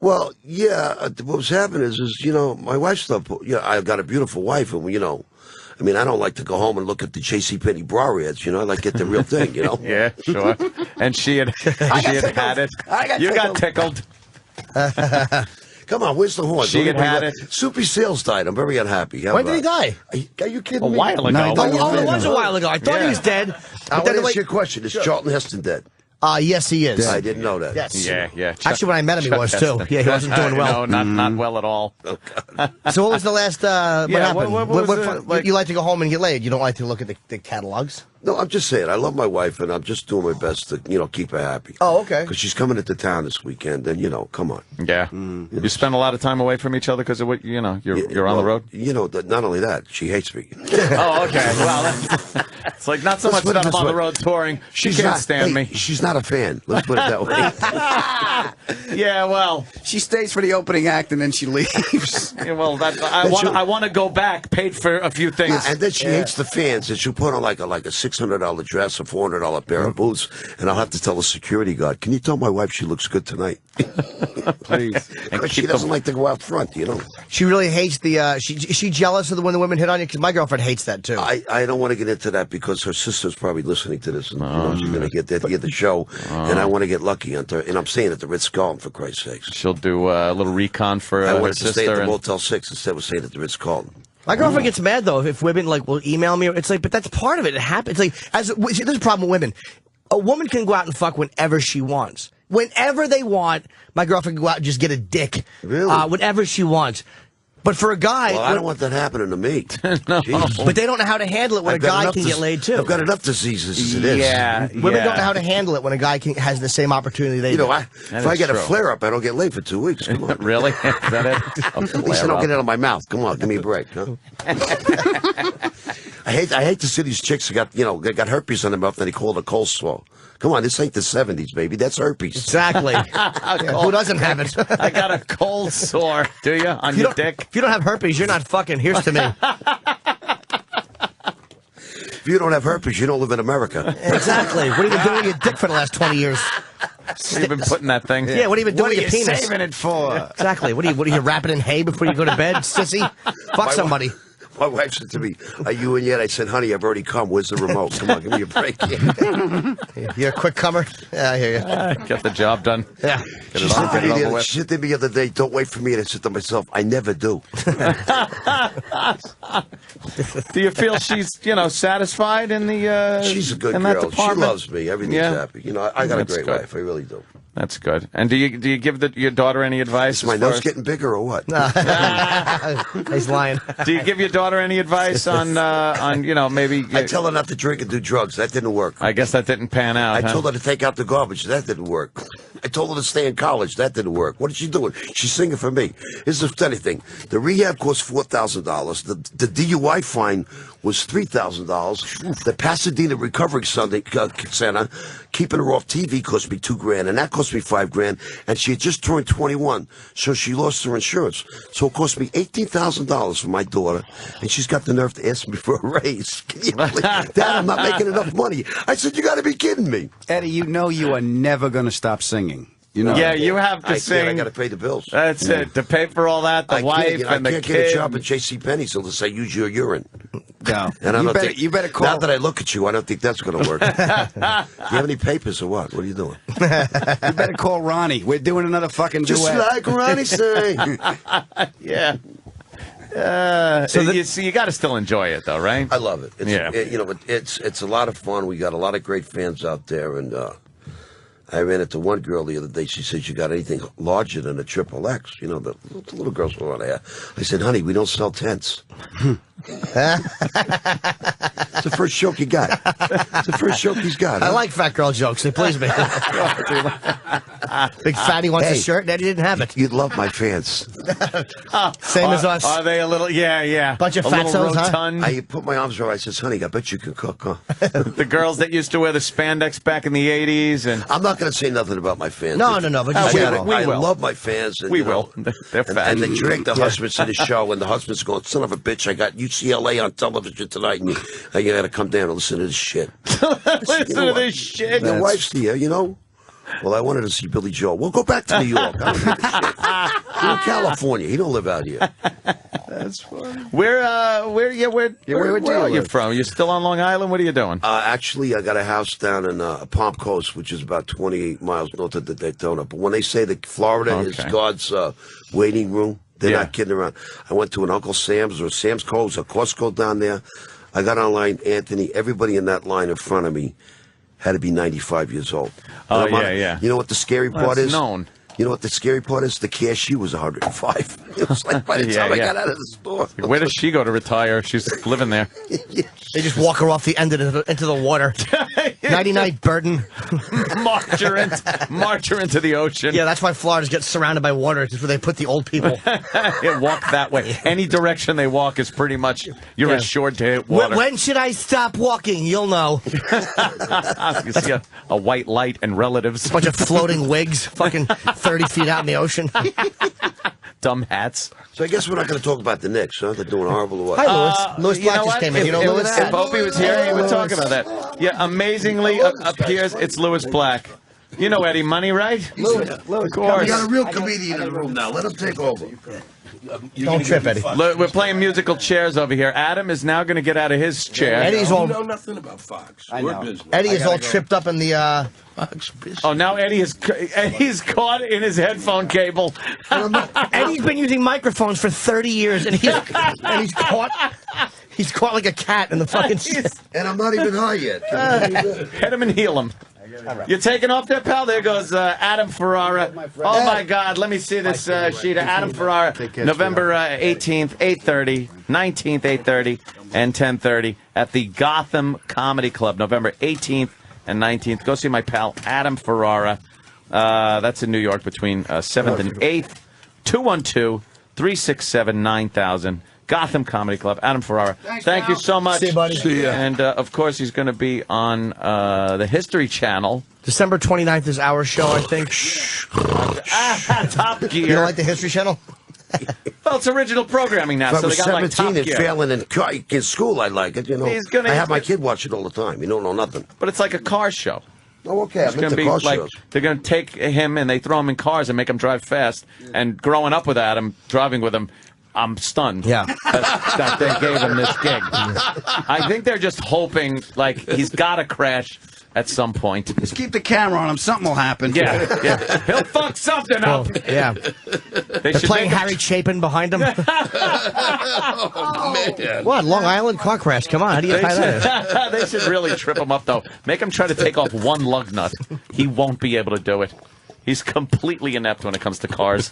Well, yeah. What was happening is my wife's stuff. I've got a beautiful wife, and I mean, I don't like to go home and look at the JCPenney bra ads. I like to get the real thing. Yeah, sure. And she had had it. You got tickled. Come on, where's the horn? She had it. Soupy Sales died. I'm very unhappy. When did he die? Are you kidding A me? while ago. No, it was a while ago. I thought he was dead. I want to ask you a question. Is Charlton Heston dead? Yes, he is. I didn't know that. Yes. Yeah. Actually, when I met him, he was too. Yeah, he wasn't doing well. No, not well at all. Oh, God. So what was the last? What happened? what was you like to go home and get laid? You don't like to look at the catalogs? No, I'm just saying. I love my wife, and I'm just doing my best to, keep her happy. Oh, okay. Because she's coming into town this weekend, and come on. Yeah. You spend a lot of time away from each other because of what you're on the road. Not only that, she hates me. Oh, okay. Well, it's like not so much that I'm on the road touring. She can't stand me. She's not a fan. Let's put it that way. Yeah, well, she stays for the opening act and then she leaves. Yeah, well, I want to go back, paid for a few things. And then she hates the fans, and she'll put on like a $600 dress, a $400 pair of boots, and I'll have to tell the security guard, "Can you tell my wife she looks good tonight?" Please. Because she doesn't like to go out front, She really hates the. Is she jealous of when the women hit on you? Because my girlfriend hates that too. I don't want to get into that because her sister's probably listening to this, and she's going to get the show, and I want to get lucky on her. And I'm saying at the Ritz-Carlton, for Christ's sakes. She'll do a little recon for I her wanted to sister. stay at the Motel 6 instead of staying at the Ritz-Carlton. My girlfriend gets mad though if women will email me. It's like, but that's part of it. It happens. It's like see, there's a problem with women. A woman can go out and fuck whenever she wants. Whenever they want, my girlfriend can go out and just get a dick. Really? Whenever she wants. But for a guy... Well, I don't want that happening to me. No. But they don't know how to handle it when a guy can get laid, too. I've got enough diseases as it is. Yeah. Women don't know how to handle it when a guy has the same opportunity they do. If I get a flare-up, I don't get laid for 2 weeks. Come on. Really? Is that it? At least I don't get it out of my mouth. Come on, give me a break. Huh? I hate to see these chicks who got herpes on their mouth and they call it a cold sore. Come on, this ain't the 70s, baby. That's herpes. Exactly. Who doesn't have it? I got a cold sore. Do you? On your dick? If you don't have herpes, you're not fucking. Here's to me. If you don't have herpes, you don't live in America. Exactly. What have you been doing with your dick for the last 20 years? What have you been putting that thing? Yeah, what have you been doing with your penis? What are you saving it for? Exactly. What are you wrapping in hay before you go to bed, sissy? Fuck somebody. My wife said to me, "Are you in yet?" I said, "Honey, I've already come. Where's the remote? Come on, give me a break." You're a quick comer? Yeah, I hear you. Get the job done. Yeah. Get it on, get it over with. She said to me the other day, "Don't wait for me." And I said to myself, "I never do." Do you feel she's, satisfied in the She's a good in girl. that department? She loves me. Everything's happy. I got a great wife. I really do. That's good. And do you give your daughter any advice? Is my nose getting bigger or what? He's lying. Do you give your daughter any advice on maybe? I tell her not to drink and do drugs. That didn't work. I guess that didn't pan out. I told her to take out the garbage. That didn't work. I told her to stay in college. That didn't work. What is she doing? She's singing for me. Here's the funny thing. The rehab cost $4,000. The DUI fine was $3,000. The Pasadena Recovery Center, keeping her off TV cost me $2,000, and that cost me $5,000. And she had just turned 21, so she lost her insurance. So it cost me $18,000 for my daughter, and she's got the nerve to ask me for a raise. Can you believe that? I'm not making enough money. I said, you got to be kidding me. Eddie, you know you are never going to stop singing. You know. Yeah, you have to sing. I got to pay the bills. That's it. To pay for all that, the wife and the kid. I can't get a job at JCPenney's unless I use your urine. No. And you better call. Now that I look at you, I don't think that's going to work. Do you have any papers or what? What are you doing? You better call Ronnie. We're doing another fucking Just duet. like Ronnie sang. Yeah. You got to still enjoy it, though, right? I love it. It's a lot of fun. We got a lot of great fans out there, and I ran into one girl the other day. She said, "You got anything larger than a XXX?" You know, the little girls were on there. I said, "Honey, we don't sell tents." It's the first joke he got. It's the first joke he's got. I like fat girl jokes. They please me. Big fatty wants a shirt, and Eddie didn't have it. You'd love my fans. Same as us. Are they a little? Yeah. Bunch of fatzos, rotund. I put my arms around her. I said, "Honey, I bet you can cook, huh?" The girls that used to wear the spandex back in the 80s. And I'm not going to say nothing about my fans. No. But just I love my fans. And, we will. They're fat. And they drag the husbands to the show, and the husband's going, "Son of a bitch, I got UCLA on television tonight, and you got to come down and listen to this shit." Listen to this shit. Your wife's here, you know? Well, I wanted to see Billy Joel. We'll go back to New York. I don't give a shit. You're in California. He don't live out here. That's funny. Where are you from? You still on Long Island? What are you doing? Actually, I got a house down in Palm Coast, which is about 28 miles north of Daytona. But when they say that Florida is God's waiting room, they're not kidding around. I went to an Uncle Sam's or Sam's Co's or Costco down there. I got online, Anthony. Everybody in that line in front of me had to be 95 years old. Oh, yeah. You know what the scary part is? Known. You know what the scary part is? The cashier was 105. It was like by the time I got out of the store. Where does she go to retire? She's living there. They just walk her off the end into the water. 99 burden. March her into the ocean. Yeah, that's why Florida's get surrounded by water. It's where they put the old people. Walk that way. Any direction they walk is pretty much you're assured to hit water. When should I stop walking? You'll know. You see a white light and relatives. A bunch of floating wigs, fucking 30 feet out in the ocean. Dumb hats. So I guess we're not going to talk about the Knicks, huh? They're doing horrible or what? Hi, Lewis. Lewis Black just came in. You know Lewis? If Opie was here, he would talk about that. Yeah, amazingly appears it's Lewis Black. You know Eddie Money, right? Lewis. Of course. We got a real comedian in the room now. Let him take over. Don't trip, Eddie. We're playing musical chairs over here. Adam is now going to get out of his chair. Eddie's all. know nothing about Fox. We're business. Eddie is all tripped up in the. Fox business. Oh, now Eddie's caught in his headphone cable. Eddie's been using microphones for 30 years, and he's caught. He's caught like a cat in the fucking. And I'm not even high yet. Hit him and heal him. You're taking off there, pal? There goes Adam Ferrara. Oh, my God. Let me see this sheet. Adam Ferrara, November 18th, 8:30, 19th, 8:30, and 10:30 at the Gotham Comedy Club, November 18th and 19th. Go see my pal, Adam Ferrara. That's in New York between 7th and 8th. 212-367-9000. Gotham Comedy Club. Adam Ferrara. Thank you so much. See you, buddy. See ya. And, of course, he's going to be on the History Channel. December 29th is our show, I think. Top Gear. You don't like the History Channel? Well, it's original programming now, If I so was they got like 17 Top and Gear. failing in school, I like it, you know. I have my kid watch it all the time. You don't know nothing. But it's like a car show. Oh, okay. It's I'm going to into be car like shows. they're going to take him and they throw him in cars and make him drive fast. And growing up with Adam, driving with him, I'm stunned. Yeah. that they gave him this gig. I think they're just hoping, like, he's got to crash at some point. Just keep the camera on him. Something will happen. Yeah. He'll fuck something up. Yeah. They're playing Harry Chapin behind him. Oh, man. What? Long Island car crash? Come on. How do you tie that in? They should really trip him up, though. Make him try to take off one lug nut. He won't be able to do it. He's completely inept when it comes to cars.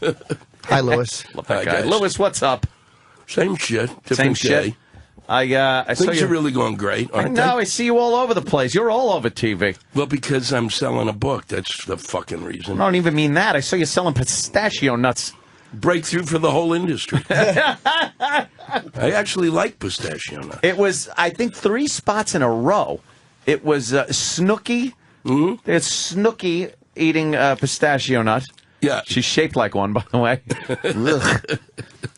Hi, Lewis. Love that Hi, guy. guys. Lewis, what's up? Same shit. Same Different day. shit. I saw Things you. are really going great, I aren't know. they? I see you all over the place. You're all over TV. Well, because I'm selling a book. That's the fucking reason. I don't even mean that. I saw you selling pistachio nuts. Breakthrough for the whole industry. I actually like pistachio nuts. It was, I think, 3 spots in a row. It was Snooki. Mm-hmm. There's Snooki eating pistachio nut. Yeah. She's shaped like one, by the way.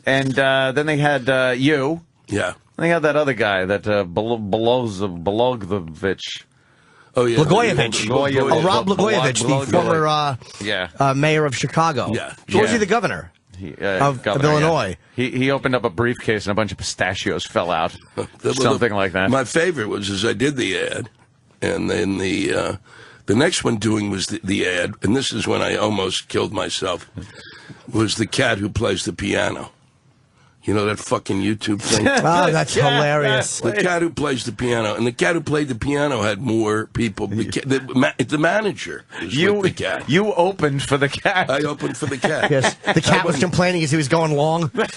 And then they had you. Yeah. They had that other guy, that Blagojevich. Oh, yeah. Blagojevich. Rob Blagojevich, the former mayor of Chicago. Yeah. So was he the governor? Of Illinois. Yeah. He opened up a briefcase and a bunch of pistachios fell out. Something like that. My favorite was I did the ad, and then the next one doing was the ad, and this is when I almost killed myself, was the cat who plays the piano. You know that fucking YouTube thing? Oh, that's hilarious. The cat who plays the piano. And the cat who played the piano had more people. The manager was with the cat. You opened for the cat. I opened for the cat. Yes. The cat was complaining as he was going long. The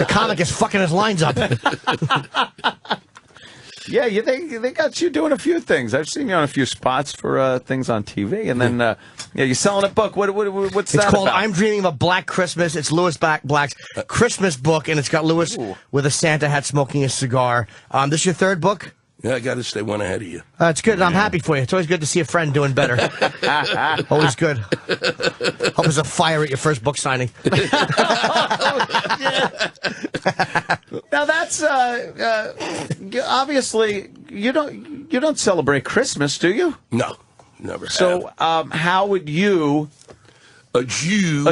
comic is fucking his lines up. Yeah, they got you doing a few things. I've seen you on a few spots for things on TV, and then you're selling a book. What's It's that called about? I'm Dreaming of a Black Christmas. It's Louis Black's Christmas book, and it's got Louis with a Santa hat smoking a cigar. This your third book? Yeah, I got to stay one ahead of you. It's good. I'm happy for you. It's always good to see a friend doing better. Always good. Hope there's a fire at your first book signing. Now that's obviously you don't celebrate Christmas, do you? No, never. So how would you, a Jew,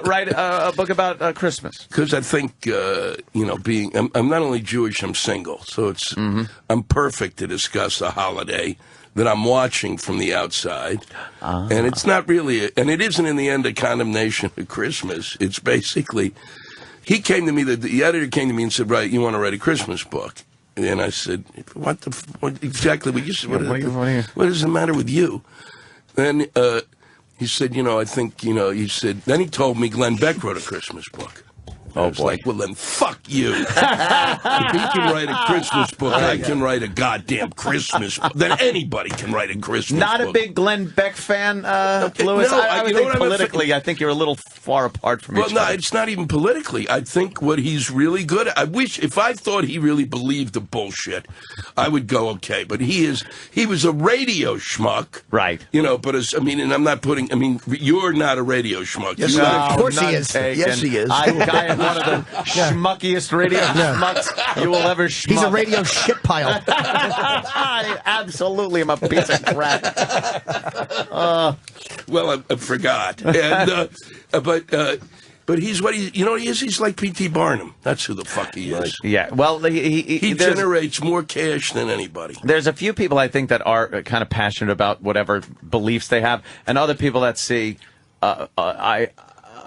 write a book about Christmas? Because I think I'm not only Jewish, I'm single, so it's I'm perfect to discuss a holiday that I'm watching from the outside, and it's not really, and it isn't in the end a condemnation of Christmas. It's basically, he came to me, the editor came to me and said, "Right, you want to write a Christmas book?" And I said, "What exactly? What does the matter with you?" Then he said, I think, he said, then he told me Glenn Beck wrote a Christmas book. I was like, well, then fuck you. If he can write a Christmas book, I can write a goddamn Christmas book. Then anybody can write a Christmas book. Not a big Glenn Beck fan, Louis. No, I would think politically, I think you're a little far apart from each other. Well, no, it's not even politically. I think what he's really good at, I wish, if I thought he really believed the bullshit, I would go okay. But he was a radio schmuck. Right. But and I'm not putting, you're not a radio schmuck. Yes, of course he is. Yes, he is. I am one of the schmuckiest radio schmucks you will ever schmuck. He's a radio shit pile. I absolutely am a piece of crap. Well, I forgot. And, but he's what he is. He's like P.T. Barnum. That's who the fuck he is. Yeah. Well, he generates more cash than anybody. There's a few people I think that are kind of passionate about whatever beliefs they have, and other people that see an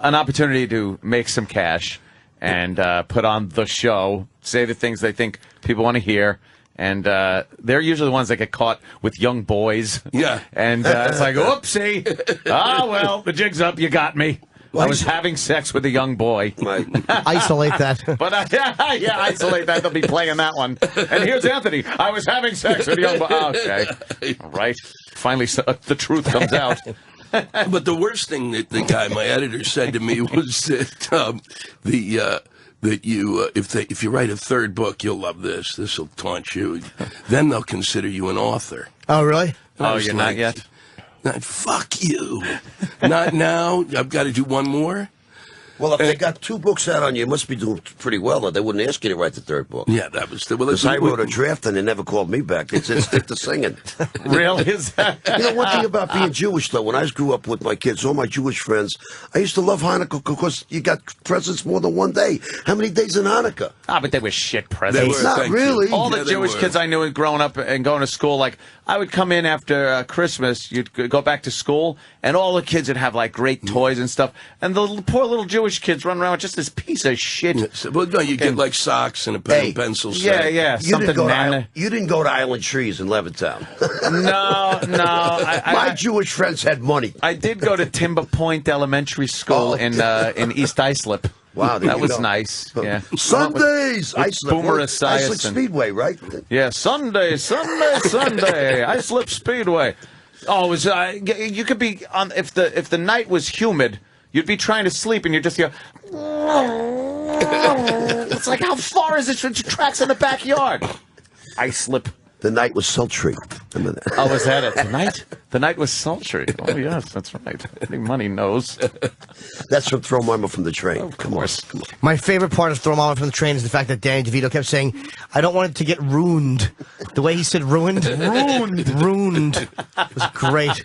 opportunity to make some cash and put on the show, say the things they think people want to hear. And they're usually the ones that get caught with young boys. Yeah. And it's like, oopsie. Well, the jig's up. You got me. I was having sex with a young boy. Isolate that. But isolate that. They'll be playing that one. And here's Anthony. I was having sex with a young boy. Okay. All right. Finally, the truth comes out. But the worst thing that the guy, my editor, said to me was that if you write a third book, you'll love this. This will taunt you. Then they'll consider you an author. Oh, really? Oh, you're not yet? Fuck you. Not now. I've got to do one more. Well, if they got 2 books out on you, you must be doing pretty well, or they wouldn't ask you to write the 3rd book. Yeah, that was because I wrote a draft and they never called me back. They said, stick to singing. Really? Is that? One thing about being Jewish, though, when I grew up with my kids, all my Jewish friends, I used to love Hanukkah because you got presents more than one day. How many days in Hanukkah? But they were shit presents. Not really. All the Jewish kids I knew growing up and going to school, like, I would come in after Christmas, you'd go back to school, and all the kids would have, like, great toys and stuff. And the poor little Jewish kids run around with just this piece of shit. Well, no, you get, like, socks and a pen and pencil set. Yeah, you didn't go to Island Trees in Levittown. No. My Jewish friends had money. I did go to Timber Point Elementary School in East Islip. Wow, there that you was go. nice. Yeah. Sundays, It's Boomer Islip Esiason. Speedway, right? Yeah, Sunday, Islip Speedway. Oh, it was you could be on if the night was humid, you'd be trying to sleep and you just go. It's like, how far is it from tracks in the backyard? Islip. The night was sultry. Remember that? Oh, was that it? The night was sultry. Oh, yes, that's right. I think Money knows. That's from Throw Mama from the Train. Of course. Come on. My favorite part of Throw Mama from the Train is the fact that Danny DeVito kept saying, I don't want it to get ruined. The way he said ruined. Ruined. It was great.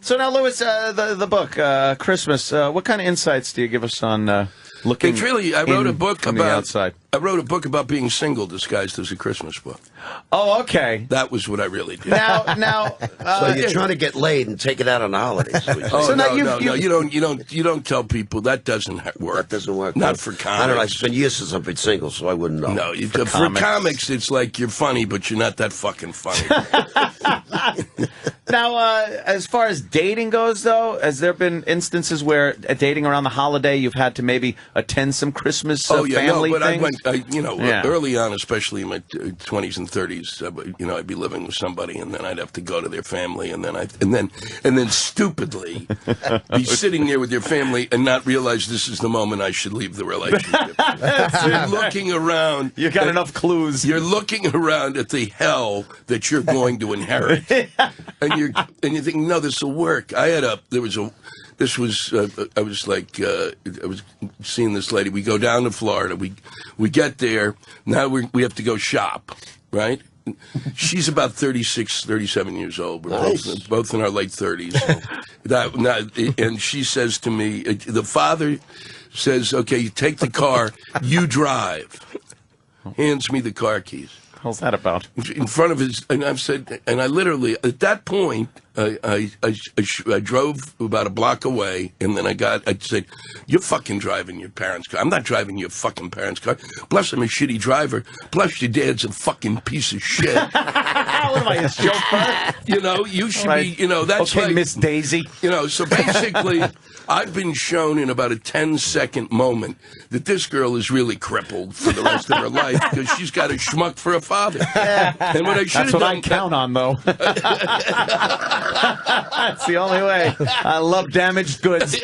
So now, Louis, the book, Christmas, what kind of insights do you give us on looking It's really, I wrote a book from the about outside? I wrote a book about being single disguised as a Christmas book. Oh, okay. That was what I really did. Now, So you're trying to get laid and take it out on the holidays. Oh, So now no, you don't tell people that doesn't work. That doesn't work. Not for comics. I don't know. It's been years since I've been single, so I wouldn't know. No, for comics, it's like you're funny, but you're not that fucking funny. Now, as far as dating goes, though, has there been instances where dating around the holiday you've had to maybe attend some Christmas family but things? Early on, especially in my 20s and 30s, I'd be living with somebody, and then I'd have to go to their family, and then stupidly be sitting there with your family and not realize this is the moment I should leave the relationship. You're looking around. You got enough clues. You're looking around at the hell that you're going to inherit, and you think, no, this will work. I was seeing this lady. We go down to Florida. We get there. Now we have to go shop, right? She's about 36, 37 years old. We're both in our late 30s. And she says to me, the father says, okay, you take the car, you drive. Hands me the car keys. How's that about? In front of his, and I've said, and I literally, at that point, I drove about a block away, and then I said, you're fucking driving your parents' car. I'm not driving your fucking parents' car. Plus, I'm a shitty driver. Plus, your dad's a fucking piece of shit. What am I, his chauffeur? You should be, that's okay, like, Miss Daisy. So basically, I've been shown in about a 10-second moment that this girl is really crippled for the rest of her life because she's got a schmuck for a father. And what I should That's have what done, I count on, though. That's the only way. I love damaged goods.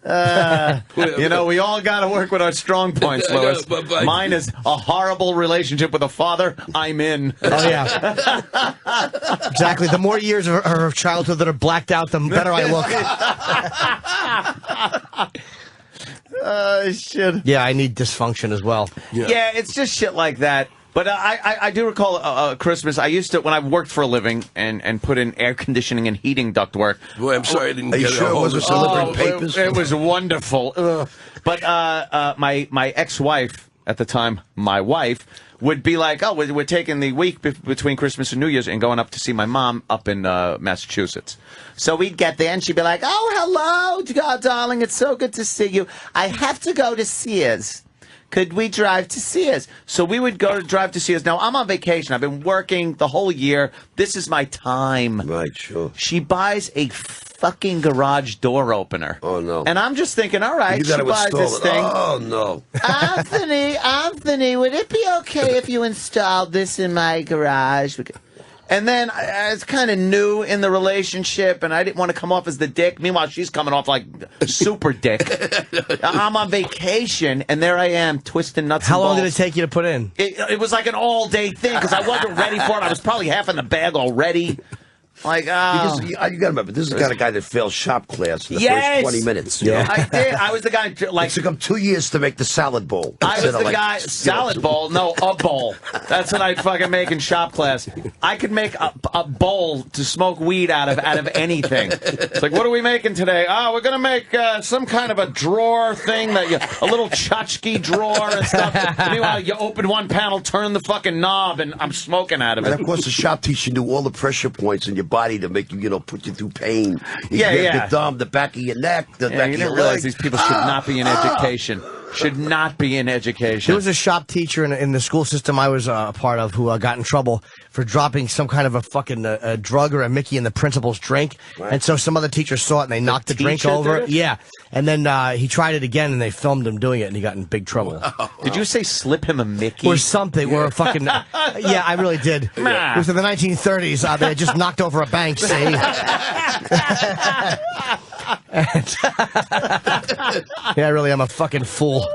We all got to work with our strong points, Louis. Mine is a horrible relationship with a father. I'm in. Oh, yeah. Exactly. The more years of her childhood that are blacked out, the better I look. Shit. Yeah, I need dysfunction as well. Yeah, it's just shit like that. But I do recall Christmas. I used to, when I worked for a living and put in air conditioning and heating ductwork. Boy, I'm sorry I didn't get sure a it hold wasn't of delivering papers? It was wonderful. Ugh. But my ex-wife at the time, my wife, would be like, oh, we're taking the week between Christmas and New Year's and going up to see my mom up in Massachusetts. So we'd get there and she'd be like, oh, hello, darling, it's so good to see you. I have to go to Sears. Could we drive to Sears? So we would drive to Sears. Now, I'm on vacation. I've been working the whole year. This is my time. Right, sure. She buys a fucking garage door opener. Oh, no. And I'm just thinking, all right, she buys this thing. Oh, no. Anthony, would it be okay if you installed this in my garage? And then I was kind of new in the relationship, and I didn't want to come off as the dick. Meanwhile, she's coming off like super dick. I'm on vacation, and there I am, twisting nuts How and long balls. did it take you to put in? It was like an all-day thing, because I wasn't ready for it. I was probably half in the bag already. Like, Because you got to remember, this is the kind of guy that failed shop class in the first 20 minutes. Yeah. I did. I was the guy, like... It took him 2 years to make the salad bowl. I was the guy, salad bowl? No, a bowl. That's what I'd fucking make in shop class. I could make a bowl to smoke weed out of anything. It's like, what are we making today? Oh, we're going to make some kind of a drawer thing, a little tchotchke drawer and stuff. Meanwhile, you open one panel, turn the fucking knob, and I'm smoking out of it. And of course, the shop teacher knew all the pressure points in your body to make you, put you through pain. Yeah. The thumb, the back of your neck, the back of you your didn't realize leg. these people should not be in education. should not be in education. There was a shop teacher in the school system I was a part of who got in trouble for dropping some kind of a fucking a drug or a Mickey in the principal's drink. Right. And so some other teachers saw it and they knocked the drink over. Yeah. And then he tried it again and they filmed him doing it and he got in big trouble. Did you say slip him a Mickey? Or something, or a fucking... yeah, I really did. It was in the 1930s. They had just knocked over a bank, see? Yeah, really, I'm a fucking fool.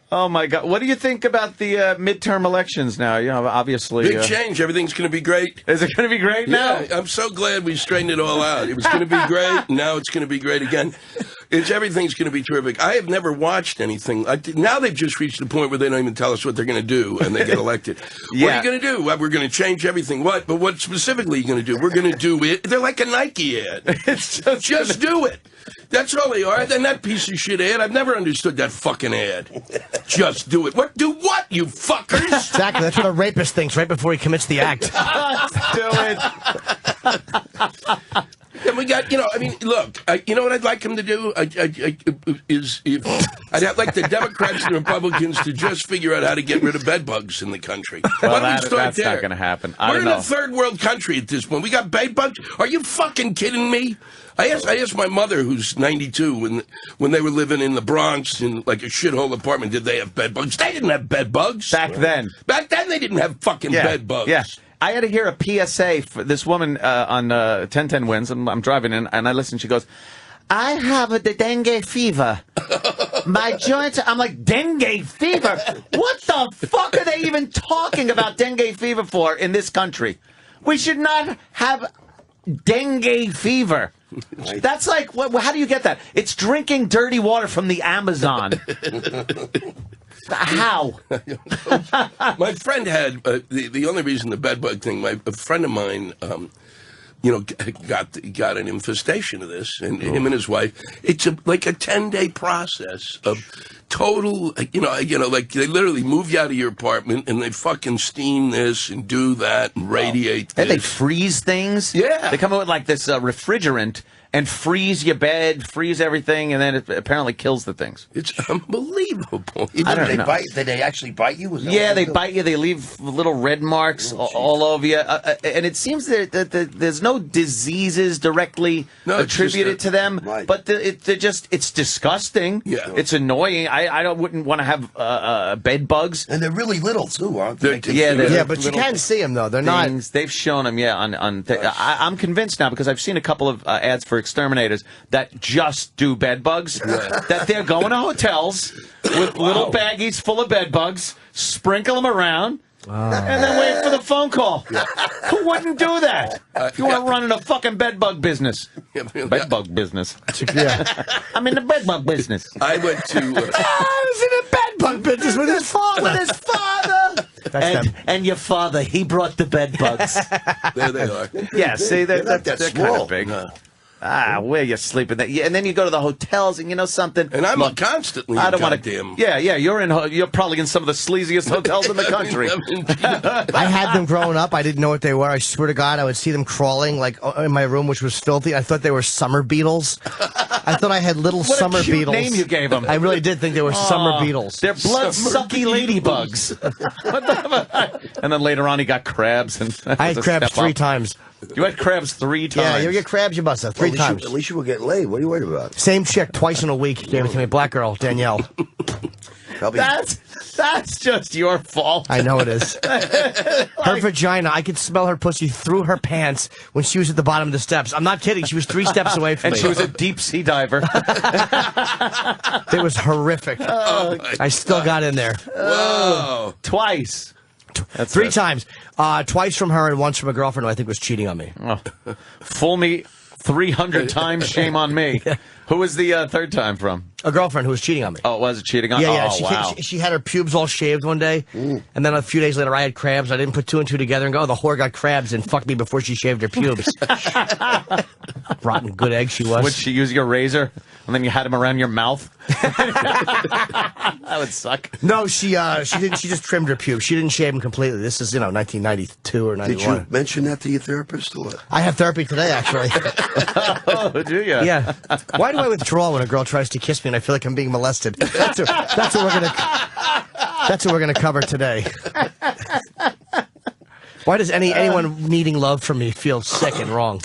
Oh, my God. What do you think about the midterm elections now? You know, obviously... Big change. Everything's going to be great. Is it going to be great now? Yeah, I'm so glad we straightened it all out. It was going to be great, and now it's going to be great again. Everything's going to be terrific. I have never watched anything. Now they've just reached the point where they don't even tell us what they're going to do, and they get elected. What are you going to do? Well, we're going to change everything. What? But what specifically are you going to do? We're going to do it. They're like a Nike ad. It's just do it. That's all they are. And that piece of shit ad, I've never understood that fucking ad. Just do it. What? Do what, you fuckers? Exactly. That's what a rapist thinks right before he commits the act. Do it. And we got, look, you know what I'd like him to do? I'd like the Democrats and the Republicans to just figure out how to get rid of bed bugs in the country. Well, Why don't we start that's there? not going to happen. We're in a third world country at this point. We got bed bugs? Are you fucking kidding me? I asked my mother, who's 92, when they were living in the Bronx in like a shithole apartment, did they have bed bugs? They didn't have bed bugs. Back then. Back then they didn't have fucking bed bugs. Yeah. I had to hear a PSA for this woman on 1010 Wins. I'm driving in, and I listen. She goes, I have the dengue fever. My joints. I'm like, dengue fever? What the fuck are they even talking about dengue fever for in this country? We should not have dengue fever. That's like, how do you get that? It's drinking dirty water from the Amazon. How? My friend had the only reason the bedbug thing. A friend of mine, got an infestation of this, and him and his wife. It's like a 10-day process of total. Like they literally move you out of your apartment and they fucking steam this and do that and radiate. And they freeze things. Yeah, they come up with like this refrigerant and freeze your bed, freeze everything, and then it apparently kills the things. It's unbelievable. I don't know. Did they actually bite you? Yeah, they bite you. They leave little red marks all over you. And it seems that there's no diseases directly attributed to them, but it's disgusting. Yeah. It's annoying. I wouldn't want to have bed bugs. And they're really little, too, aren't they? Yeah, but you can see them, though. They're not... They've shown them, I'm convinced now, because I've seen a couple of ads for exterminators that just do bed bugs, that they're going to hotels with little baggies full of bed bugs, sprinkle them around, and then wait for the phone call. Who wouldn't do that? If you want to run in a fucking bed bug business. Bed bug business. I'm in the bed bug business. I went to... I was in a bed bug business with his father. With his father. And your father, he brought the bed bugs. There they are. Yeah, see, they're that kind small. of big. Where you sleeping? And then you go to the hotels, and you know something. And I'm constantly. I don't want to. Yeah. You're probably in some of the sleaziest hotels in the country. I had them growing up. I didn't know what they were. I swear to God, I would see them crawling like in my room, which was filthy. I thought they were summer beetles. I thought I had little what summer a cute beetles. name you gave them. I really did think they were summer beetles. They're blood-sucky ladybugs. And then later on, he got crabs. And I had crabs 3 times. You had crabs 3 times. Yeah, you get crabs, you must have 3 times. At least you were getting laid. What are you worried about? Same chick, twice in a week. Gave it to me. Black girl, Danielle. That's just your fault. I know it is. Her vagina, I could smell her pussy through her pants when she was at the bottom of the steps. I'm not kidding. She was 3 steps away from me. And she was a deep sea diver. It was horrific. I still got in there. Whoa. Twice. That's 3 times. Twice from her and once from a girlfriend who I think was cheating on me. Oh. Fool me 300 times, shame on me. Yeah. Who was the 3rd time from? A girlfriend who was cheating on me. Oh, was it cheating on? Yeah. Wow. She had her pubes all shaved one day, and then a few days later I had crabs. I didn't put 2 and 2 together and go, oh, the whore got crabs and fucked me before she shaved her pubes. Rotten good egg she was. Would she use your razor, and then you had him around your mouth? That would suck. No, she didn't. She just trimmed her pubes. She didn't shave them completely. This is 1992 or 91. Did you mention that to your therapist or what? I have therapy today, actually. Oh, do you? Yeah. Why do I withdraw when a girl tries to kiss me and I feel like I'm being molested? That's what we're gonna cover today. Why does anyone needing love from me feel sick and wrong?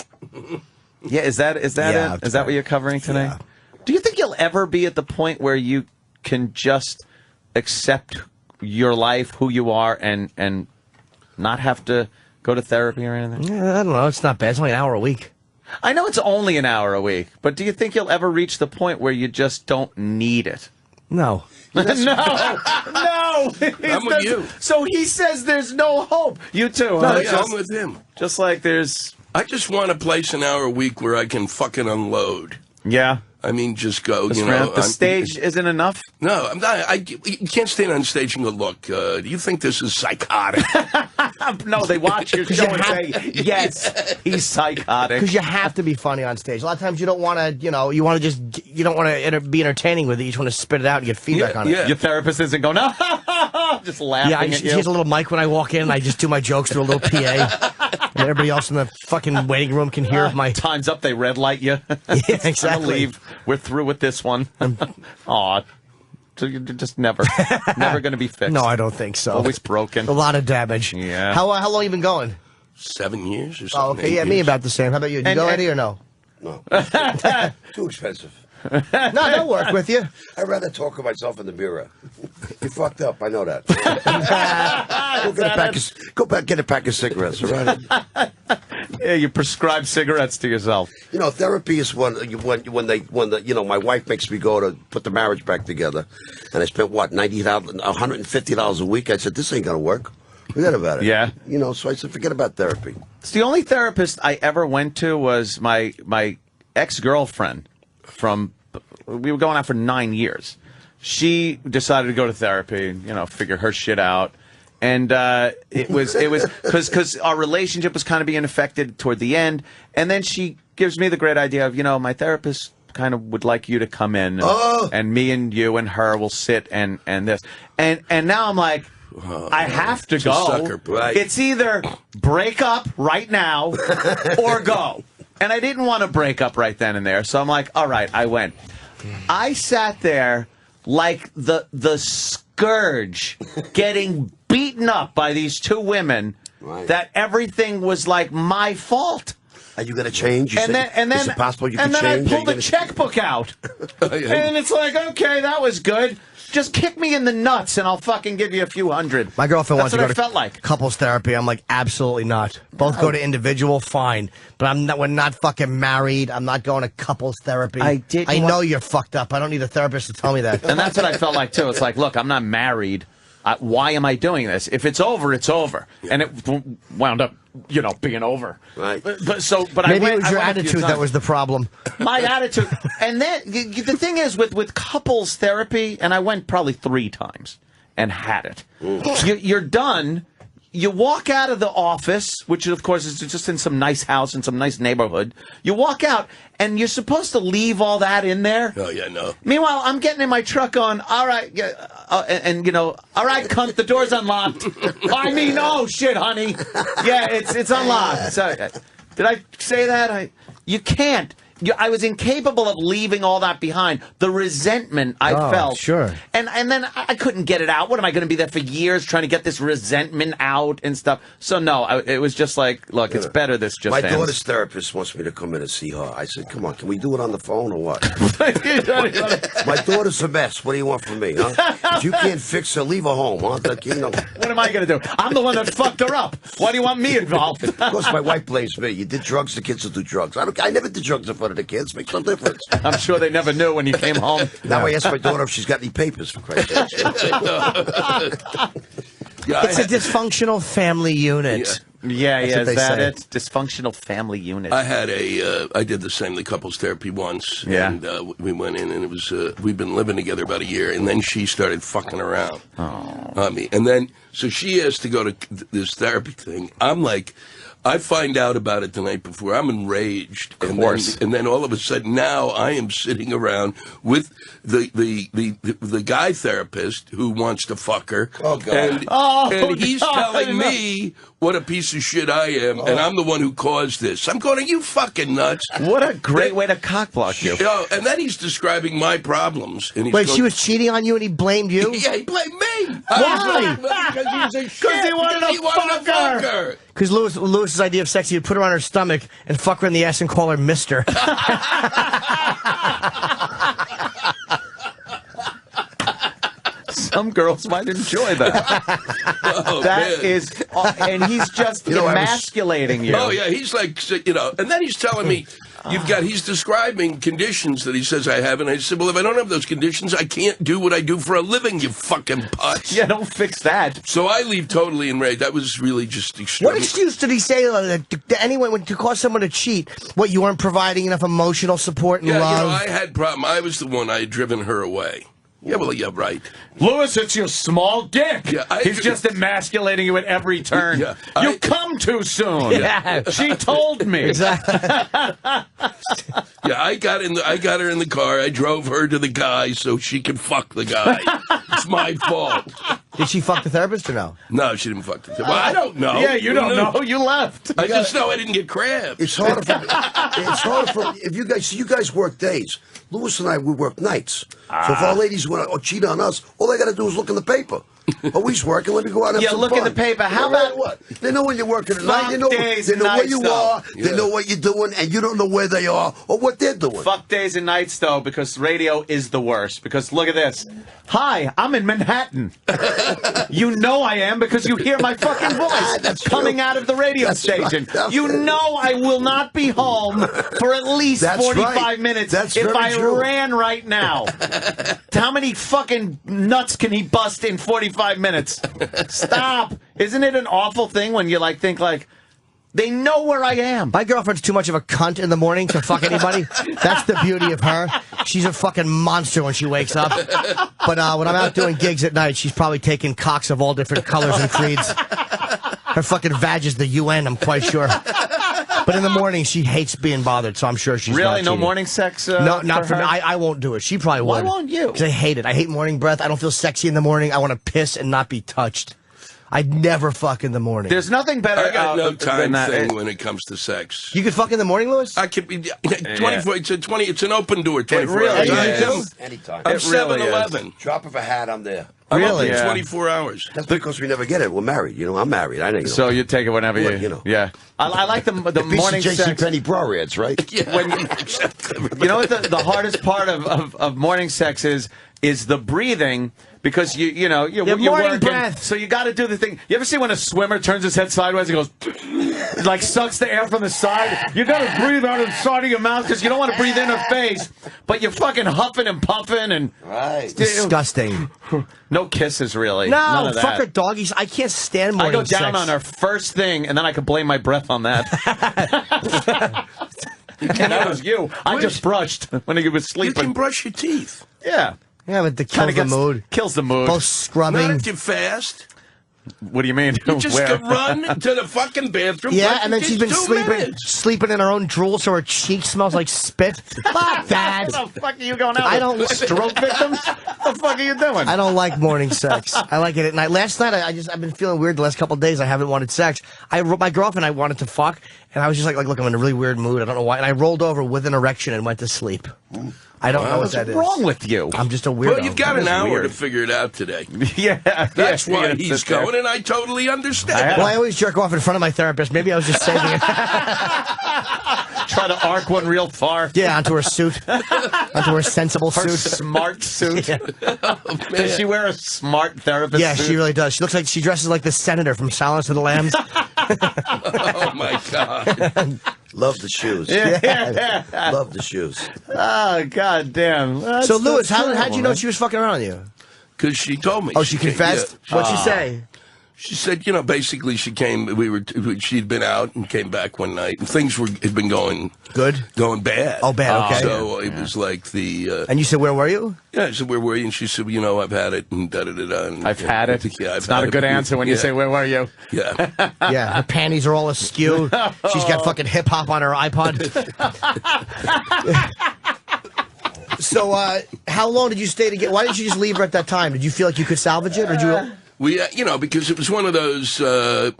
Yeah, is that it? Is that what you're covering today? Yeah. Do you think you'll ever be at the point where you can just accept your life, who you are, and not have to go to therapy or anything? Yeah, I don't know. It's not bad. It's only an hour a week. I know it's only an hour a week, but do you think you'll ever reach the point where you just don't need it? No. No. I'm with you. So he says there's no hope. You too, No, huh? yeah, I'm with him. Just like there's... I just want a place an hour a week where I can fucking unload. Yeah. I mean, just go, The stage isn't enough? No, I'm not. You can't stand on stage and go, look, do you think this is psychotic? No, they watch your show and say, yes, he's psychotic. Because you have to be funny on stage. A lot of times you don't want to, you don't want to be entertaining with it. You just want to spit it out and get feedback on it. Your therapist isn't going, no, just laughing at she you. has a little mic when I walk in and I just do my jokes through a little PA. And everybody else in the fucking waiting room can hear my... Time's up, they red light you. Yeah, exactly. Leave. We're through with this one. Aw. So you're just never going to be fixed. No, I don't think so. Always broken. A lot have Yeah. How long you been going? 7 years or Oh, something. okay. Yeah, me about the same. How about you? Did you go, Eddie, or no? No. Too expensive. No, they'll work with you. I'd rather talk to myself in the mirror. You fucked up. I know that. Go back, get a pack of cigarettes, all right? Yeah, you prescribe cigarettes to yourself. You know, therapy is when my wife makes me go to put the marriage back together, and I spent $150 a week. I said, this ain't gonna work. Forget about it. Yeah. So I said, forget about therapy. It's the only therapist I ever went to was my ex-girlfriend. We were going out for 9 years. She decided to go to therapy, figure her shit out. And it was because our relationship was kind of being affected toward the end. And then she gives me the great idea of, my therapist kind of would like you to come in, and me and you and her will sit and this. And now I'm like, I have to go. Sucker, right. It's either break up right now or go. And I didn't want to break up right then and there. So I'm like, all right, I went. I sat there like the scourge getting beaten up by these two women that everything was like my fault. Are you going to change? And then is it possible you can change? And then I pulled the checkbook out. And it's like, okay, that was good. Just kick me in the nuts and I'll fucking give you a few hundred. My girlfriend wants to go to felt like. couples therapy. I'm like, absolutely not. Both go to individual, fine. But we're not fucking married. I'm not going to couples therapy. I know you're fucked up. I don't need a therapist to tell me that. And that's what I felt like, too. It's like, look, I'm not married. Why am I doing this? If it's over, it's over. And it wound up, being over. Right. Maybe it was your attitude that was the problem. My attitude. And then the thing is with couples therapy, and I went probably 3 times and had it. You're done. You walk out of the office, which of course is just in some nice house in some nice neighborhood. You walk out, and you're supposed to leave all that in there. Oh, yeah, no. Meanwhile, I'm getting in my truck going, all right, all right, cunt, the door's unlocked. Oh, shit, honey. Yeah, it's unlocked. So, did I say that? You can't. I was incapable of leaving all that behind. The resentment I felt. Sure. And then I couldn't get it out. What am I going to be there for years trying to get this resentment out and stuff? So, no, it was just like, look, it's better this just My ends. daughter's therapist wants me to come in and see her. I said, come on, can we do it on the phone or what? My daughter's a mess. What do you want from me, huh? If you can't fix her, leave her home, huh? What am I going to do? I'm the one that fucked her up. Why do you want me involved? Of course, my wife blames me. You did drugs, the kids will do drugs. I never did drugs in front of the kids. Makes no difference. I'm sure they never knew when you came home. Now I ask my daughter if she's got any papers, for Christ's sake. It's a dysfunctional family unit. Yeah, That's is that say. it? Dysfunctional family unit. I had I did the same, the couples therapy once. Yeah. And we went in, and it was, we'd been living together about a year, and then she started fucking around on me. And then, so she has to go to this therapy thing. I'm like, I find out about it the night before. I'm enraged. Of course. And then all of a sudden, now I am sitting around with the guy therapist who wants to fuck her. Oh, God. And he's telling me what a piece of shit I am, and I'm the one who caused this. I'm going, are you fucking nuts? What a great way to cockblock you. And then he's describing my problems. And he's Wait, going, she was cheating on you and he blamed you? Yeah, he blamed me. Why? Because he was a shit. Because he wanted to fuck her. Because Lewis's idea of sex, he'd put her on her stomach and fuck her in the ass and call her Mister. Some girls might enjoy that. That is, and he's just emasculating you. Oh, yeah, he's like, and then he's telling me, he's describing conditions that he says I have, and I said, well, if I don't have those conditions, I can't do what I do for a living, you fucking putz. Yeah, don't fix that. So I leave totally enraged. That was really just extreme. What excuse did he say to anyone to cause someone to cheat? What, you weren't providing enough emotional support and love? I had problem. I was the one. I had driven her away. Yeah, well, yeah, right. Lewis, it's your small dick. Yeah, He's just emasculating you at every turn. Yeah, you come too soon. Yeah. She told me. Exactly. Yeah, I got her in the car. I drove her to the guy so she could fuck the guy. It's my fault. Did she fuck the therapist or no? No, she didn't fuck the therapist. Well, I don't know. Yeah, you don't know. You left. I just know I didn't get crabs. It's harder for if you guys work days. Lewis and I, we work nights. So if our ladies want to cheat on us, all they got to do is look in the paper. Oh, he's working. Let me go out and have some look fun. in the paper. How about what? They know when you're working at night. They know days where and nights, you are. They know what you're doing, and you don't know where they are or what they're doing. Fuck days and nights, though, because radio is the worst. Because look at this. Hi, I'm in Manhattan. You know I am because you hear my fucking voice coming out of the radio station. Right. You know I will not be home for at least 45 minutes if I ran right now. How many fucking nuts can he bust in 45 minutes? Stop. Isn't it an awful thing when you think they know where I am? My girlfriend's too much of a cunt in the morning to fuck anybody. That's the beauty of her. She's a fucking monster when she wakes up. But when I'm out doing gigs at night, she's probably taking cocks of all different colors and creeds. Her fucking vag is the UN, I'm quite sure. But in the morning, she hates being bothered, so I'm sure she's really not no cheating. Morning sex. No, not for her? me. I won't do it. She probably Why would. won't you? Because I hate it. I hate morning breath. I don't feel sexy in the morning. I want to piss and not be touched. I'd never fuck in the morning. There's nothing better. I got no time than thing when it comes to sex. You could fuck in the morning, Lewis? I could be 24. It's an open door. 24 really hours. is. Anytime. I'm It really 7-Eleven. Drop of a hat, I'm there. I'm Really? open Yeah. 24 hours. That's because we never get it. We're married. I'm married. I know. So you take it whenever Well, you. you know. Yeah. I like the morning J.C. sex. Penney bra ads, right? When you know what the hardest part of morning sex is the breathing. Because you're morning working, breath. so you got to do the thing. You ever see when a swimmer turns his head sideways and goes, like sucks the air from the side? You got to breathe out of the side of your mouth because you don't want to breathe in her face, but you're fucking huffing and puffing and Right. Disgusting. no kisses really. None No, of fuck that. her doggies. I can't stand I morning go down sex. on her first thing, and then I could blame my breath on that. And that was you. I just brushed when he was You sleeping. can brush your teeth. Yeah. Yeah, but the Kinda kills the mood. Kills the mood. Both Not scrubbing. if you're fast. What do you mean? You just Where? run to the fucking bathroom. Yeah, brush and your then she's teeth, been 2 sleeping minutes. in her own drool, so her cheek smells like spit. Fuck that. What the fuck are you going out? I with? don't- Stroke victims. What the fuck are you doing? I don't like morning sex. I like it at night. Last night, I've been feeling weird the last couple of days. I haven't wanted sex. My girlfriend, I wanted to fuck, and I was just like, look, I'm in a really weird mood. I don't know why. And I rolled over with an erection and went to sleep. I don't know what that is. What's wrong with you? I'm just a weirdo. Well, you've got an That is hour weird. to figure it out today. Yeah. That's yeah, why you he's sit there. going, and I totally understand. Well, I always jerk off in front of my therapist. Maybe I was just saving it. Try to arc one real far. Yeah, onto her suit. Onto her sensible Her suit. smart suit. Yeah. Does she wear a smart therapist Yeah, suit? she really does. She looks like she dresses like the senator from Silence of the Lambs. Oh, my God. Love the shoes. Yeah. Love the shoes. Oh, God damn. So, Lewis, how'd you know she was fucking around with you? Because she told me. Oh, she confessed? Yeah. What'd she say? She said, basically she came, she'd been out and came back one night, and things had been going bad. Oh, bad, okay. So it was like the... And you said, where were you? Yeah, I said, where were you? And she said, I've had it, and da-da-da-da. And, I've had it. Yeah, It's not a good answer when you say, where were you? Yeah. Yeah, her panties are all askew. She's got fucking hip-hop on her iPod. So, how long did you stay together? Why didn't you just leave her at that time? Did you feel like you could salvage it, or did you... because it was one of those. I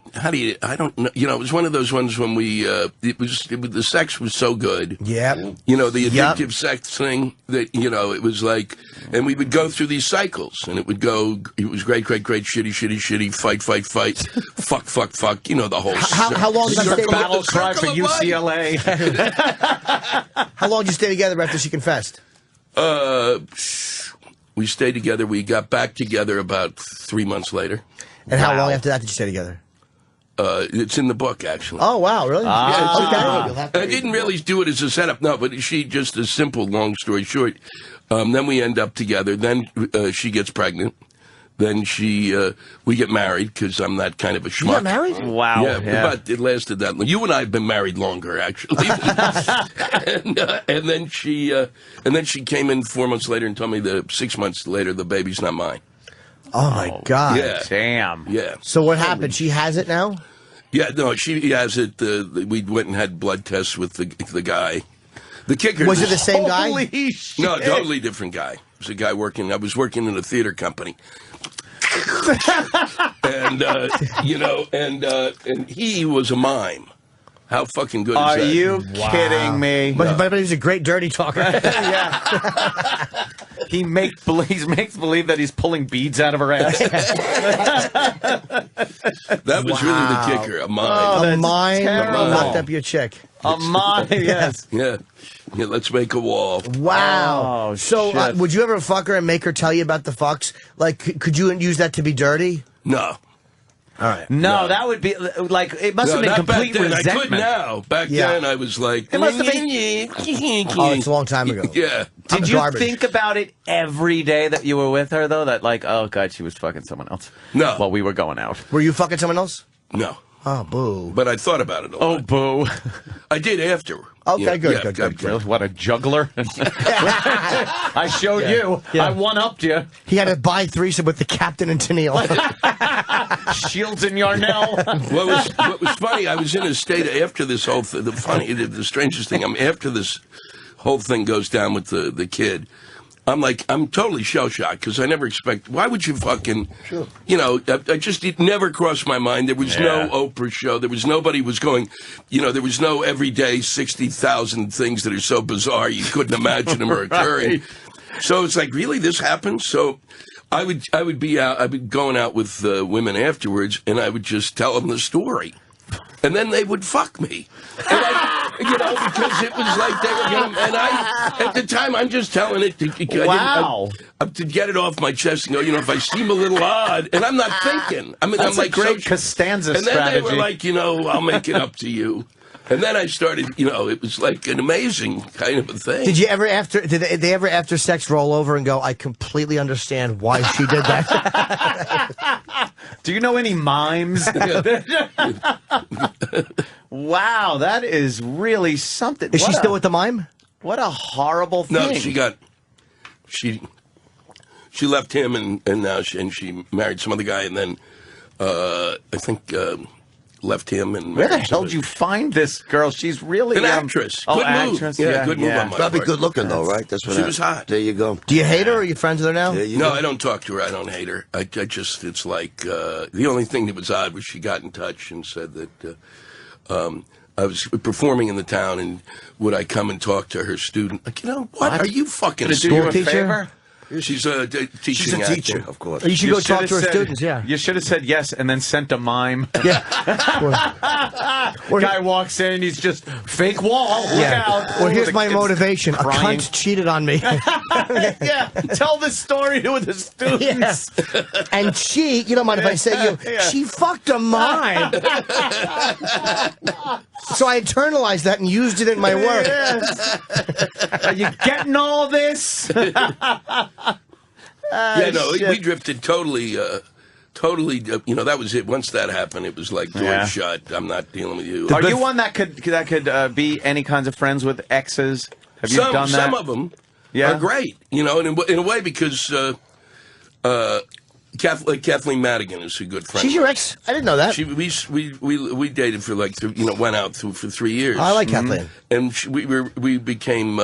don't know. It was one of those ones when the sex was so good. Yeah. The addictive sex thing that it was like, and we would go through these cycles, and it would go. It was great, shitty, fight, fuck. The whole. How long did you stay? Battle cry for UCLA. How long did you stay together after she confessed? We stayed together. We got back together about 3 months later. And how long after that did you stay together? It's in the book, actually. Oh, wow, really? Yeah, it's in the Okay. book. I didn't really do it as a setup, no, but she just a simple, long story short. Then we end up together. Then she gets pregnant. Then we get married because I'm that kind of a schmuck. You got married? Wow. Yeah, but it lasted that long. You and I have been married longer, actually. and then she came in 4 months later and told me that 6 months later the baby's not mine. Oh, my God. Yeah. Damn. Yeah. So what happened? She has it now? Yeah, no, she has it. We went and had blood tests with the guy. The kicker. Was it the same guy? Holy shit. No, totally different guy. It was a guy I was working in a theater company. And and he was a mime. How fucking good is Are that? you kidding me? But he was a great dirty talker. Yeah. He makes believe that he's pulling beads out of her ass. That was really the kicker. A mime. Oh, A mime terrible. knocked up your chick. A mime, yes. Yeah. Yeah, let's make a wall. Wow. Oh, So shit. would you ever fuck her and make her tell you about the fucks? Like, could you use that to be dirty? No. All right. No, that would be like it must have been not complete back then. resentment. I could now. Back then, I was like, It must have been. Oh, it's a long time ago. Yeah. Did you garbage. think about it every day that you were with her, though? That like, oh god, she was fucking someone else. No. While we were going out. Were you fucking someone else? No. Oh, boo. But I thought about it a Oh, lot. boo. I did after. Okay, Yeah, good, yeah, good. Really? What a juggler! I showed you. Yeah. I one-upped you. He had to buy threesome with the captain and Tennille. Shields and Yarnell. What was funny, I was in a state after this whole thing. The strangest thing, after this whole thing goes down with the kid. I'm totally shell-shocked because I never expect. Why would you fucking, it never crossed my mind. There was no Oprah show. There was nobody was going, there was no everyday 60,000 things that are so bizarre you couldn't imagine them are occurring. So it's like, really, this happens? So I would be going out with women afterwards, and I would just tell them the story. And then they would fuck me. Because it was like they were going to, and at the time, I'm just telling it to get it off my chest and go, if I seem a little odd, and I'm not thinking. I mean, That's I'm like, a great Costanza and then strategy. they were like, I'll make it up to you. And then I started, it was like an amazing kind of a thing. Did they ever after sex roll over and go, I completely understand why she did that? Do you know any mimes? Wow, that is really something. Is she still with the mime? What a horrible thing. No, she left him and now she married some other guy and then I think left him and Where the married hell somebody. did you find this girl? She's really An actress. Oh, Good move. actress. Yeah, good move on my Probably part. good looking though, right? That's what She was hot. There you go. Do you hate her or are you friends with her now? No, I don't talk to her. I don't hate her. I just, it's like, the only thing that was odd was she got in touch and said that I was performing in the town and would I come and talk to her student? Like, what? Are you fucking Did do you a teacher? favor? She's a teaching She's a actor. teacher, of course. You should go talk should've to her said- students, yeah. You should have said yes and then sent a mime. Or- Guy walks in and he's just fake wall. Look out. Or here's The my kid's motivation. crying. A cunt cheated on me. Yeah, tell the story to the students. And she, you don't mind if I say she fucked a mime. So I internalized that and used it in my work. Yes. Are you getting all this? We drifted totally, that was it. Once that happened, it was like door shut. I'm not dealing with you. Are you one that could be any kinds of friends with exes? Have you done that? Some of them are great, in a way because Kathleen Madigan is a good friend. She's your ex? I didn't know that. We dated for like went out for 3 years. I like Kathleen, and we became.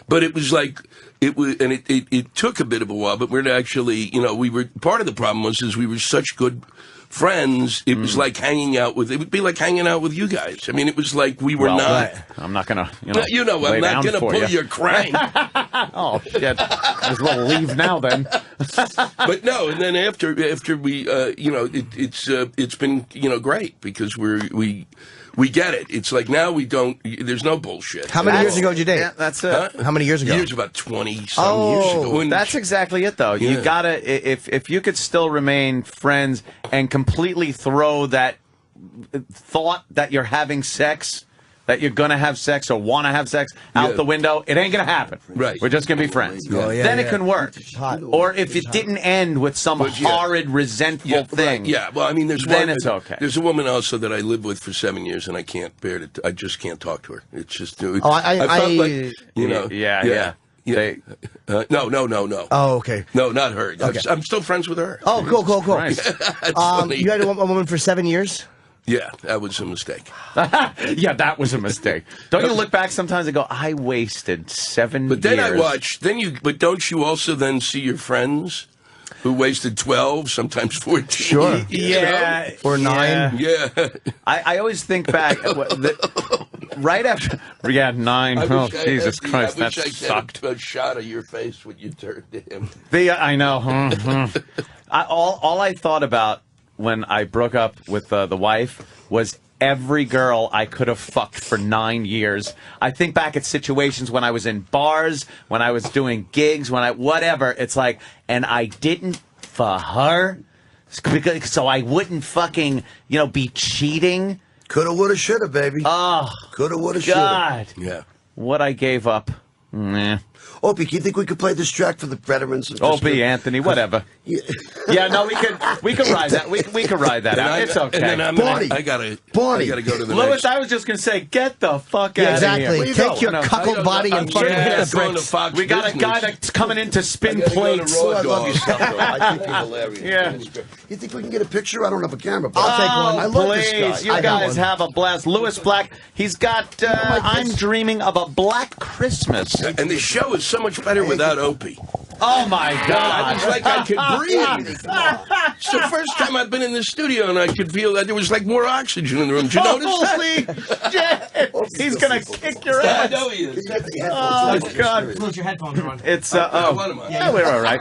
But it was like it was, and it took a bit of a while. But we're actually, we were part of the problem is we were such good friends. It was like hanging out with. It would be like hanging out with you guys. I mean, it was like we were not. I'm not gonna. I'm not gonna pull your crank. Oh shit! Might as well leave now then. But no, and then after we, it's been great because we get it. It's like now we don't. There's no bullshit. How many years ago did you date? Yeah, that's it. How many years ago? Years about 20-some years ago. And that's exactly it, though. Yeah. You gotta if you could still remain friends and completely throw that thought that you're having sex, that you're gonna have sex or want to have sex out the window, it ain't gonna happen. Right. We're just gonna be friends. Oh, yeah, then yeah. it can work. Or if it didn't end with some horrid, resentful thing. Right. Yeah. Well, I mean, Then it's okay. There's a woman also that I lived with for 7 years, and I can't bear to. I just can't talk to her. It's just. I felt like, Yeah. No. Oh, okay. No, not her. Okay. I'm still friends with her. Oh, cool. That's funny. You had a woman for 7 years? Yeah, that was a mistake. Yeah, that was a mistake. Don't you look back sometimes and go, I wasted 7 years. But then I watch. But don't you also then see your friends who wasted 12, sometimes 14? Sure. Yeah. Or 9? Yeah. I always think back, right after, 9. Oh, Jesus Christ, that I wish sucked. I had a shot of your face when you turned to him. I know. All I thought about when I broke up with the wife was every girl I could have fucked for 9 years. I think back at situations when I was in bars, when I was doing gigs, whatever. It's like, and I didn't for her, so I wouldn't fucking, be cheating. Coulda, woulda, shoulda, baby. Oh, coulda, woulda, shoulda. God. Yeah. What I gave up. Nah. Opie, do you think we could play this track for the veterans? Opie, Anthony, whatever. Yeah, no, we could ride that. We could ride that out. It's okay. And then Bonnie. I gotta go to the Lewis, next. I was just gonna say, get the fuck out Exactly. of here. Take your cuckold body and fucking hit the going to bricks. Fox We got a Business. guy that's coming in to spin plates. Oh, I love your stuff, though. I think you're hilarious. Yeah. You think we can get a picture? I don't have a camera, but I'll take one. I love this Please, guy. you I got guys one. have a blast. Lewis Black, he's got I'm Dreaming of a Black Christmas. And the show is so much better without Opie. Oh, my God. It's like I could breathe. It's the first time I've been in the studio and I could feel that there was like more oxygen in the room. Did you notice that? Holy shit. He's going to kick your I ass. know he is. Oh, God. Close your headphones on. It's, I want him on. yeah, we're all right.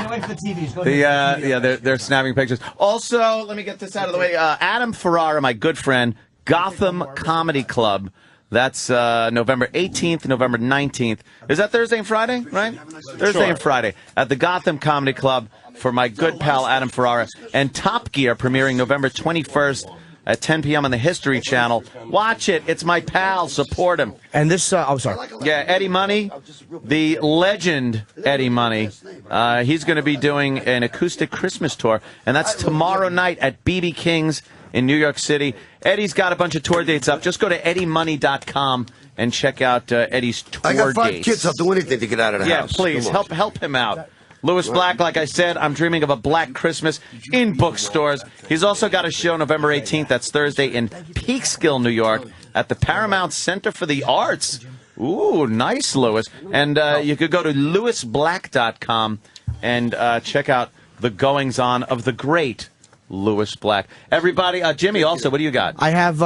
Wait for the TVs. Go ahead. They're snapping pictures. Also, let me get this out of the way. Adam Ferrara, my good friend, Gotham Comedy Club. That's November 18th, November 19th. Is that Thursday and Friday, right? Thursday and Friday at the Gotham Comedy Club for my good pal Adam Ferrara. And Top Gear premiering November 21st at 10 p.m. on the History Channel. Watch it. It's my pal. Support him. And this, I'm sorry. Yeah, Eddie Money, the legend Eddie Money. He's going to be doing an acoustic Christmas tour, and that's tomorrow night at BB King's in New York City. Eddie's got a bunch of tour dates up. Just go to eddiemoney.com and check out Eddie's tour dates. I got 5 kids. I'll do anything to get out of the house. Yeah, please, help him out. Lewis Black, like I said, I'm Dreaming of a Black Christmas in bookstores. He's also got a show November 18th. That's Thursday in Peekskill, New York, at the Paramount Center for the Arts. Ooh, nice, Lewis. And you could go to lewisblack.com and check out the goings-on of the great Lewis Black. Everybody, Jimmy, also, what do you got? I have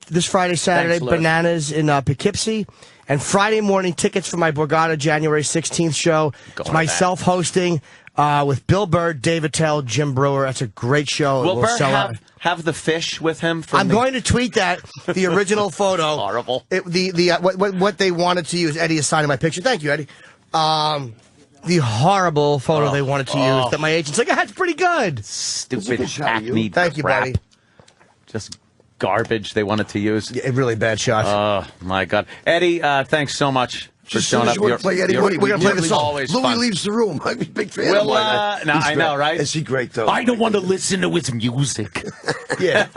this Friday, Saturday, Thanks, Lewis. Bananas in Poughkeepsie. And Friday morning, tickets for my Borgata January 16th show. It's myself hosting with Bill Burr, Dave Attell, Jim Brewer. That's a great show. Will Burr sell out. have the fish with him? I'm going to tweet that, the original photo. Horrible. What they wanted to use. Eddie is signing my picture. Thank you, Eddie. The horrible photo they wanted to use that my agent's like, that's pretty good. Stupid hackneyed Thank you, crap. buddy. Just garbage they wanted to use. Yeah, really bad shot. Oh, my God. Eddie, thanks so much for showing up. You want to play Eddie Money? we're gonna play the song. Always Louis fun. leaves the room. I'm a big fan Well, of mine. no, I know, right? Is he great, though? I don't want to listen to his music. Yeah.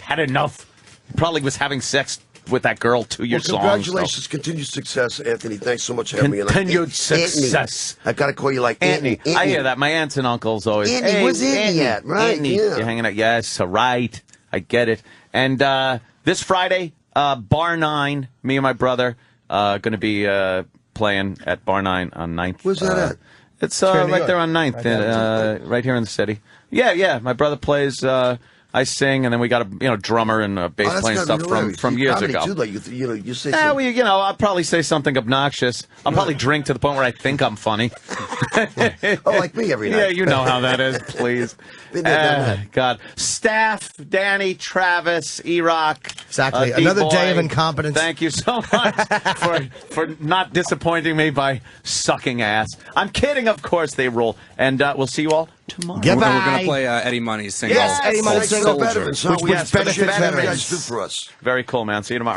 Had enough. Probably was having sex with that girl to your song. Congratulations, continued success, Anthony. Thanks so much for having me. Continued success. I gotta call you like Anthony. Anthony. I hear that. My aunts and uncles always. Anthony, hey, where's Anthony at? Right, Anthony, yeah. you're hanging out. Yes, right. I get it. And this Friday, Bar 9, me and my brother going to be playing at Bar 9 on 9th. Where's that at? It's right there on 9th, right here in the city. Yeah. My brother plays. I sing, and then we got a drummer and a bass playing stuff from years ago. Too, like you say. I'll probably say something obnoxious. I'll probably drink to the point where I think I'm funny. Like me every night. Yeah, you know how that is. Please. God, Staff, Danny, Travis, E-Rock. Exactly. Another day of incompetence. Thank you so much for not disappointing me by sucking ass. I'm kidding, of course. They rule, and we'll see you all tomorrow. We're going to play Eddie Money's single. Yes, Eddie Money's single. Which benefits veterans. You guys do for us. Very cool, man. See you tomorrow.